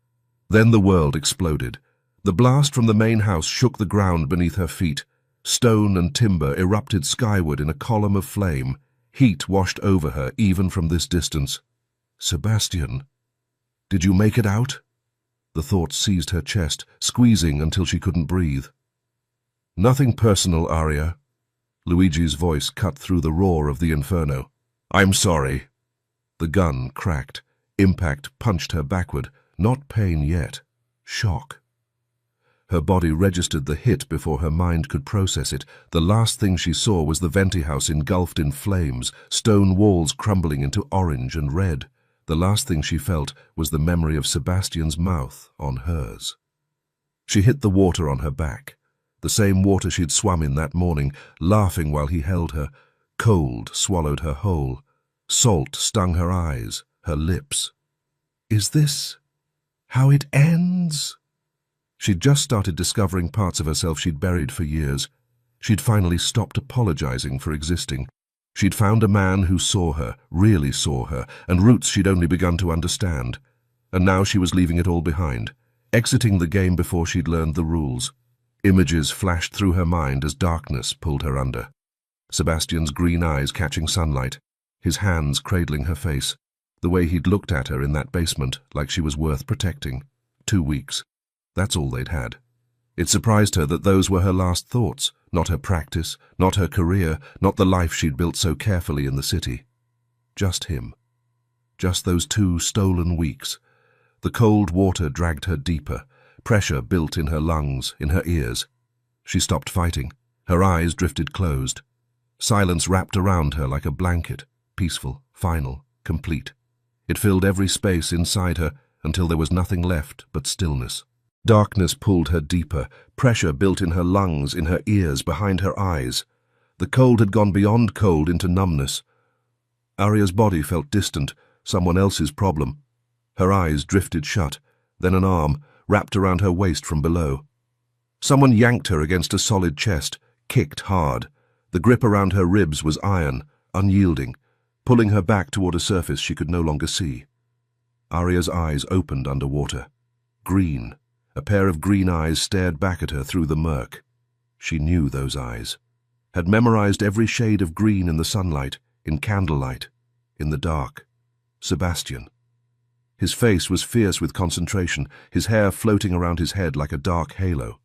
Then the world exploded. The blast from the main house shook the ground beneath her feet. Stone and timber erupted skyward in a column of flame. Heat washed over her even from this distance. Sebastian, did you make it out? The thought seized her chest, squeezing until she couldn't breathe. Nothing personal, Aria. Luigi's voice cut through the roar of the inferno. I'm sorry. The gun cracked. Impact punched her backward. Not pain yet. Shock. Her body registered the hit before her mind could process it. The last thing she saw was the venti house engulfed in flames, stone walls crumbling into orange and red. The last thing she felt was the memory of Sebastian's mouth on hers. She hit the water on her back. The same water she'd swum in that morning, laughing while he held her. Cold swallowed her whole. Salt stung her eyes, her lips. Is this how it ends? She'd just started discovering parts of herself she'd buried for years. She'd finally stopped apologizing for existing. She'd found a man who saw her, really saw her, and roots she'd only begun to understand. And now she was leaving it all behind, exiting the game before she'd learned the rules. Images flashed through her mind as darkness pulled her under. Sebastian's green eyes catching sunlight, his hands cradling her face, the way he'd looked at her in that basement like she was worth protecting. 2 weeks. That's all they'd had. It surprised her that those were her last thoughts, not her practice, not her career, not the life she'd built so carefully in the city. Just him. Just those 2 stolen weeks. The cold water dragged her deeper. Pressure built in her lungs, in her ears. She stopped fighting. Her eyes drifted closed. Silence wrapped around her like a blanket, peaceful, final, complete. It filled every space inside her until there was nothing left but stillness. Darkness pulled her deeper. Pressure built in her lungs, in her ears, behind her eyes. The cold had gone beyond cold into numbness. Aria's body felt distant, someone else's problem. Her eyes drifted shut, then an arm wrapped around her waist from below. Someone yanked her against a solid chest, kicked hard. The grip around her ribs was iron, unyielding, pulling her back toward a surface she could no longer see. Aria's eyes opened underwater. Green. A pair of green eyes stared back at her through the murk. She knew those eyes. Had memorized every shade of green in the sunlight, in candlelight, in the dark. Sebastian. His face was fierce with concentration, his hair floating around his head like a dark halo.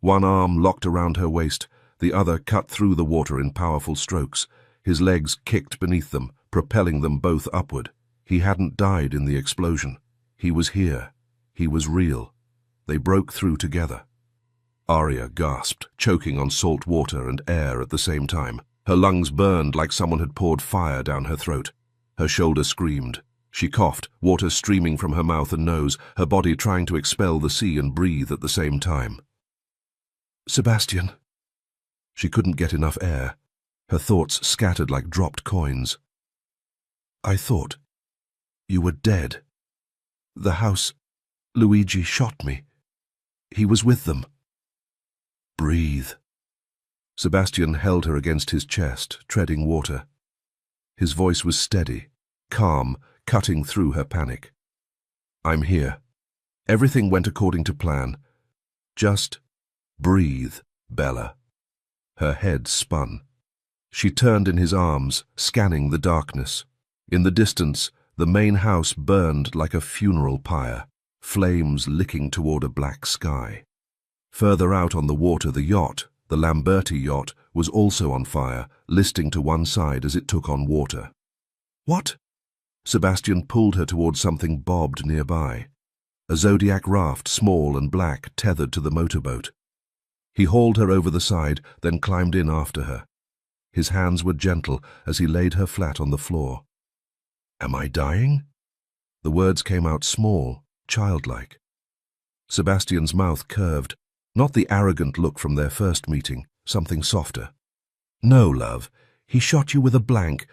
One arm locked around her waist, the other cut through the water in powerful strokes. His legs kicked beneath them, propelling them both upward. He hadn't died in the explosion. He was here. He was real. They broke through together. Aria gasped, choking on salt water and air at the same time. Her lungs burned like someone had poured fire down her throat. Her shoulder screamed. She coughed, water streaming from her mouth and nose, her body trying to expel the sea and breathe at the same time. Sebastian. She couldn't get enough air. Her thoughts scattered like dropped coins. I thought you were dead. The house, Luigi shot me. He was with them. Breathe. Sebastian held her against his chest, treading water. His voice was steady, calm, cutting through her panic. I'm here. Everything went according to plan. Just breathe, Bella. Her head spun. She turned in his arms, scanning the darkness. In the distance, the main house burned like a funeral pyre, flames licking toward a black sky. Further out on the water, the yacht, the Lamberti yacht, was also on fire, listing to one side as it took on water. What? Sebastian pulled her toward something bobbed nearby. A zodiac raft, small and black, tethered to the motorboat. He hauled her over the side, then climbed in after her. His hands were gentle as he laid her flat on the floor. Am I dying? The words came out small, childlike. Sebastian's mouth curved, not the arrogant look from their first meeting, something softer. No, love, he shot you with a blank.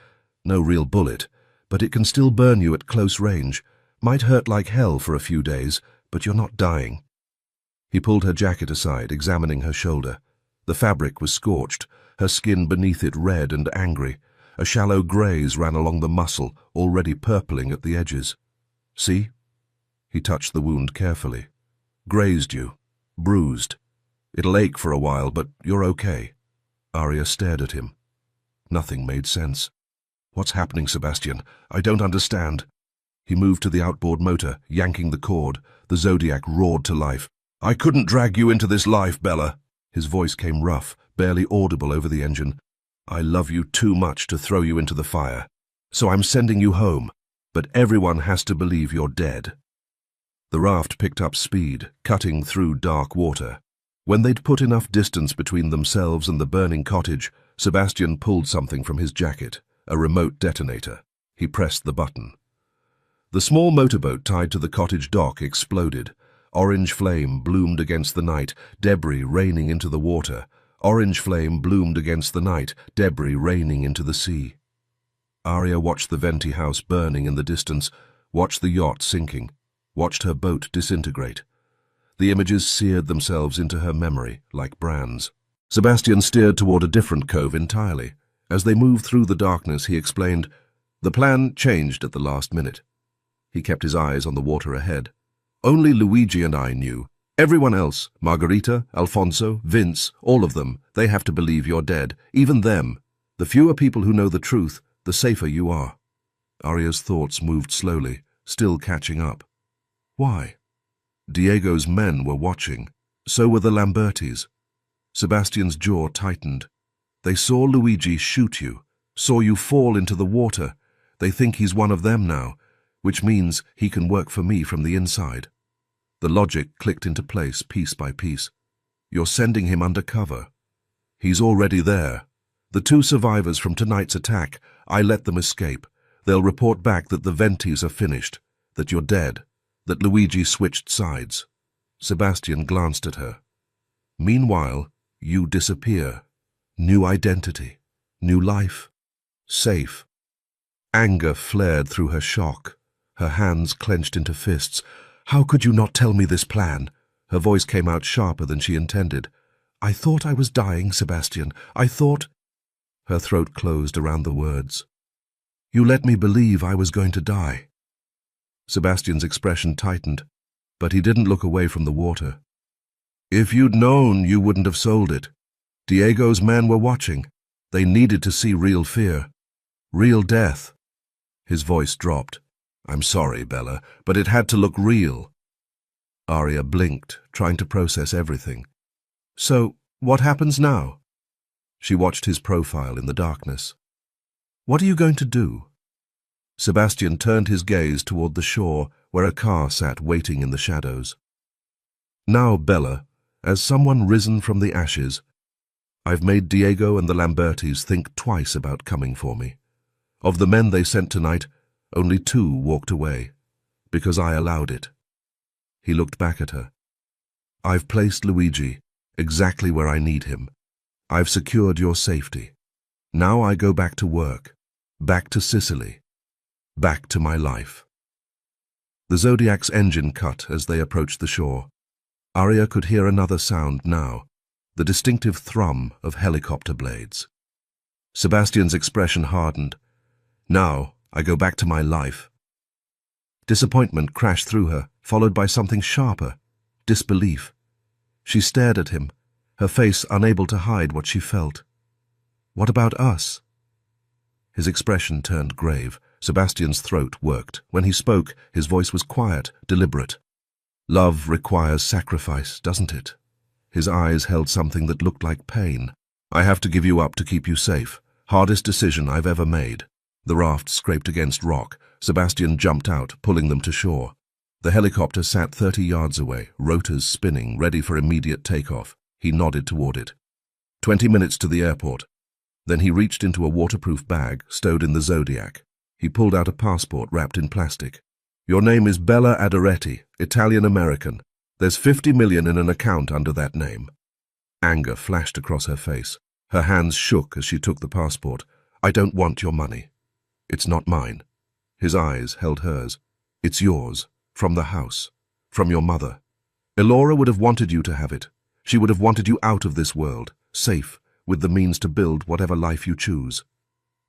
No real bullet, but it can still burn you at close range. Might hurt like hell for a few days, but you're not dying. He pulled her jacket aside, examining her shoulder. The fabric was scorched. her skin beneath it red and angry. A shallow graze ran along the muscle, already purpling at the edges. See? He touched the wound carefully. Grazed you. Bruised. It'll ache for a while, but you're okay. Aria stared at him. Nothing made sense. What's happening, Sebastian? I don't understand. He moved to the outboard motor, yanking the cord. The Zodiac roared to life. I couldn't drag you into this life, Bella. His voice came rough, barely audible over the engine. I love you too much to throw you into the fire. So I'm sending you home, but everyone has to believe you're dead. The raft picked up speed, cutting through dark water. When they'd put enough distance between themselves and the burning cottage, Sebastian pulled something from his jacket, a remote detonator. He pressed the button. The small motorboat tied to the cottage dock exploded. Orange flame bloomed against the night, debris raining into the water. Orange flame bloomed against the night, debris raining into the sea. Aria watched the Venti house burning in the distance, watched the yacht sinking, watched her boat disintegrate. The images seared themselves into her memory like brands. Sebastian steered toward a different cove entirely. As they moved through the darkness, he explained, "The plan changed at the last minute." He kept his eyes on the water ahead. "Only Luigi and I knew. Everyone else, Margarita, Alfonso, Vince, all of them, they have to believe you're dead. Even them. The fewer people who know the truth, the safer you are." Aria's thoughts moved slowly, still catching up. Why? Diego's men were watching. So were the Lambertis. Sebastian's jaw tightened. They saw Luigi shoot you, saw you fall into the water. They think he's one of them now, which means he can work for me from the inside. The logic clicked into place piece by piece. You're sending him undercover. He's already there. The two survivors from tonight's attack, I let them escape. They'll report back that the Ventis are finished, that you're dead, that Luigi switched sides. Sebastian glanced at her. Meanwhile, you disappear. New identity, new life, safe. Anger flared through her shock. Her hands clenched into fists. How could you not tell me this plan? Her voice came out sharper than she intended. I thought I was dying, Sebastian. I thought... Her throat closed around the words. You let me believe I was going to die. Sebastian's expression tightened, but he didn't look away from the water. If you'd known, you wouldn't have sold it. Diego's men were watching. They needed to see real fear, real death. His voice dropped. I'm sorry, Bella, but it had to look real. Aria blinked, trying to process everything. So, what happens now? She watched his profile in the darkness. What are you going to do? Sebastian turned his gaze toward the shore, where a car sat waiting in the shadows. Now, Bella, as someone risen from the ashes, I've made Diego and the Lambertis think twice about coming for me. Of the men they sent tonight, only 2 walked away, because I allowed it. He looked back at her. I've placed Luigi exactly where I need him. I've secured your safety. Now I go back to work, back to Sicily, back to my life. The Zodiac's engine cut as they approached the shore. Aria could hear another sound now, the distinctive thrum of helicopter blades. Sebastian's expression hardened. Now I go back to my life. Disappointment crashed through her, followed by something sharper, disbelief. She stared at him, her face unable to hide what she felt. What about us? His expression turned grave. Sebastian's throat worked. When he spoke, his voice was quiet, deliberate. Love requires sacrifice, doesn't it? His eyes held something that looked like pain. I have to give you up to keep you safe. Hardest decision I've ever made. The raft scraped against rock. Sebastian jumped out, pulling them to shore. The helicopter sat 30 yards away, rotors spinning, ready for immediate takeoff. He nodded toward it. 20 minutes to the airport. Then he reached into a waterproof bag stowed in the Zodiac. He pulled out a passport wrapped in plastic. Your name is Bella Adoretti, Italian-American. There's 50 million in an account under that name. Anger flashed across her face. Her hands shook as she took the passport. I don't want your money. It's not mine. His eyes held hers. It's yours, from the house, from your mother. Elora would have wanted you to have it. She would have wanted you out of this world, safe, with the means to build whatever life you choose.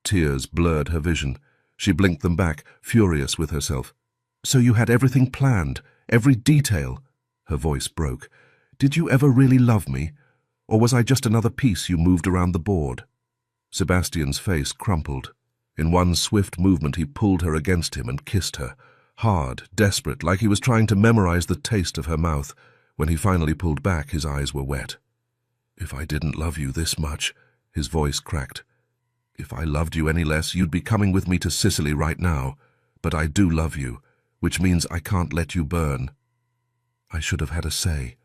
Tears blurred her vision. She blinked them back, furious with herself. "So you had everything planned, every detail?" Her voice broke. "Did you ever really love me? Or was I just another piece you moved around the board?" Sebastian's face crumpled. In one swift movement he pulled her against him and kissed her, hard, desperate, like he was trying to memorize the taste of her mouth. When he finally pulled back, his eyes were wet. "If I didn't love you this much," his voice cracked. "If I loved you any less, you'd be coming with me to Sicily right now. But I do love you, which means I can't let you burn." I should have had a say.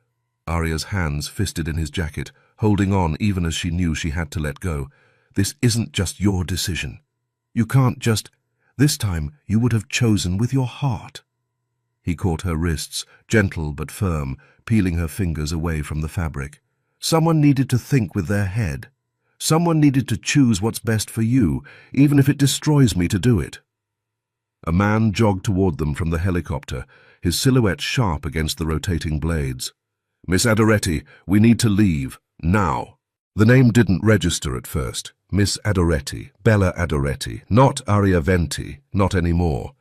Aria's hands fisted in his jacket, holding on even as she knew she had to let go. "This isn't just your decision. You can't just... This time you would have chosen with your heart." He caught her wrists, gentle but firm, peeling her fingers away from the fabric. "Someone needed to think with their head. Someone needed to choose what's best for you, even if it destroys me to do it." A man jogged toward them from the helicopter, his silhouette sharp against the rotating blades. "Miss Adoretti, we need to leave, now." The name didn't register at first. Miss Adoretti, Bella Adoretti, not Aria Venti, not anymore.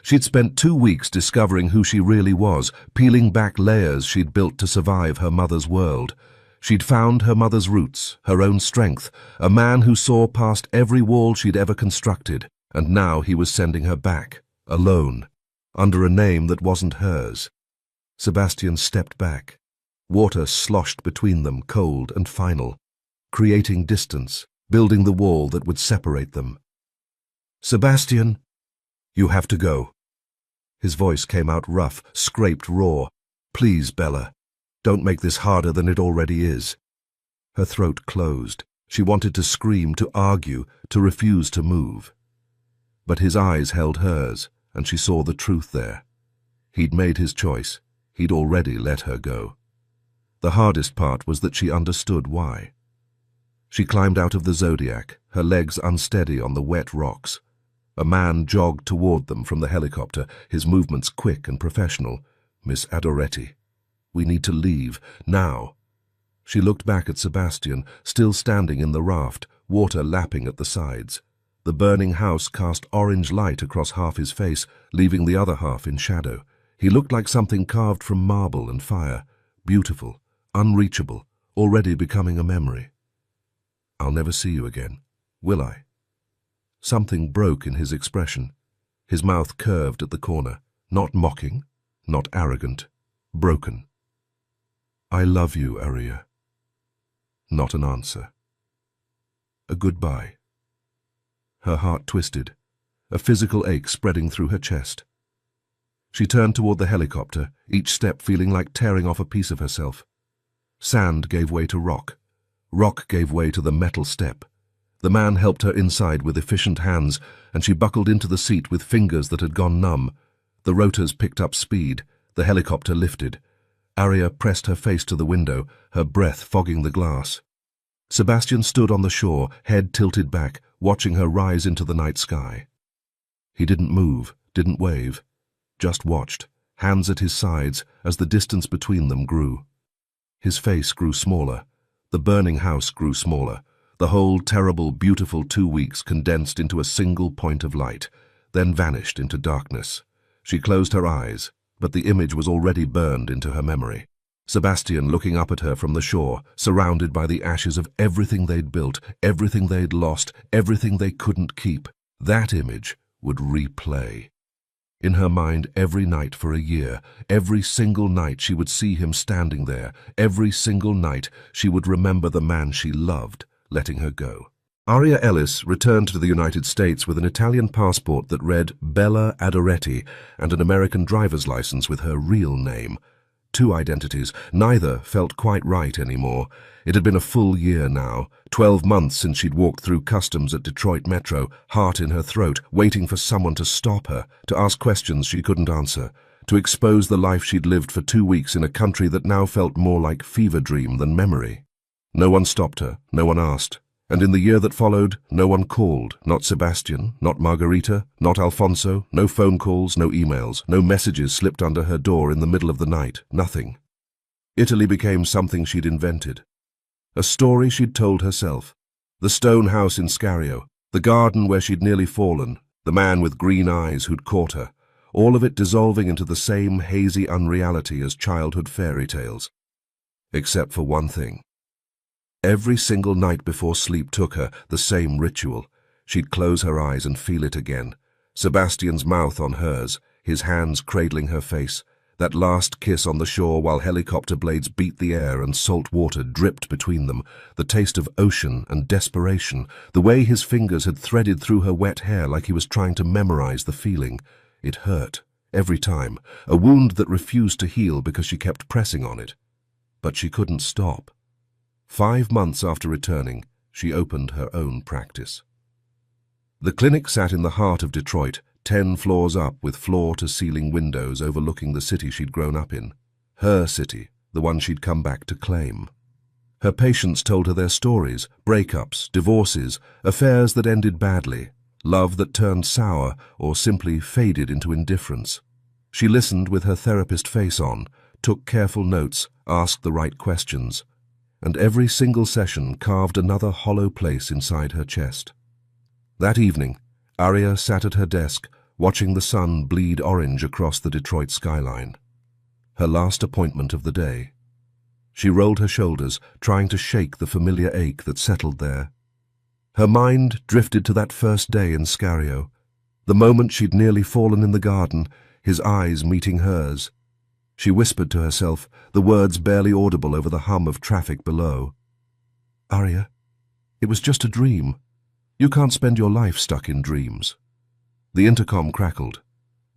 She'd spent 2 weeks discovering who she really was, peeling back layers she'd built to survive her mother's world. She'd found her mother's roots, her own strength, a man who saw past every wall she'd ever constructed, and now he was sending her back, alone, under a name that wasn't hers. Sebastian stepped back. Water sloshed between them, cold and final, creating distance, building the wall that would separate them. "Sebastian, you have to go." His voice came out rough, scraped raw. "Please, Bella. Don't make this harder than it already is." Her throat closed. She wanted to scream, to argue, to refuse to move. But his eyes held hers, and she saw the truth there. He'd made his choice. He'd already let her go. The hardest part was that she understood why. She climbed out of the Zodiac, her legs unsteady on the wet rocks. A man jogged toward them from the helicopter, his movements quick and professional. "Miss Adoretti. We need to leave, now." She looked back at Sebastian, still standing in the raft, water lapping at the sides. The burning house cast orange light across half his face, leaving the other half in shadow. He looked like something carved from marble and fire, beautiful, unreachable, already becoming a memory. "I'll never see you again, will I?" Something broke in his expression. His mouth curved at the corner, not mocking, not arrogant, broken. "I love you, Aria." Not an answer. A goodbye. Her heart twisted, a physical ache spreading through her chest. She turned toward the helicopter, each step feeling like tearing off a piece of herself. Sand gave way to rock. Rock gave way to the metal step. The man helped her inside with efficient hands, and she buckled into the seat with fingers that had gone numb. The rotors picked up speed. The helicopter lifted. Aria pressed her face to the window, her breath fogging the glass. Sebastian stood on the shore, head tilted back, watching her rise into the night sky. He didn't move, didn't wave, just watched, hands at his sides, as the distance between them grew. His face grew smaller. The burning house grew smaller. The whole terrible, beautiful 2 weeks condensed into a single point of light, then vanished into darkness. She closed her eyes, but the image was already burned into her memory. Sebastian looking up at her from the shore, surrounded by the ashes of everything they'd built, everything they'd lost, everything they couldn't keep. That image would replay. In her mind, every night for a year, every single night she would see him standing there. Every single night she would remember the man she loved, letting her go. Aria Ellis returned to the United States with an Italian passport that read Bella Adoretti and an American driver's license with her real name. 2 identities, neither felt quite right anymore. It had been a full year now, 12 months since she'd walked through customs at Detroit Metro, heart in her throat, waiting for someone to stop her, to ask questions she couldn't answer, to expose the life she'd lived for 2 weeks in a country that now felt more like fever dream than memory. No one stopped her, no one asked. And in the year that followed, no one called, not Sebastian, not Margarita, not Alfonso, no phone calls, no emails, no messages slipped under her door in the middle of the night, nothing. Italy became something she'd invented. A story she'd told herself. The stone house in Scario, the garden where she'd nearly fallen, the man with green eyes who'd caught her, all of it dissolving into the same hazy unreality as childhood fairy tales. Except for one thing. Every single night before sleep took her, the same ritual. She'd close her eyes and feel it again. Sebastian's mouth on hers, his hands cradling her face, that last kiss on the shore while helicopter blades beat the air and salt water dripped between them, the taste of ocean and desperation, the way his fingers had threaded through her wet hair like he was trying to memorize the feeling. It hurt, every time, a wound that refused to heal because she kept pressing on it. But she couldn't stop. 5 months after returning, she opened her own practice. The clinic sat in the heart of Detroit, 10 floors up with floor-to-ceiling windows overlooking the city she'd grown up in. Her city, the one she'd come back to claim. Her patients told her their stories, breakups, divorces, affairs that ended badly, love that turned sour or simply faded into indifference. She listened with her therapist face on, took careful notes, asked the right questions, and every single session carved another hollow place inside her chest. That evening, Aria sat at her desk, watching the sun bleed orange across the Detroit skyline. Her last appointment of the day. She rolled her shoulders, trying to shake the familiar ache that settled there. Her mind drifted to that first day in Scario, the moment she'd nearly fallen in the garden, his eyes meeting hers. She whispered to herself, the words barely audible over the hum of traffic below. "Aria, it was just a dream. You can't spend your life stuck in dreams." The intercom crackled.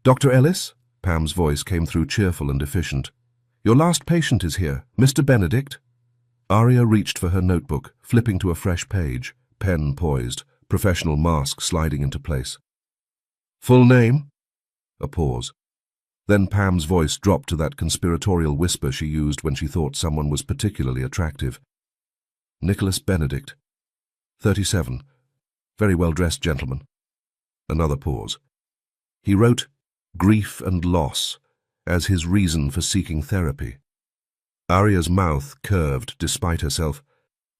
"Dr. Ellis?" Pam's voice came through cheerful and efficient. "Your last patient is here, Mr. Benedict." Aria reached for her notebook, flipping to a fresh page, pen poised, professional mask sliding into place. "Full name?" A pause. Then Pam's voice dropped to that conspiratorial whisper she used when she thought someone was particularly attractive. "Nicholas Benedict. 37. Very well-dressed gentleman." Another pause. He wrote grief and loss as his reason for seeking therapy. Aria's mouth curved despite herself.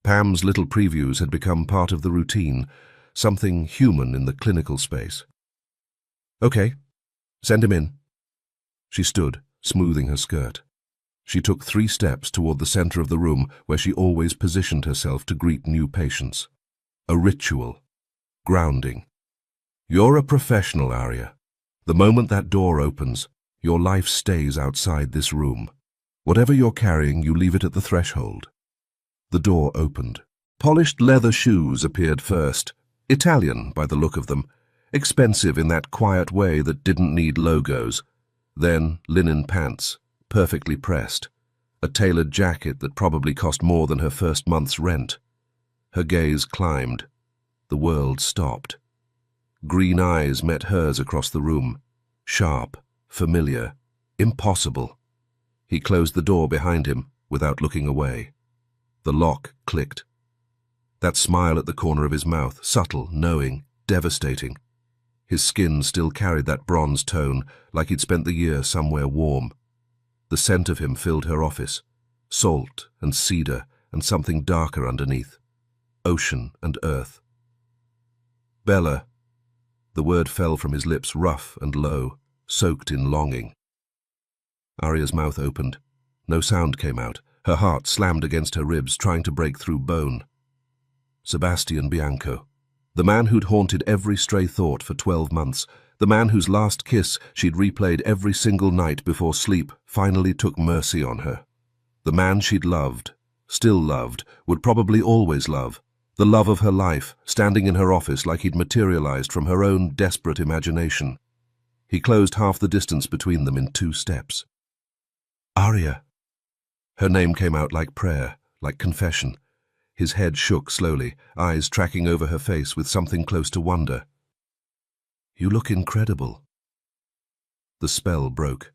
Pam's little previews had become part of the routine, something human in the clinical space. "Okay, send him in." She stood, smoothing her skirt. She took 3 steps toward the center of the room where she always positioned herself to greet new patients. A ritual. Grounding. "You're a professional, Aria. The moment that door opens, your life stays outside this room. Whatever you're carrying, you leave it at the threshold." The door opened. Polished leather shoes appeared first, Italian by the look of them, expensive in that quiet way that didn't need logos. Then linen pants, perfectly pressed, a tailored jacket that probably cost more than her first month's rent. Her gaze climbed. The world stopped. Green eyes met hers across the room, sharp, familiar, impossible. He closed the door behind him without looking away. The lock clicked. That smile at the corner of his mouth, subtle, knowing, devastating. His skin still carried that bronze tone, like he'd spent the year somewhere warm. The scent of him filled her office, salt and cedar and something darker underneath, ocean and earth. "Bella." The word fell from his lips rough and low, soaked in longing. Aria's mouth opened. No sound came out. Her heart slammed against her ribs, trying to break through bone. Sebastian Bianco. The man who'd haunted every stray thought for 12 months, the man whose last kiss she'd replayed every single night before sleep, finally took mercy on her. The man she'd loved, still loved, would probably always love, the love of her life, standing in her office like he'd materialized from her own desperate imagination. He closed half the distance between them in 2 steps. "Aria." Her name came out like prayer, like confession. His head shook slowly, eyes tracking over her face with something close to wonder. "You look incredible." The spell broke.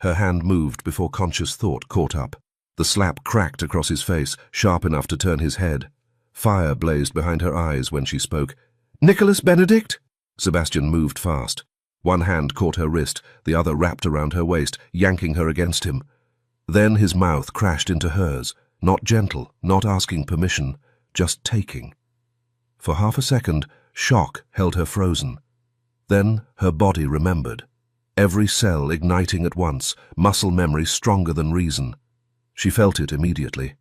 Her hand moved before conscious thought caught up. The slap cracked across his face, sharp enough to turn his head. Fire blazed behind her eyes when she spoke. "Nicholas Benedict?" Sebastian moved fast. One hand caught her wrist, the other wrapped around her waist, yanking her against him. Then his mouth crashed into hers. Not gentle, not asking permission, just taking. For half a second, shock held her frozen. Then her body remembered. Every cell igniting at once, muscle memory stronger than reason. She felt it immediately.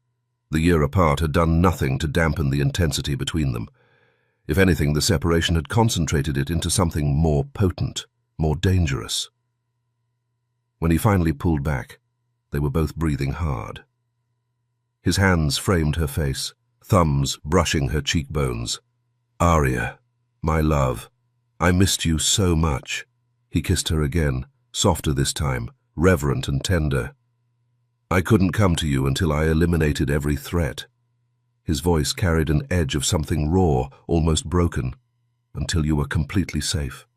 The year apart had done nothing to dampen the intensity between them. If anything, the separation had concentrated it into something more potent, more dangerous. When he finally pulled back, they were both breathing hard. His hands framed her face, thumbs brushing her cheekbones. "Aria, my love, I missed you so much." He kissed her again, softer this time, reverent and tender. "I couldn't come to you until I eliminated every threat." His voice carried an edge of something raw, almost broken. "Until you were completely safe."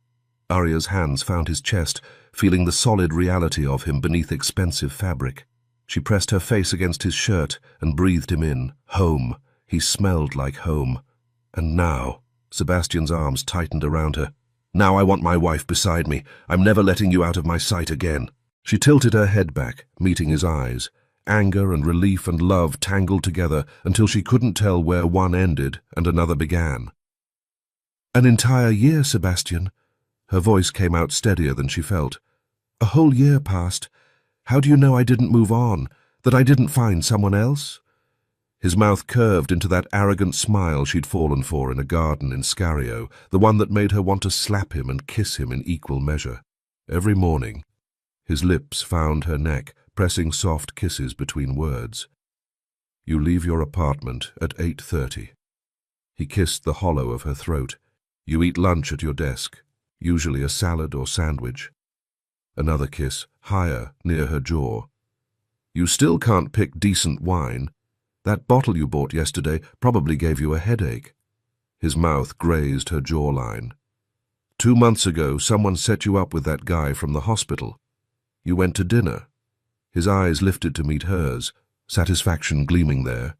Aria's hands found his chest, feeling the solid reality of him beneath expensive fabric. She pressed her face against his shirt and breathed him in. Home. He smelled like home. And now, Sebastian's arms tightened around her. "Now I want my wife beside me. I'm never letting you out of my sight again." She tilted her head back, meeting his eyes. Anger and relief and love tangled together until she couldn't tell where one ended and another began. "An entire year, Sebastian." Her voice came out steadier than she felt. "A whole year passed. How do you know I didn't move on, that I didn't find someone else?" His mouth curved into that arrogant smile she'd fallen for in a garden in Scario, the one that made her want to slap him and kiss him in equal measure. Every morning, his lips found her neck, pressing soft kisses between words. "You leave your apartment at 8:30. He kissed the hollow of her throat. "You eat lunch at your desk, usually a salad or sandwich." Another kiss, higher, near her jaw. "You still can't pick decent wine. That bottle you bought yesterday probably gave you a headache." His mouth grazed her jawline. "2 months ago, someone set you up with that guy from the hospital. You went to dinner." His eyes lifted to meet hers, satisfaction gleaming there.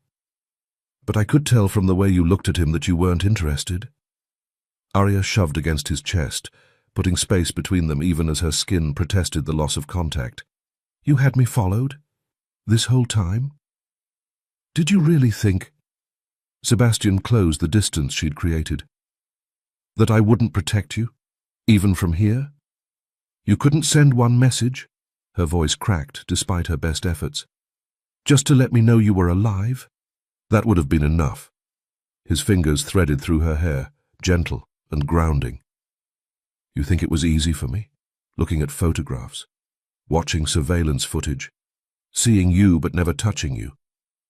"But I could tell from the way you looked at him that you weren't interested." Aria shoved against his chest, putting space between them even as her skin protested the loss of contact. "You had me followed? This whole time? Did you really think—" Sebastian closed the distance she'd created. "That I wouldn't protect you, even from here? You couldn't send one message?" Her voice cracked despite her best efforts. "Just to let me know you were alive? That would have been enough." His fingers threaded through her hair, gentle and grounding. "You think it was easy for me? Looking at photographs, watching surveillance footage, seeing you but never touching you,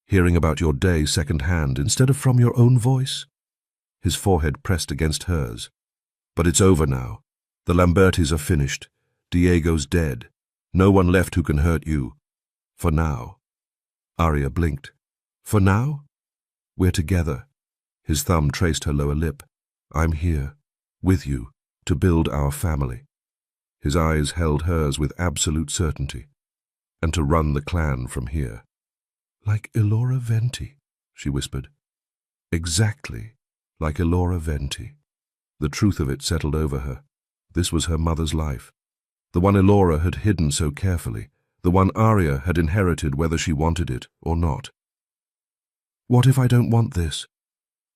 hearing about your day second-hand instead of from your own voice?" His forehead pressed against hers. "But it's over now. The Lambertis are finished. Diego's dead. No one left who can hurt you. For now." Aria blinked. "For now? We're together." His thumb traced her lower lip. "I'm here, with you, to build our family." His eyes held hers with absolute certainty. "And to run the clan from here." "Like Elora Venti," she whispered. "Exactly like Elora Venti." The truth of it settled over her. This was her mother's life. The one Elora had hidden so carefully. The one Aria had inherited whether she wanted it or not. "What if I don't want this?"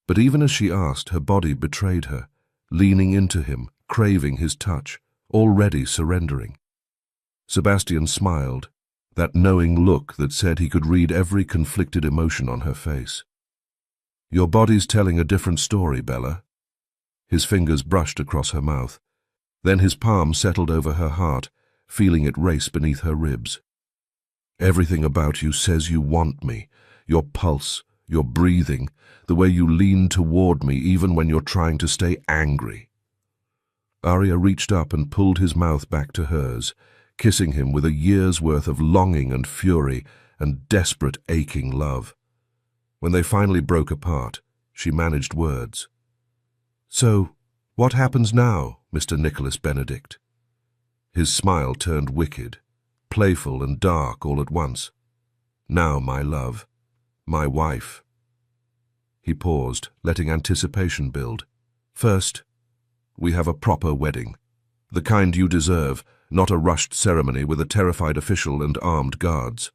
But even as she asked, her body betrayed her, leaning into him, craving his touch, already surrendering. Sebastian smiled, that knowing look that said he could read every conflicted emotion on her face. "Your body's telling a different story, Bella." His fingers brushed across her mouth. Then his palm settled over her heart, feeling it race beneath her ribs. "Everything about you says you want me. Your pulse, your breathing, the way you lean toward me even when you're trying to stay angry." Aria reached up and pulled his mouth back to hers, kissing him with a year's worth of longing and fury and desperate aching love. When they finally broke apart, she managed words. "So, what happens now, Mr. Nicholas Benedict?" His smile turned wicked, playful and dark all at once. "Now, my love, my wife." He paused, letting anticipation build. "First, we have a proper wedding. The kind you deserve, not a rushed ceremony with a terrified official and armed guards."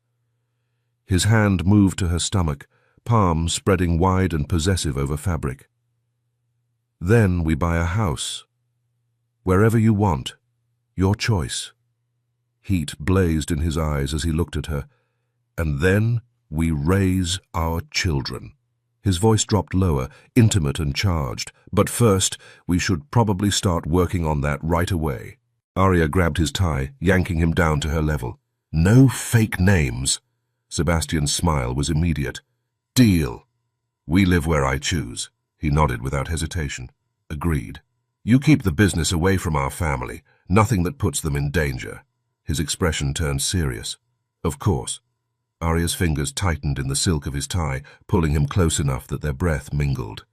His hand moved to her stomach, palm spreading wide and possessive over fabric. Then we buy a house. Wherever you want. Your choice. Heat blazed in his eyes as he looked at her. And then we raise our children. His voice dropped lower, intimate and charged. But first, we should probably start working on that right away. Aria grabbed his tie, yanking him down to her level. No fake names. Sebastian's smile was immediate. Deal. We live where I choose. He nodded without hesitation. Agreed. You keep the business away from our family. Nothing that puts them in danger. His expression turned serious. Of course. Aria's fingers tightened in the silk of his tie, pulling him close enough that their breath mingled.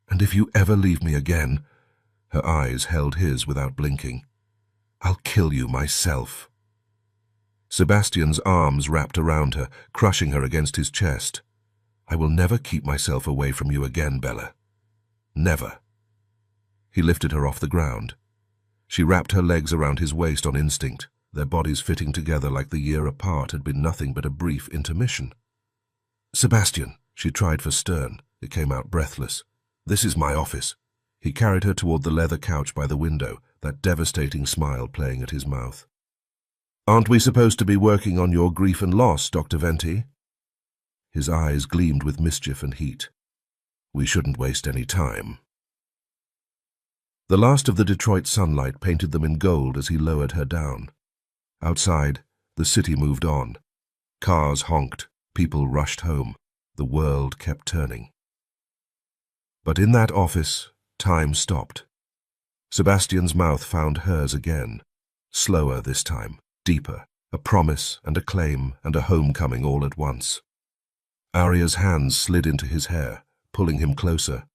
And if you ever leave me again, her eyes held his without blinking, I'll kill you myself. Sebastian's arms wrapped around her, crushing her against his chest. I will never keep myself away from you again, Bella. Never. He lifted her off the ground. She wrapped her legs around his waist on instinct, their bodies fitting together like the year apart had been nothing but a brief intermission. Sebastian, she tried for stern. It came out breathless. This is my office. He carried her toward the leather couch by the window, that devastating smile playing at his mouth. Aren't we supposed to be working on your grief and loss, Dr. Venti? His eyes gleamed with mischief and heat. We shouldn't waste any time. The last of the Detroit sunlight painted them in gold as he lowered her down. Outside, the city moved on. Cars honked, people rushed home. The world kept turning. But in that office, time stopped. Sebastian's mouth found hers again, slower this time, deeper, a promise and a claim and a homecoming all at once. Aria's hands slid into his hair, pulling him closer.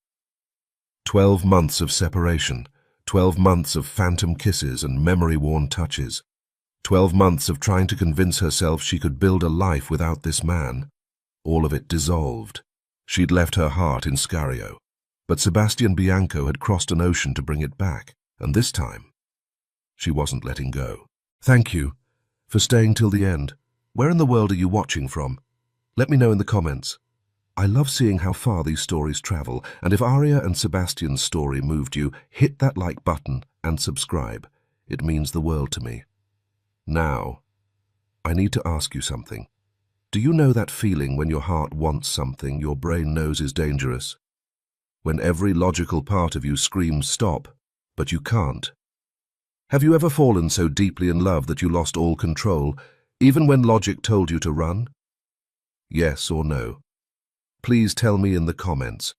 12 months of separation, 12 months of phantom kisses and memory-worn touches, 12 months of trying to convince herself she could build a life without this man. All of it dissolved. She'd left her heart in Scario, but Sebastian Bianco had crossed an ocean to bring it back, and this time, she wasn't letting go. Thank you for staying till the end. Where in the world are you watching from? Let me know in the comments. I love seeing how far these stories travel, and if Aria and Sebastian's story moved you, hit that like button and subscribe. It means the world to me. Now, I need to ask you something. Do you know that feeling when your heart wants something your brain knows is dangerous? When every logical part of you screams stop, but you can't? Have you ever fallen so deeply in love that you lost all control, even when logic told you to run? Yes or no? Please tell me in the comments.